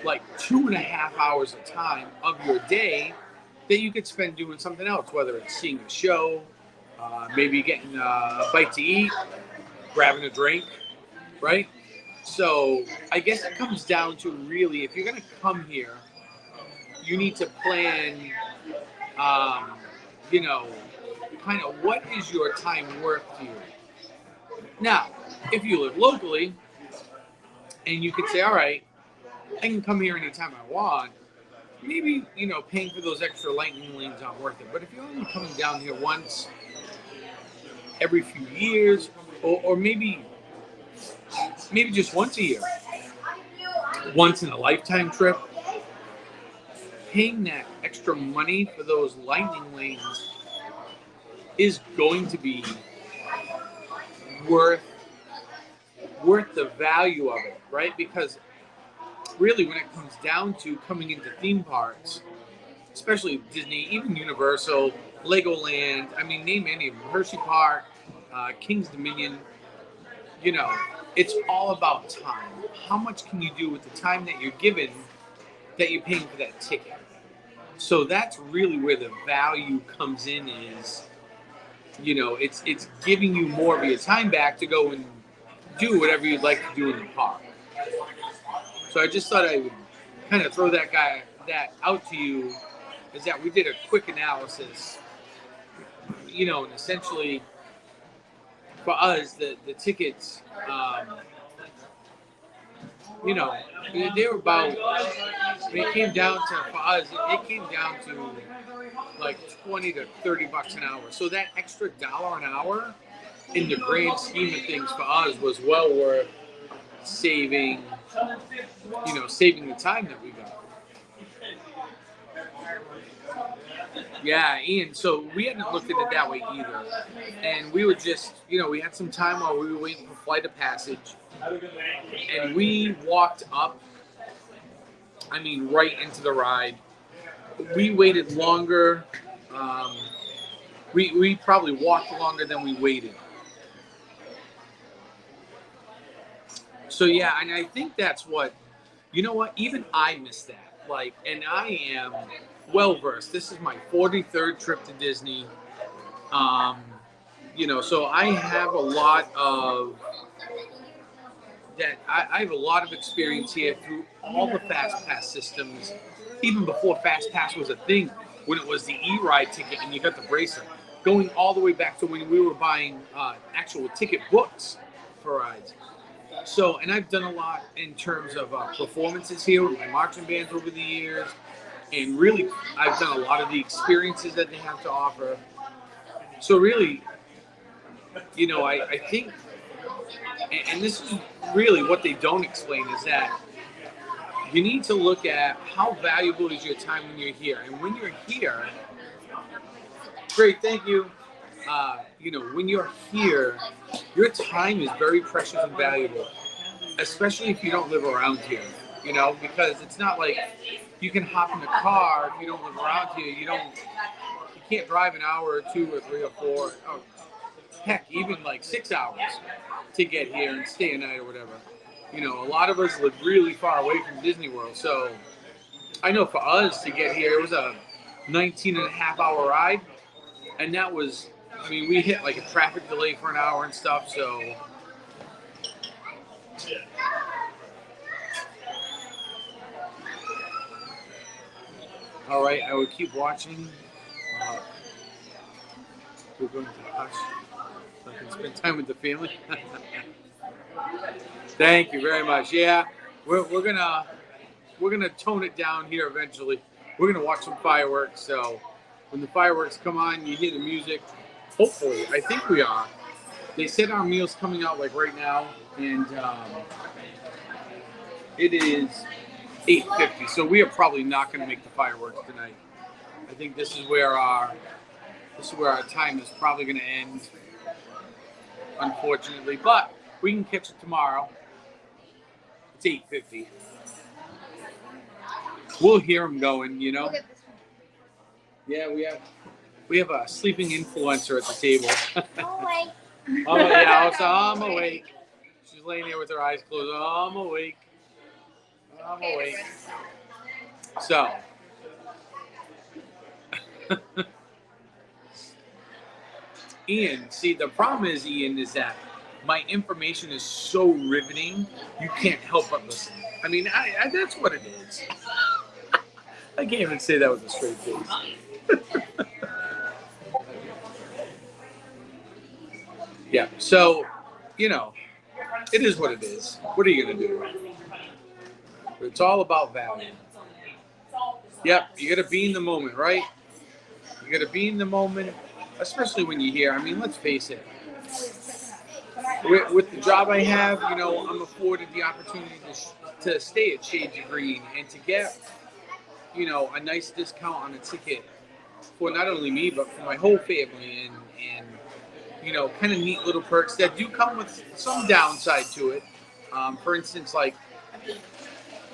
like 2.5 hours of time of your day that you could spend doing something else, whether it's seeing a show, maybe getting a bite to eat, grabbing a drink, right? So I guess it comes down to really, if you're going to come here, you need to plan, you know, kind of what is your time worth to you. Now, if you live locally and you could say, all right, I can come here anytime I want, maybe, you know, paying for those extra lightning lanes aren't worth it. But if you're only coming down here once every few years, or maybe just once a year, once in a lifetime trip, paying that extra money for those lightning lanes is going to be worth the value of it, right? Because really, when it comes down to coming into theme parks, especially Disney, even Universal, Legoland, I mean, name any of them, Hershey Park, King's Dominion, you know, it's all about time. How much can you do with the time that you're given, that you're paying for that ticket? So that's really where the value comes in, is, you know, it's giving you more of your time back to go and do whatever you'd like to do in the park. So I just thought I would kind of throw that out to you, is that we did a quick analysis, you know, and essentially for us, the tickets, you know, they were about, it came down to, for us, it came down to like $20 to $30 an hour. So that extra $1 an hour, in the grand scheme of things for us, was well worth saving the time that we got. Yeah, Ian, so we hadn't looked at it that way either. And we were just, you know, we had some time while we were waiting for Flight of Passage. And we walked up, I mean, right into the ride. We waited longer. We probably walked longer than we waited. So, yeah, and I think that's what, you know what, even I missed that. Like, and I am well-versed. This is my 43rd trip to Disney. You know, so I have a lot of I have a lot of experience here through all the Fast Pass systems, even before Fast Pass was a thing, when it was the E-Ride ticket and you got the bracelet, going all the way back to when we were buying actual ticket books for rides. So, and I've done a lot in terms of performances here with my marching bands over the years, and really, I've done a lot of the experiences that they have to offer. So really, you know, I think, and this is really what they don't explain, is that you need to look at how valuable is your time when you're here. And when you're here, great, thank you. You know, when you're here, your time is very precious and valuable, especially if you don't live around here, you know, because it's not like you can hop in the car if you don't live around here. You can't drive an hour or 2 or 3 or 4, or heck, even like 6 hours to get here and stay a night or whatever. You know, a lot of us live really far away from Disney World, so I know for us to get here, it was a 19-and-a-half-hour ride, and that was, I mean, we hit like a traffic delay for an hour and stuff, so. All right, I will keep watching. We're going to the hush so I can spend time with the family. Thank you very much. Yeah, we're gonna tone it down here eventually. We're gonna watch some fireworks. So when the fireworks come on, you hear the music. Hopefully, I think we are. They said our meal's coming out like right now, and it is 8:50. So we are probably not gonna make the fireworks tonight. I think this is where our time is probably gonna end, unfortunately. But we can catch it tomorrow. It's 8:50. We'll hear them going, you know. Yeah, we have a sleeping influencer at the table. Oh yeah, so I'm awake. She's laying there with her eyes closed. Oh, I'm awake. I'm awake. So. Ian, see, the problem is, Ian, is that my information is so riveting, you can't help but listen. I mean, I that's what it is. I can't even say that with a straight face. Yeah, so, you know, it is what it is. What are you going to do? It's all about value. Yep, you got to be in the moment, right? You got to be in the moment, especially when you're here. I mean, let's face it. With the job I have, you know, I'm afforded the opportunity to stay at Shades of Green and to get, you know, a nice discount on a ticket for not only me, but for my whole family. And you know, kind of neat little perks that do come with some downside to it. For instance, like,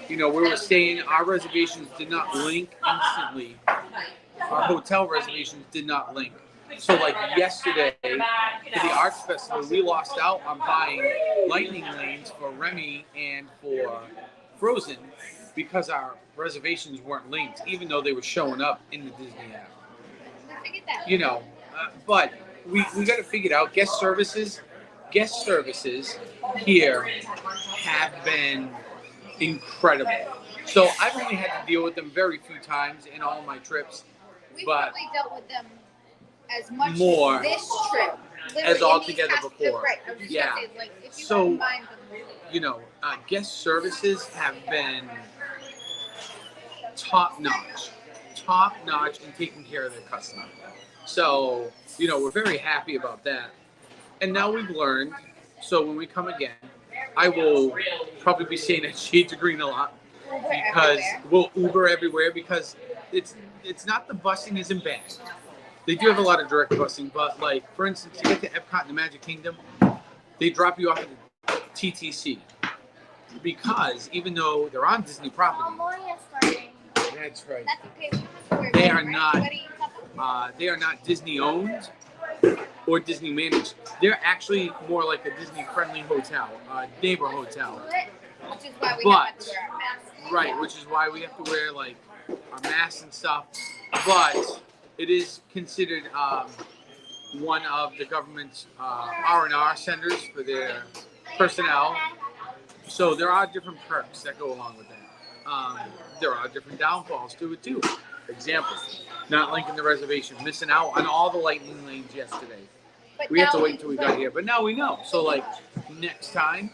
you know, where we're staying, our reservations did not link instantly. Our hotel reservations did not link. So, like yesterday, for the Arts Festival, we lost out on buying lightning lanes for Remy and for Frozen because our reservations weren't linked, even though they were showing up in the Disney app. You know, but we got to figure it out. Guest services here have been incredible. So I've only had to deal with them very few times in all my trips. We've but probably dealt with them as much more this trip as all together before. Right. I was just Yeah. gonna say, like, if you So, combine them, you know, guest services have been top notch in taking care of their customer. So, you know, we're very happy about that. And now we've learned, so when we come again, I will probably be staying at Shades of Green a lot because we'll Uber everywhere because it's not the busing isn't bad. They do have a lot of direct busing, but like, for instance, to get to Epcot in the Magic Kingdom, they drop you off at the TTC because even though they're on Disney property, that's right. They are not Disney owned or Disney managed. They're actually more like a Disney friendly hotel, neighbor hotel. which is why we have to wear our masks. Right, which is why we have to wear like our masks and stuff. But it is considered one of the government's R&R centers for their personnel. So there are different perks that go along with that. There are different downfalls to it too. Example, not linking the reservation, missing out on all the lightning lanes yesterday. But We had to wait until we got here, but now we know. So like next time,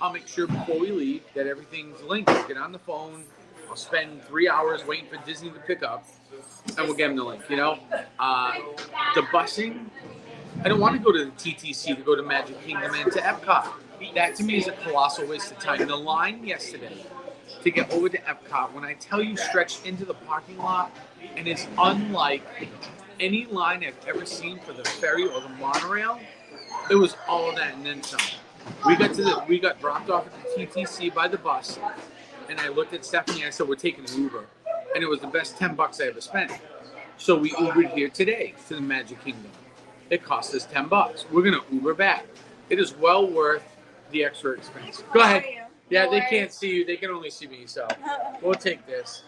I'll make sure before we leave that everything's linked. I'll get on the phone. I'll spend 3 hours waiting for Disney to pick up, and we'll get them the link. You know, the busing. I don't want to go to the TTC to go to Magic Kingdom and to Epcot. That to me is a colossal waste of time. The line yesterday to get over to Epcot, when I tell you stretched into the parking lot, and it's unlike any line I've ever seen for the ferry or the monorail. It was all of that and then some. We got dropped off at the TTC by the bus, and I looked at Stephanie and I said, "We're taking an Uber," and it was the best $10 I ever spent. So we Ubered here today to the Magic Kingdom. It cost us $10. We're gonna Uber back. It is well worth the extra expense. Go ahead. Yeah, they can't see you. They can only see me. So we'll take this.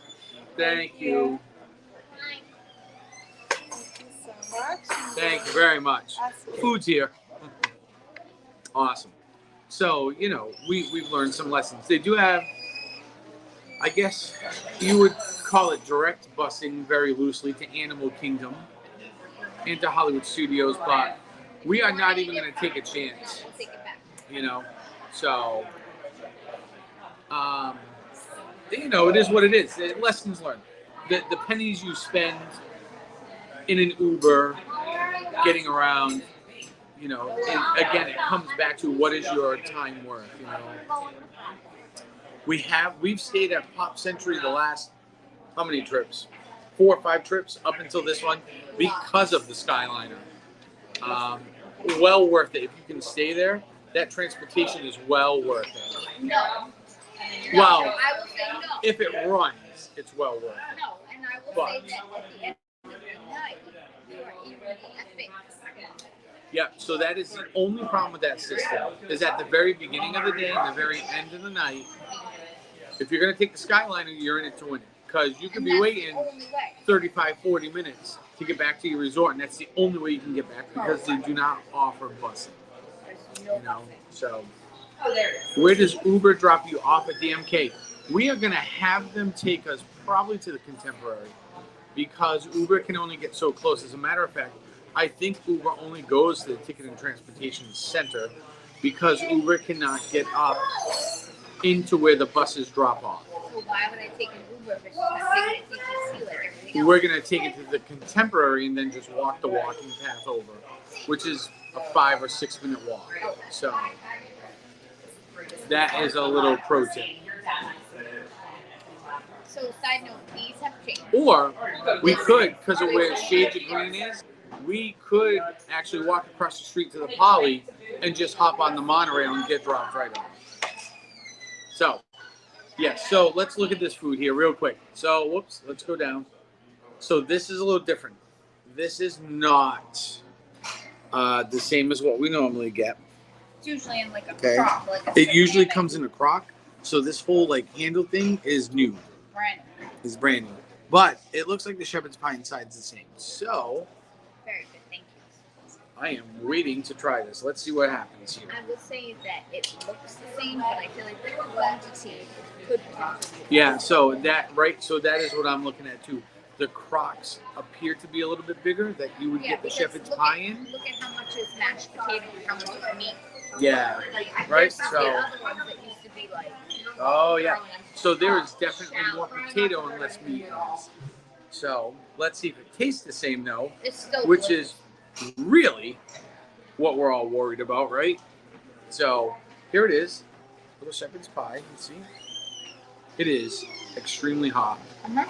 Thank you. Thank you very much. Food's here. Awesome. So, you know, we've learned some lessons. They do have, I guess you would call it direct busing very loosely to Animal Kingdom and to Hollywood Studios, but we are not even going to take a chance. You know, so, you know, it is what it is. Lessons learned. The pennies you spend in an Uber, getting around, you know, and again, it comes back to what is your time worth, you know. We've stayed at Pop Century the last, how many trips? 4 or 5 trips up until this one because of the Skyliner. Well worth it. If you can stay there, that transportation is well worth it. No. Well, I will say no. if it runs, it's well worth it. No, and I will say that at the end of the night, you are equally epic. Yeah, so that is the only problem with that system, is at the very beginning of the day and the very end of the night, if you're going to take the Skyliner, you're in it to win it. Because you could be waiting 35, 40 minutes to get back to your resort, and that's the only way you can get back because they do not offer busing. You know, so where does Uber drop you off at the MK? We are going to have them take us probably to the Contemporary because Uber can only get so close. As a matter of fact, I think Uber only goes to the Ticket and Transportation Center because Uber cannot get up into where the buses drop off. So why would I take an Uber if it's just not taking it to TTC like everything else? We're going to take it to the Contemporary and then just walk the walking path over, which is a 5 or 6 minute walk. So that is a little pro tip. So side note, these have changed. Or we could, because of where Shades of Green is, we could actually walk across the street to the Poly and just hop on the monorail and get dropped right off. So, yes, so let's look at this food here real quick. So, whoops, let's go down. So this is a little different. This is not the same as what we normally get. It's usually in like a crock. Like It usually comes in a crock. So this whole like handle thing is new. Brand new. Is brand new. But it looks like the shepherd's pie inside is the same. So Very good, thank you. I am waiting to try this. Let's see what happens here. I would say that it looks the same, but I feel like the quantity could possibly. Yeah, so that that is what I'm looking at too. The crocks appear to be a little bit bigger that you would get the shepherd's pie in. Look at how much is mashed potato and how much is meat. Yeah, right. There's So, the other ones that used to be like. oh yeah. So there is definitely more potato and less meat. So let's see if it tastes the same though, It's still which delicious. is really what we're all worried about, right? So here it is, little shepherd's pie. You see, it is extremely hot. Uh-huh.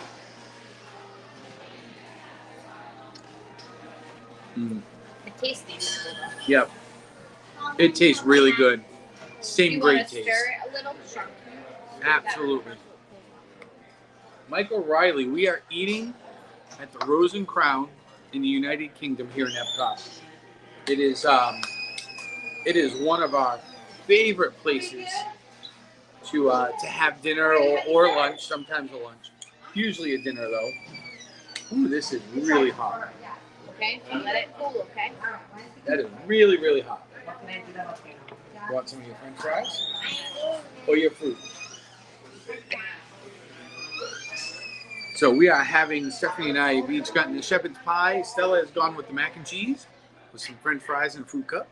Mm. It tastes decent. Yep, it tastes really good. Same You great want to taste. stir it a little? Sure. Absolutely. Michael Riley, we are eating at the Rosen Crown in the United Kingdom here in Epcot. It is one of our favorite places to have dinner or lunch. Sometimes a lunch, usually a dinner though. Ooh, this is really hot. Okay, so let it cool. Okay. That is really, really hot. Want some of your French fries or your fruit? So we are having, Stephanie and I have each gotten the shepherd's pie. Stella has gone with the mac and cheese with some French fries and a fruit cup.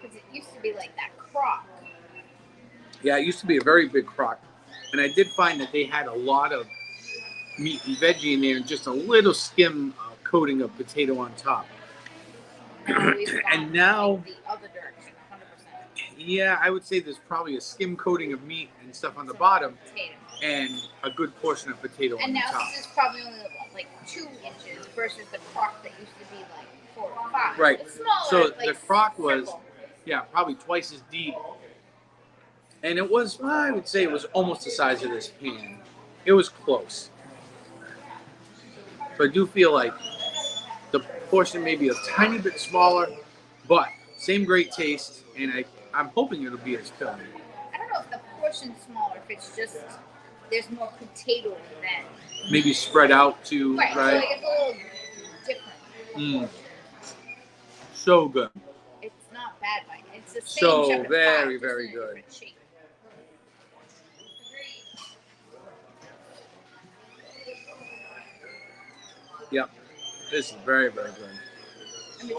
Because it used to be like that crock. Yeah, it used to be a very big crock. And I did find that they had a lot of meat and veggie in there and just a little skim coating of potato on top. And now, The other direction, 100%. yeah, I would say there's probably a skim coating of meat and stuff on the bottom Potato. and a good portion of potato on And the now top. this is probably only like 2 inches versus the crock that used to be like 4 or 5. Right. It's smaller, So like the crock was, circle. yeah, probably twice as deep. And it was, well, I would say it was almost the size of this pan. It was close. So I do feel like the portion may be a tiny bit smaller, but same great taste. And I'm hoping it'll be as filling. I don't know if the portion's smaller, if it's just there's more potato than. Maybe spread out too, Right. So right? like it's a little different. So good. It's not bad by it. It's the same So shepherd's very, pie, just very in a good. different shape. Yep. This is very, very good. I mean,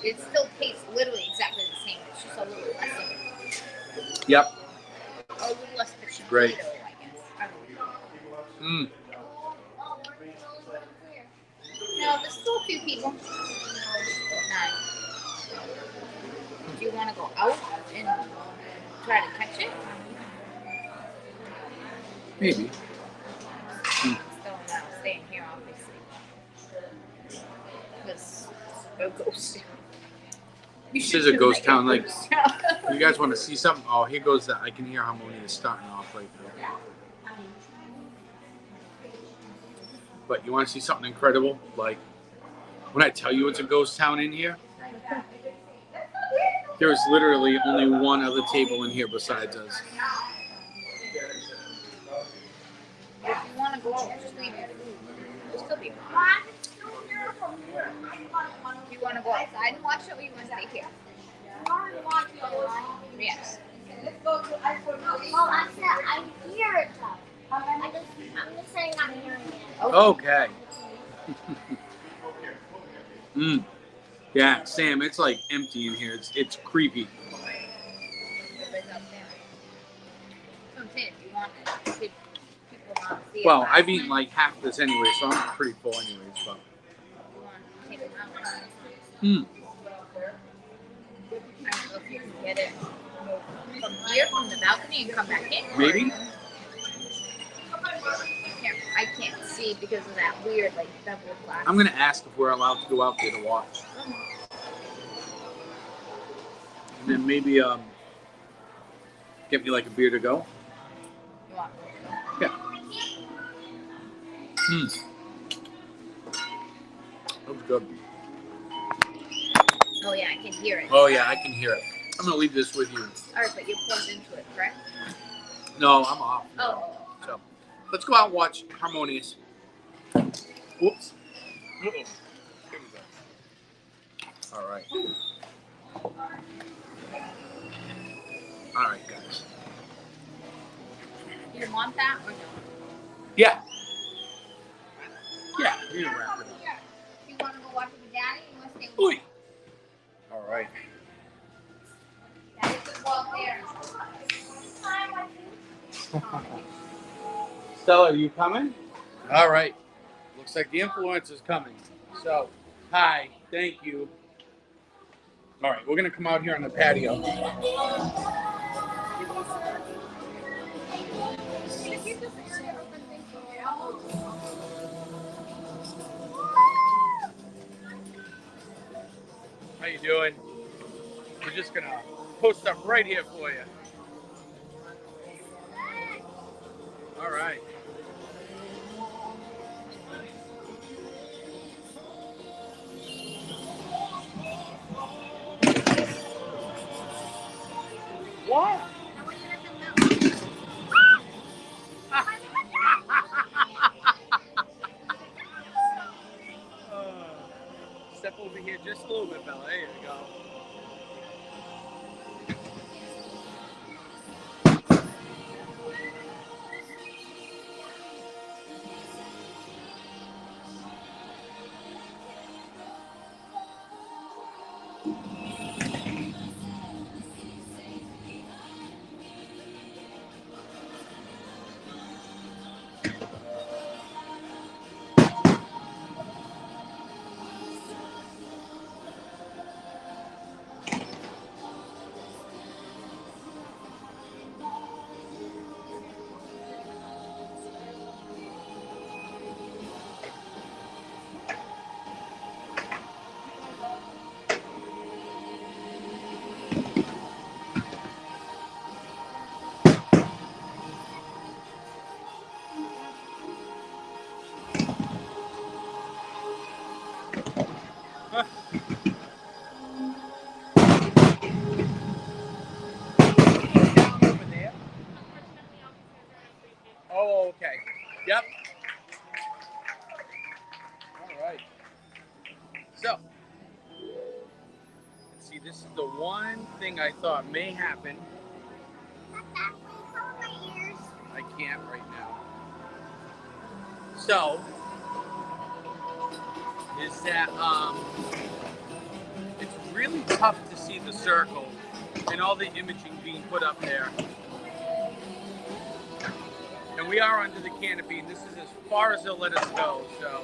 it still tastes literally exactly the same. It's just a little less of it. Yep. A little less potato, Great. I guess. I don't know. No, there's still a few people. 9. Do you want to go out and try to catch it? Maybe. Still not staying here, obviously. Because it's a ghost town. This is a ghost town. Like, ghost town. you guys want to see something? Oh, here goes that. I can hear Harmonia starting off right there. But you want to see something incredible? Like, when I tell you it's a ghost town in here, there's literally only one other table in here besides us. If you want to go out, just leave your food. It'll still be hot. Do you want to go outside and watch it, or you want to stay here? Yes. Well, I said I hear it though. I'm just saying I'm hearing it. Okay. Yeah, Sam, it's like empty in here. It's creepy. Well, I've eaten like half this anyway, so I'm pretty full anyways. But. I don't know if you can get it from here, from the balcony, and come back in. Maybe. I can't see because of that weird, like, double glass. I'm gonna ask if we're allowed to go out there to watch, and then maybe get me like a beer to go. You want? Yeah. That was good. Oh yeah, I can hear it. Oh yeah, I can hear it. I'm gonna leave this with you. All right, but you're plugged into it, correct? No, I'm off. Oh. So let's go out and watch Harmonious. Whoops. Uh-oh. All right. All right, guys. You want that or no? Yeah. Yeah, you can wrap it up. You want to go watch it with Daddy? You want to stay with Oy. All right. Daddy? Just walk there. Stella, are you coming? All right. Looks like the influencer's coming. So, hi. Thank you. All right, we're going to come out here on the patio. How you doing? We're just going to post up right here for you. All right. What? Step over here just a little bit, Bella. There you go. Oh, okay. Yep. All right. So, let's see, this is the one thing I thought may happen. I can't right now. So, is that it's really tough to see the circle and all the imaging being put up there. And we are under the canopy, and this is as far as they'll let us go, so.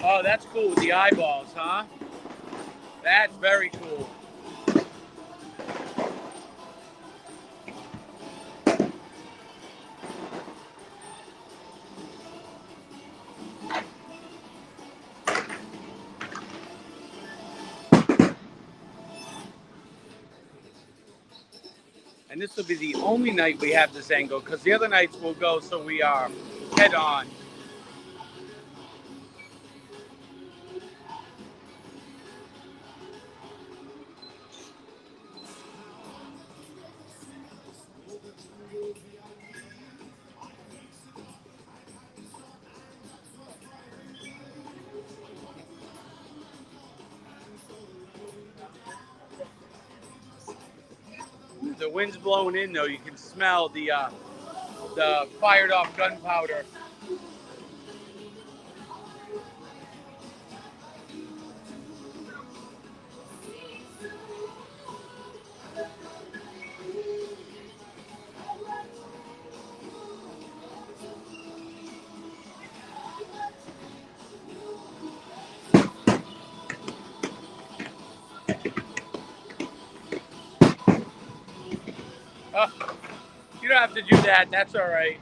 Oh, that's cool with the eyeballs, huh? That's very cool. And this will be the only night we have this angle, because the other nights we'll go so we are head on. The wind's blowing in though. You can smell the fired off gunpowder. Oh, you don't have to do that. That's all right.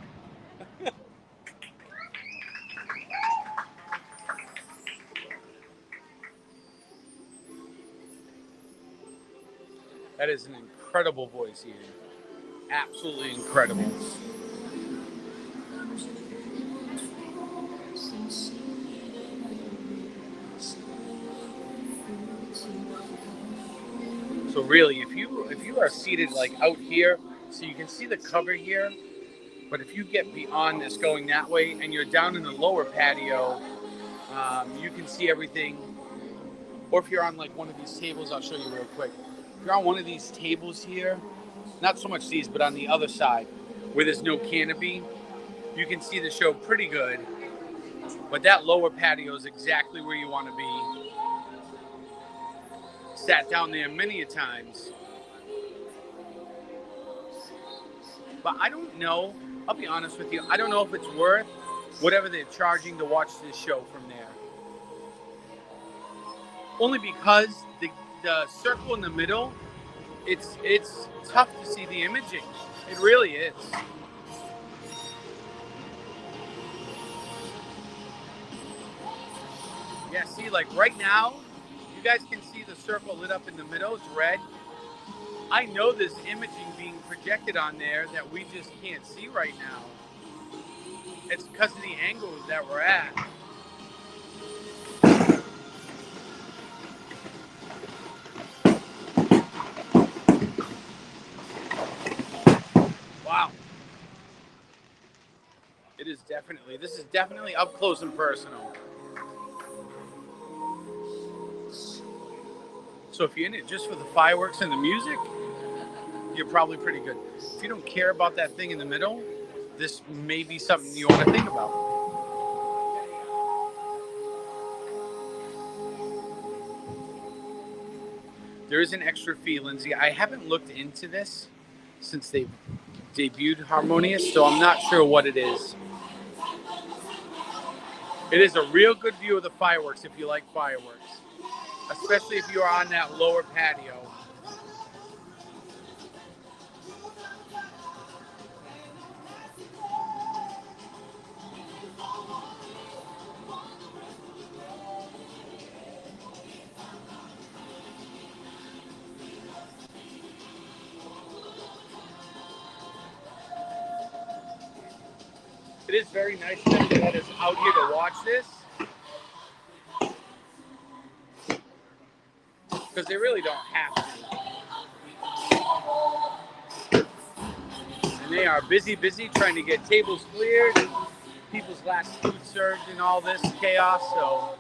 That is an incredible voice, Ian. Absolutely incredible. So really, if you are seated like out here, so you can see the cover here, but if you get beyond this going that way and you're down in the lower patio, you can see everything. Or if you're on like one of these tables, I'll show you real quick. If you're on one of these tables here, not so much these, but on the other side where there's no canopy, you can see the show pretty good. But that lower patio is exactly where you want to be. Sat down there many a times. But I don't know, I'll be honest with you, I don't know if it's worth whatever they're charging to watch this show from there. Only because the circle in the middle, it's tough to see the imaging. It really is. Yeah, see, like right now, you guys can see the circle lit up in the middle. It's red. I know there's imaging being projected on there that we just can't see right now. It's because of the angle that we're at. Wow. It is definitely, this is definitely up close and personal. So if you're in it just for the fireworks and the music, you're probably pretty good. If you don't care about that thing in the middle, this may be something you want to think about. There is an extra fee, Lindsay. I haven't looked into this since they debuted Harmonious, so I'm not sure what it is. It is a real good view of the fireworks if you like fireworks, especially if you're on that lower patio. It is very nice of them to let us out here to watch this, because they really don't have to. And they are busy trying to get tables cleared, people's last food served in all this chaos, so.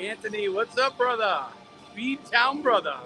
Anthony, what's up, brother? Speed Town, brother.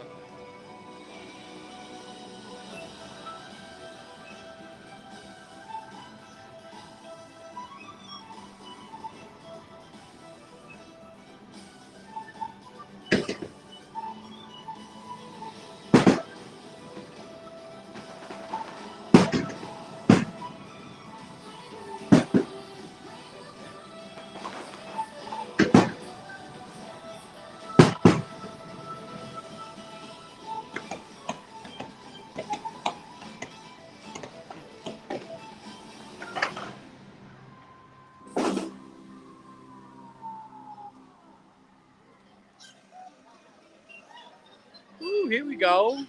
Ooh, here we go.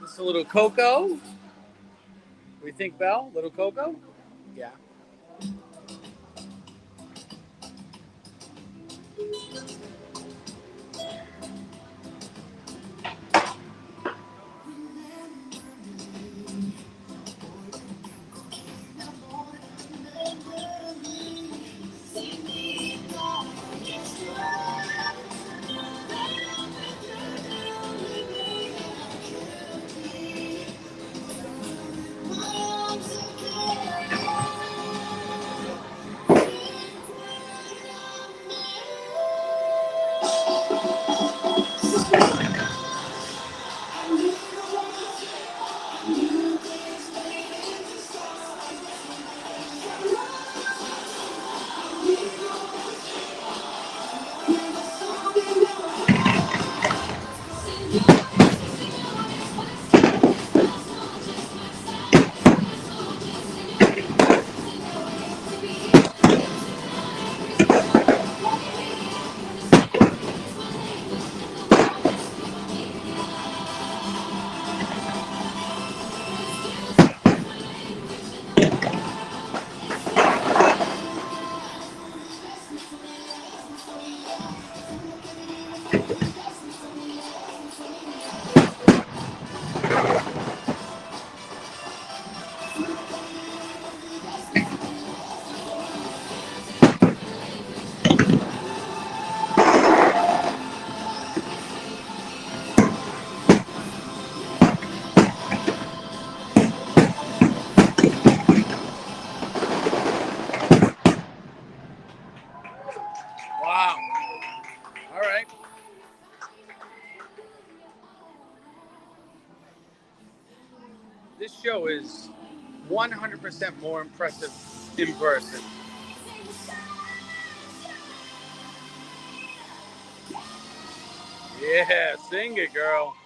Just a little Coco. What do you think, Belle? Little Coco? Yeah. Wow. All right. This show is 100% more impressive in person. Yeah, sing it, girl.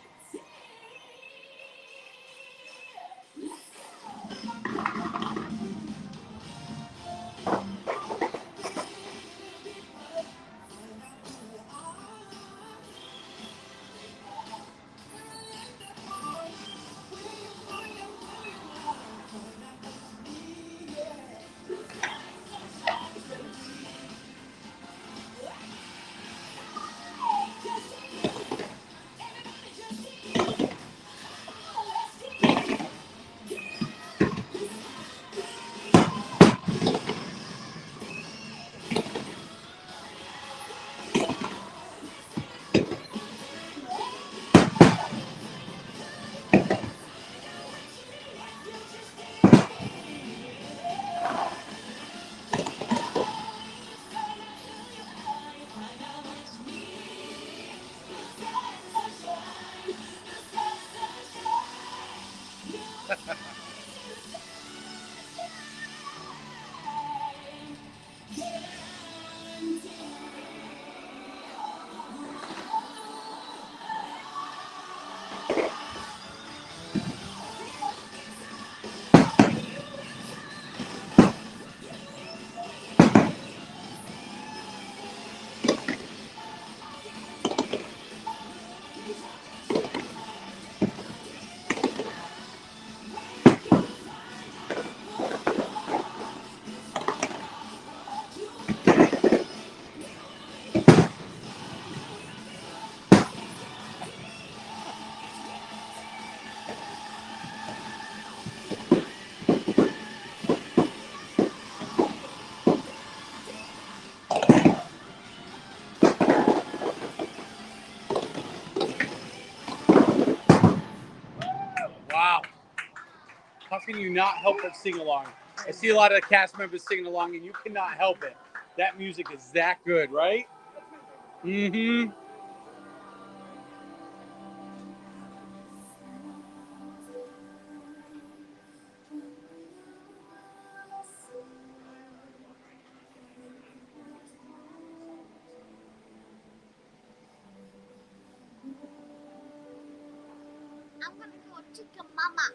Wow. How can you not help but sing along? I see a lot of the cast members singing along, and you cannot help it. That music is that good, right? Mm-hmm. I'm gonna go chicken mama.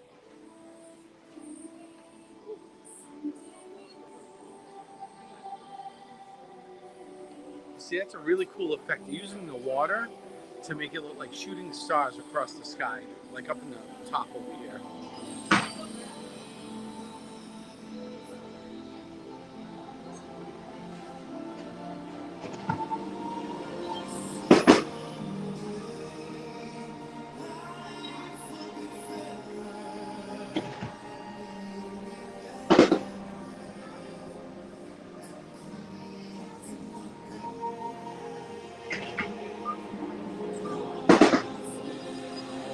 See, that's a really cool effect. They're using the water to make it look like shooting stars across the sky, like up in the top over here.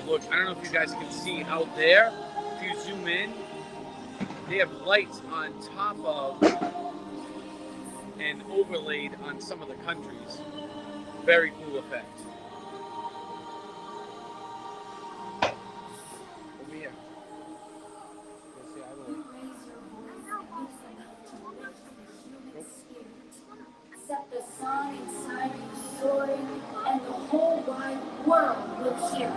Look, I don't know if you guys can see out there. If you zoom in, they have lights on top of and overlaid on some of the countries. Very cool effect. Over here. Let's see, I will. Set the song inside you soaring, and the whole wide world will hear it.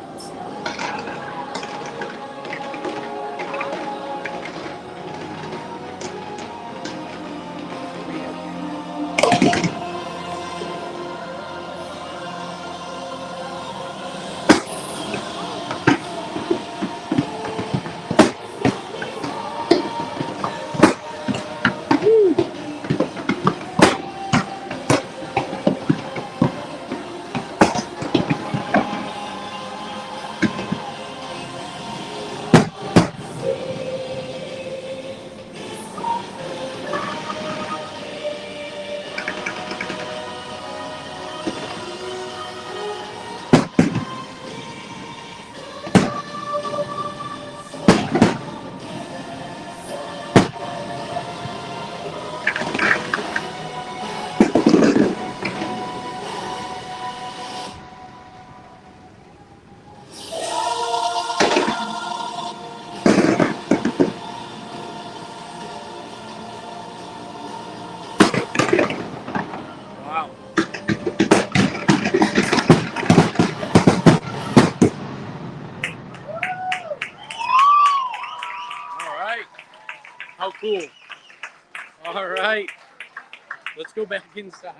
Wow. All right. How cool. All right. Let's go back inside.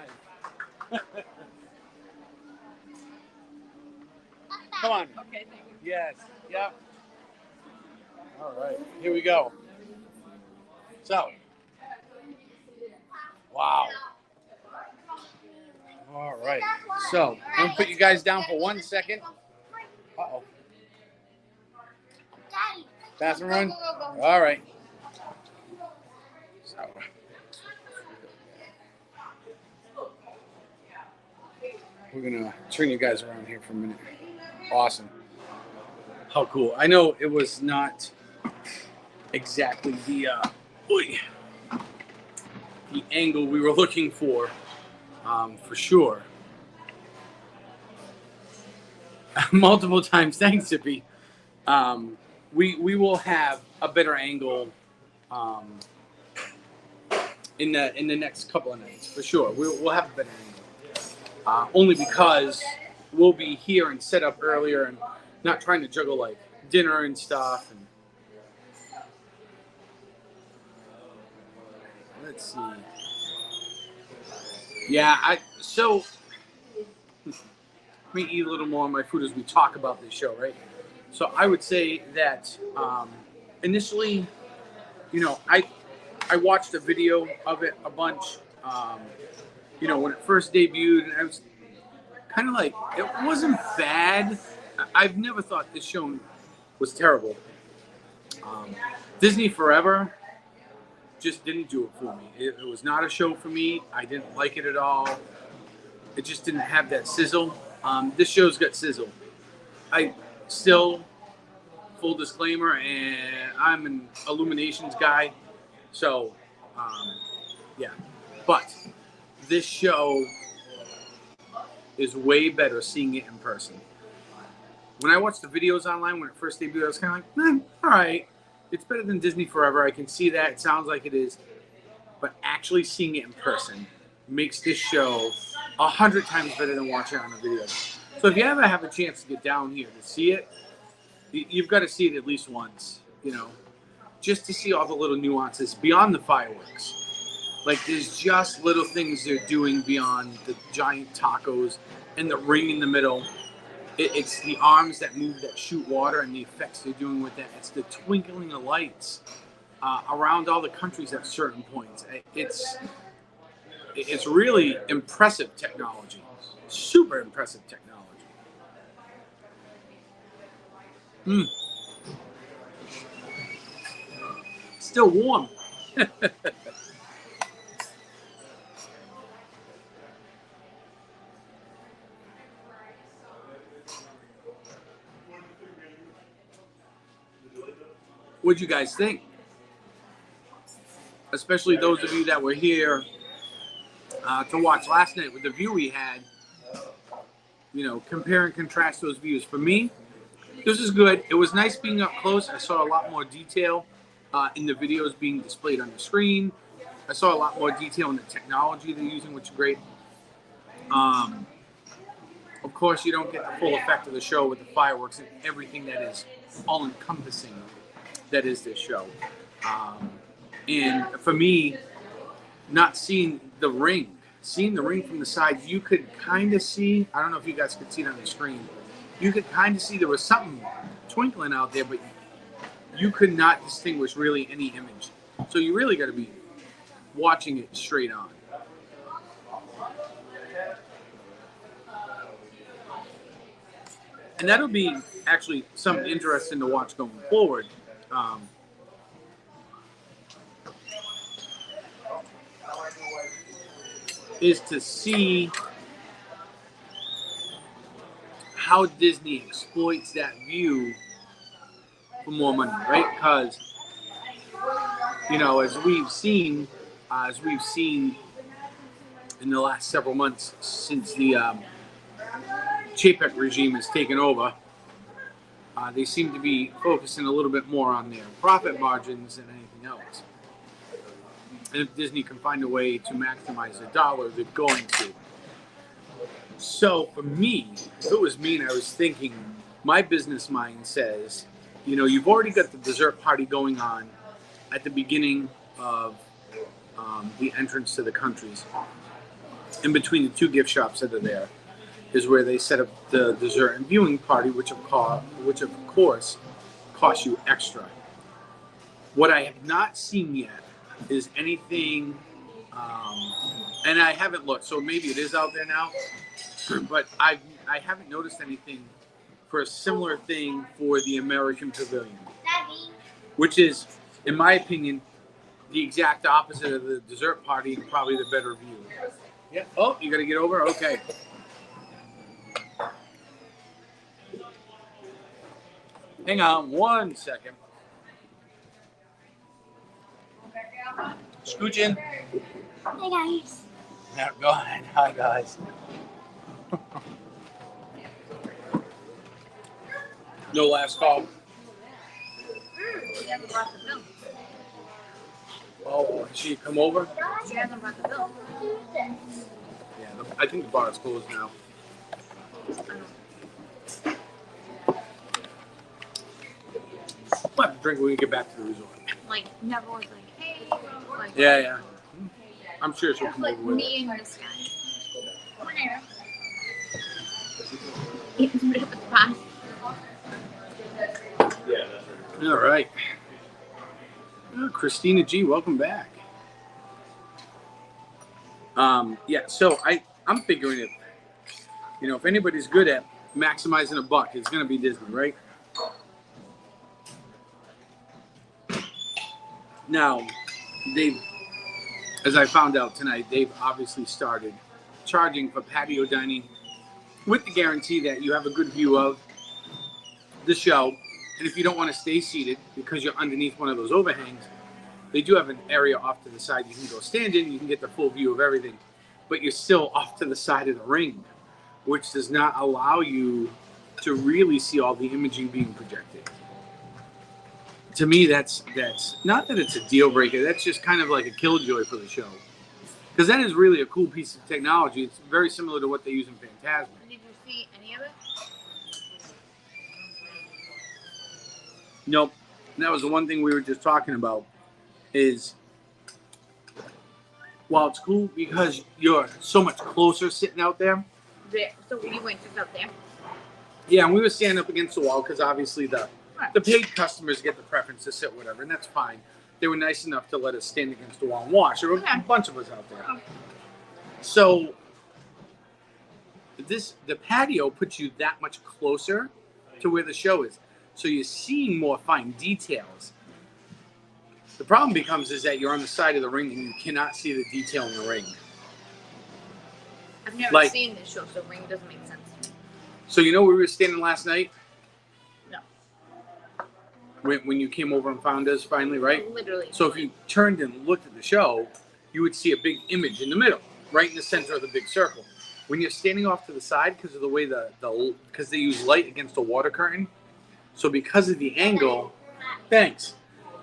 Come on. Okay, thank you. Yes. Yep. All right. Here we go. So. Wow. All right. So, I'm going to put you guys down for 1 second. Uh-oh. Bathroom run? All right. So. We're going to turn you guys around here for a minute. Awesome. How cool. I know it was not exactly the angle we were looking for sure. Multiple times. Thanks, Zippy. we will have a better angle in the next couple of nights for sure. We'll have a better angle, only because we'll be here and set up earlier and not trying to juggle like dinner and stuff. And let's see. Yeah, so let me eat a little more of my food as we talk about this show, right? So I would say that initially, you know, I watched a video of it a bunch, you know, when it first debuted, and I was kind of like, it wasn't bad. I've never thought this show was terrible. Disney Forever just didn't do it for me. It was not a show for me. I didn't like it at all. It just didn't have that sizzle. This show's got sizzle. I still, full disclaimer, and I'm an Illuminations guy, so yeah. But this show is way better seeing it in person. When I watched the videos online when it first debuted, I was kind of like, all right, it's better than Disney Forever. I can see that. It sounds like it is. But actually seeing it in person makes this show 100 times better than watching it on the video. So if you ever have a chance to get down here to see it, you've got to see it at least once, you know, just to see all the little nuances beyond the fireworks. Like, there's just little things they're doing beyond the giant tacos and the ring in the middle. It's the arms that move, that shoot water, and the effects they're doing with that. It's the twinkling of lights around all the countries at certain points. It's really impressive technology. Super impressive technology. Still warm. What'd you guys think? Especially those of you that were here to watch last night with the view we had. You know, compare and contrast those views. For me, this is good. It was nice being up close. I saw a lot more detail in the videos being displayed on the screen. I saw a lot more detail in the technology they're using, which is great. Of course, you don't get the full effect of the show with the fireworks and everything that is all-encompassing that is this show. And for me, not seeing the ring from the side, you could kind of see, I don't know if you guys could see it on the screen, you could kind of see there was something twinkling out there, but you could not distinguish really any image. So you really got to be watching it straight on. And that'll be actually something interesting to watch going forward. Is to see how Disney exploits that view for more money, right? Because, you know, as we've seen in the last several months since the Chapek regime has taken over, they seem to be focusing a little bit more on their profit margins than anything else. And if Disney can find a way to maximize the dollar, they're going to. So for me, if it was me and I was thinking, my business mind says, you know, you've already got the dessert party going on at the beginning of the entrance to the countries. In between the two gift shops that are there is where they set up the dessert and viewing party, which of course costs you extra. What I have not seen yet is anything, and I haven't looked, so maybe it is out there now, but I haven't noticed anything for a similar thing for the American Pavilion, which is, in my opinion, the exact opposite of the dessert party and probably the better view. Yeah. Oh, you got to get over? Okay. Hang on 1 second. Scooch in. Hi, guys. Now, go ahead. Hi, guys. No last call. hasn't brought the bill. Oh, she come over? She hasn't brought the bill. Yeah, I think the bar is closed now. We'll have to drink when we get back to the resort. Like, never was like, hey. Like, Yeah. I'm sure she'll come like over with me it. and this guy. Come here. Eating a bit of a pie. All right. Oh, Christina G, welcome back. Yeah, so I'm figuring it. You know, if anybody's good at maximizing a buck, it's going to be Disney, right? Now, as I found out tonight, they've obviously started charging for patio dining with the guarantee that you have a good view of the show. And if you don't want to stay seated because you're underneath one of those overhangs, they do have an area off to the side you can go stand in. You can get the full view of everything, but you're still off to the side of the ring, which does not allow you to really see all the imaging being projected. To me, that's not that it's a deal breaker. That's just kind of like a killjoy for the show, because that is really a cool piece of technology. It's very similar to what they use in Phantasm. Did you see any of it? Nope. And that was the one thing we were just talking about. Is while it's cool because you're so much closer sitting out there. So you went just out there? Yeah, and we were standing up against the wall because obviously the paid customers get the preference to sit whatever, and that's fine. They were nice enough to let us stand against the wall and watch. There were a bunch of us out there. So the patio puts you that much closer to where the show is. So you're seeing more fine details. The problem is that you're on the side of the ring and you cannot see the detail in the ring. I've never seen this show, so ring doesn't make sense to me. So you know where we were standing last night? No. When you came over and found us finally, right? Literally. So if you turned and looked at the show, you would see a big image in the middle, right in the center of the big circle. When you're standing off to the side, because of the way because they use light against the water curtain, so because of the angle,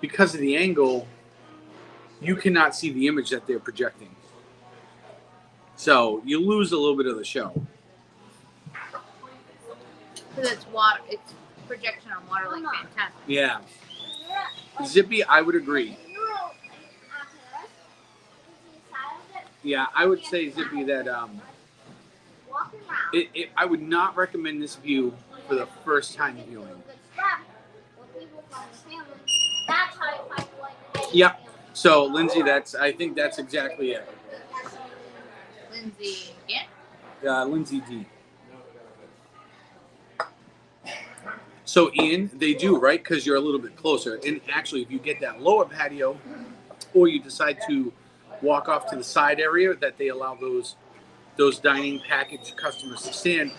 because of the angle, you cannot see the image that they're projecting. So you lose a little bit of the show. Because it's water, it's projection on water like Phantasm. Yeah. Zippy, I would agree. Yeah, I would say, Zippy, that I would not recommend this view for the first time viewing. Yep. So, Lindsay, I think that's exactly it. Lindsay, yeah? Lindsay D. So, Ian, they do, right? Because you're a little bit closer. And actually, if you get that lower patio, or you decide to walk off to the side area that they allow those dining package customers to stand,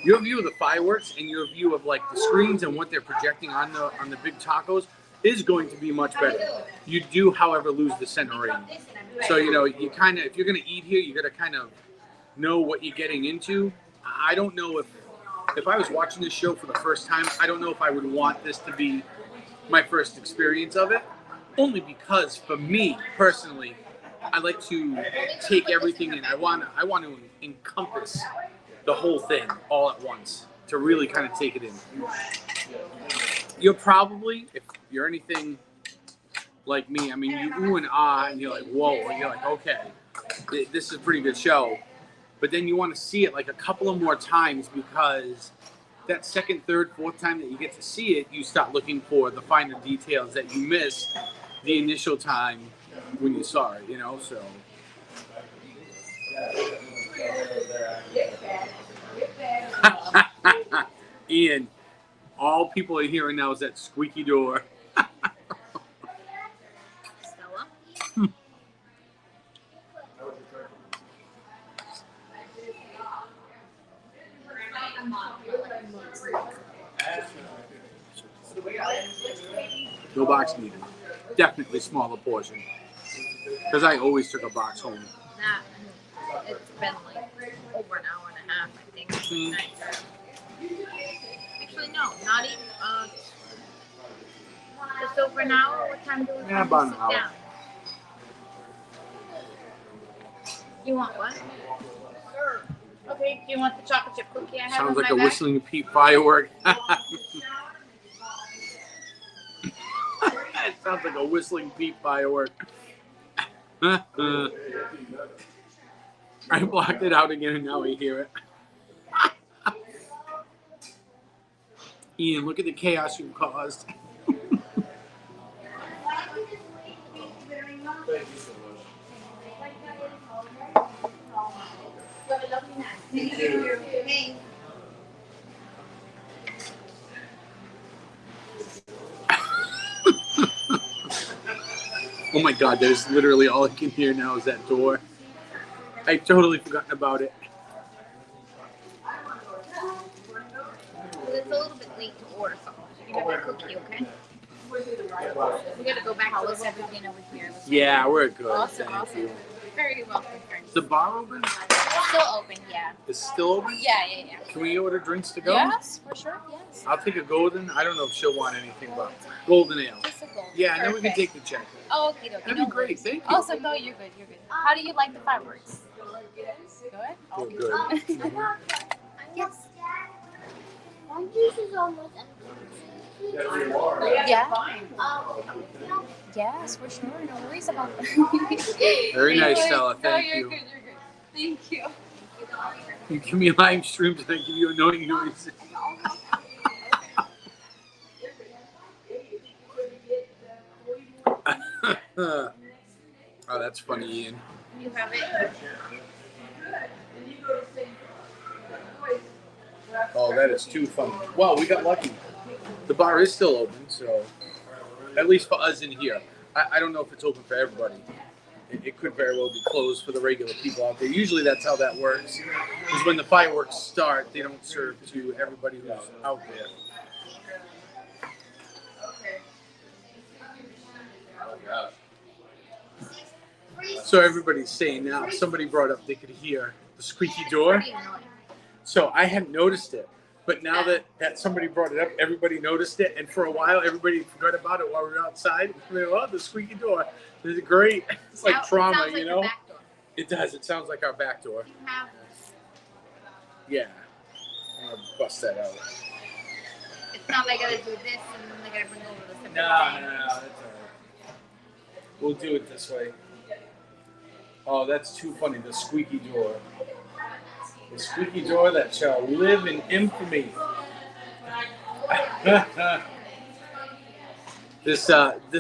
your view of the fireworks and your view of like the screens and what they're projecting on the big tacos is going to be much better. You do, however, lose the center ring. So, you know, you kind of, if you're going to eat here, you got to kind of know what you're getting into. I don't know if I was watching this show for the first time, I don't know if I would want this to be my first experience of it. Only because, for me personally, I like to take everything in. I want to encompass the whole thing all at once to really kind of take it in. You're probably, if you're anything like me, I mean, you ooh and ah, and you're like, whoa, and you're like, okay, this is a pretty good show. But then you want to see it like a couple of more times, because that second, third, fourth time that you get to see it, you start looking for the finer details that you missed the initial time when you saw it, you know, so. Ian, all people are hearing now is that squeaky door. Stella? No box needed. Definitely smaller portion. Because I always took a box home. It's been like over an hour and a half, I think. Actually, no, not even. Just Just over an hour? What time do we Yeah, want about to an sit hour. down? You want what? Okay, do you want the chocolate chip cookie I have Sounds in like my a bag? Whistling Pete firework. It sounds like a Whistling Pete firework. I blocked it out again and now we hear it. Ian, look at the chaos you caused. Oh my god, there's literally all I can hear now is that door. I totally forgotten about it. It's a little bit late to order something. You have your cookie, okay? We gotta go back and list everything over here. Yeah, we're good. Awesome, Thank awesome. you. Very welcome, friends. Is the bar open? Still open, yeah. It's still open? Yeah. Can we order drinks to go? Yes, for sure, yes. I'll take a golden. I don't know if she'll want anything, but golden ale. Just a gold. Yeah, and then we can Perfect. take the check. Oh, okay, okay. That'd be great. Thank you. Awesome, no, you're good, you're good. How do you like the fireworks? Good? Oh, Okay. good. Yes. One juice is almost empty. Yeah. Yes, for sure. No worries about that. Very nice, Stella. No, Thank you're you. good, you're good. Thank you. You give me live streams and I give you annoying noises. Oh, that's funny, Ian. You have it. Oh, that is too funny. Well, we got lucky. The bar is still open, so at least for us in here. I don't know if it's open for everybody. It could very well be closed for the regular people out there. Usually that's how that works. Is when the fireworks start, they don't serve to everybody who's out there. So everybody's saying now, somebody brought up they could hear the squeaky door. So I hadn't noticed it. But now that somebody brought it up, everybody noticed it. And for a while, everybody forgot about it while we were outside. We were, oh, the squeaky door. This is great. It's like trauma, sounds like you know? the back door. It does. It sounds like our back door. Yeah. I'm going to bust that out. It's not like I gotta do this and then I gotta bring over the separate No, thing. that's all right. We'll do it this way. Oh, that's too funny. The squeaky door. The squeaky door that shall live in infamy. This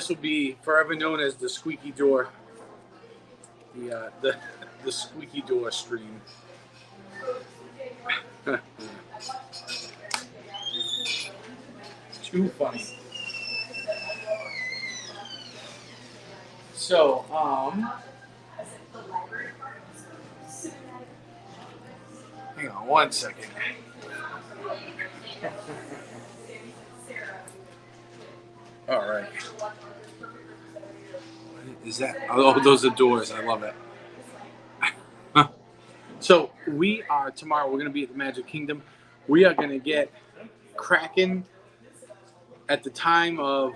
will be forever known as the squeaky door. The squeaky door stream. Too funny. So, hang on one second. All right. What is that? Oh, those are doors. I love it. So we are tomorrow. We're going to be at the Magic Kingdom. We are going to get cracking at the time of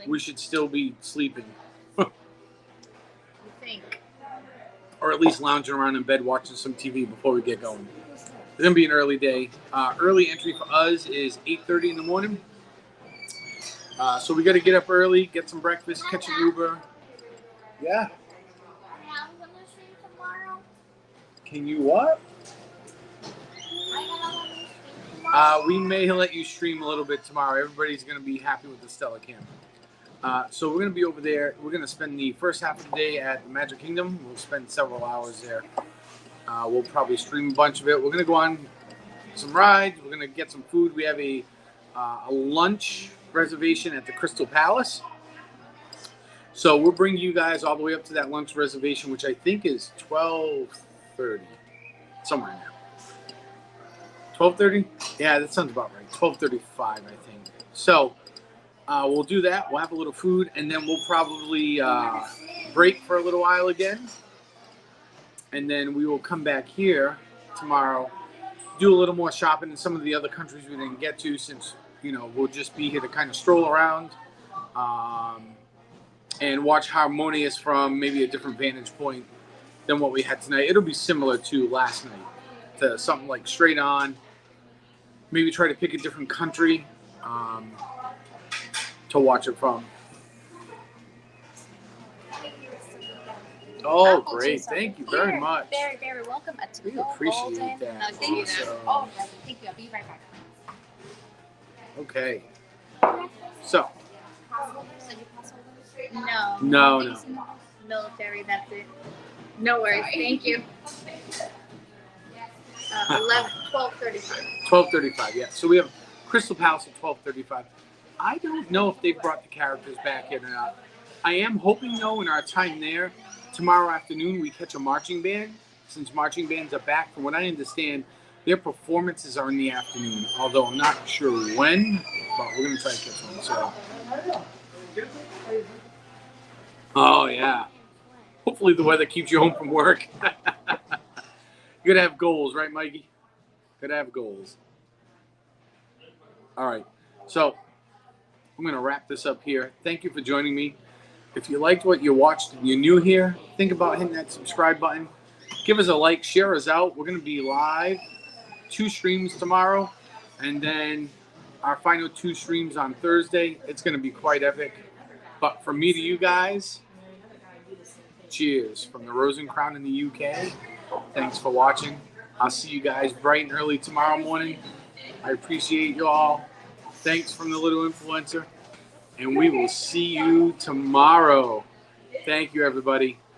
we should still be sleeping. You think? Or at least lounging around in bed watching some TV before we get going. It's going to be an early day. Early entry for us is 8:30 in the morning. So we got to get up early, get some breakfast, catch an Uber. Yeah. I'm gonna stream tomorrow. Can you what? We may let you stream a little bit tomorrow. Everybody's going to be happy with the Stella camera. So we're going to be over there. We're going to spend the first half of the day at the Magic Kingdom. We'll spend several hours there. We'll probably stream a bunch of it. We're going to go on some rides. We're going to get some food. We have a lunch reservation at the Crystal Palace. So we'll bring you guys all the way up to that lunch reservation, which I think is 12:30, somewhere in there. 12:30? Yeah, that sounds about right. 12:35, I think. So we'll do that. We'll have a little food, and then we'll probably break for a little while again. And then we will come back here tomorrow, do a little more shopping in some of the other countries we didn't get to, since, you know, we'll just be here to kind of stroll around. and watch Harmonious from maybe a different vantage point than what we had tonight. It'll be similar to last night, to something like Straight On. Maybe try to pick a different country to watch it from. Oh, Apple great. juice. Thank you very much. Very, very welcome. We appreciate that. No, thank you. So- Oh, thank you. I'll be right back. Okay. So, No. no. Military, that's it. No worries. Thank you. 12:35. 12:35, yeah. So we have Crystal Palace at 12:35. I don't know if they've brought the characters back in or not. I am hoping, though, in our time there, tomorrow afternoon, we catch a marching band. Since marching bands are back, from what I understand, their performances are in the afternoon, although I'm not sure when, but we're going to try to catch one. So. Oh, yeah. Hopefully the weather keeps you home from work. You got to have goals, right, Mikey? Got to have goals. All right. So I'm going to wrap this up here. Thank you for joining me. If you liked what you watched and you're new here, think about hitting that subscribe button. Give us a like, share us out. We're going to be live 2 streams tomorrow, and then our final 2 streams on Thursday. It's going to be quite epic. But from me to you guys, cheers from the Rosen Crown in the UK. Thanks for watching. I'll see you guys bright and early tomorrow morning. I appreciate you all. Thanks from the Little Influencer. And we will see you tomorrow. Thank you, everybody.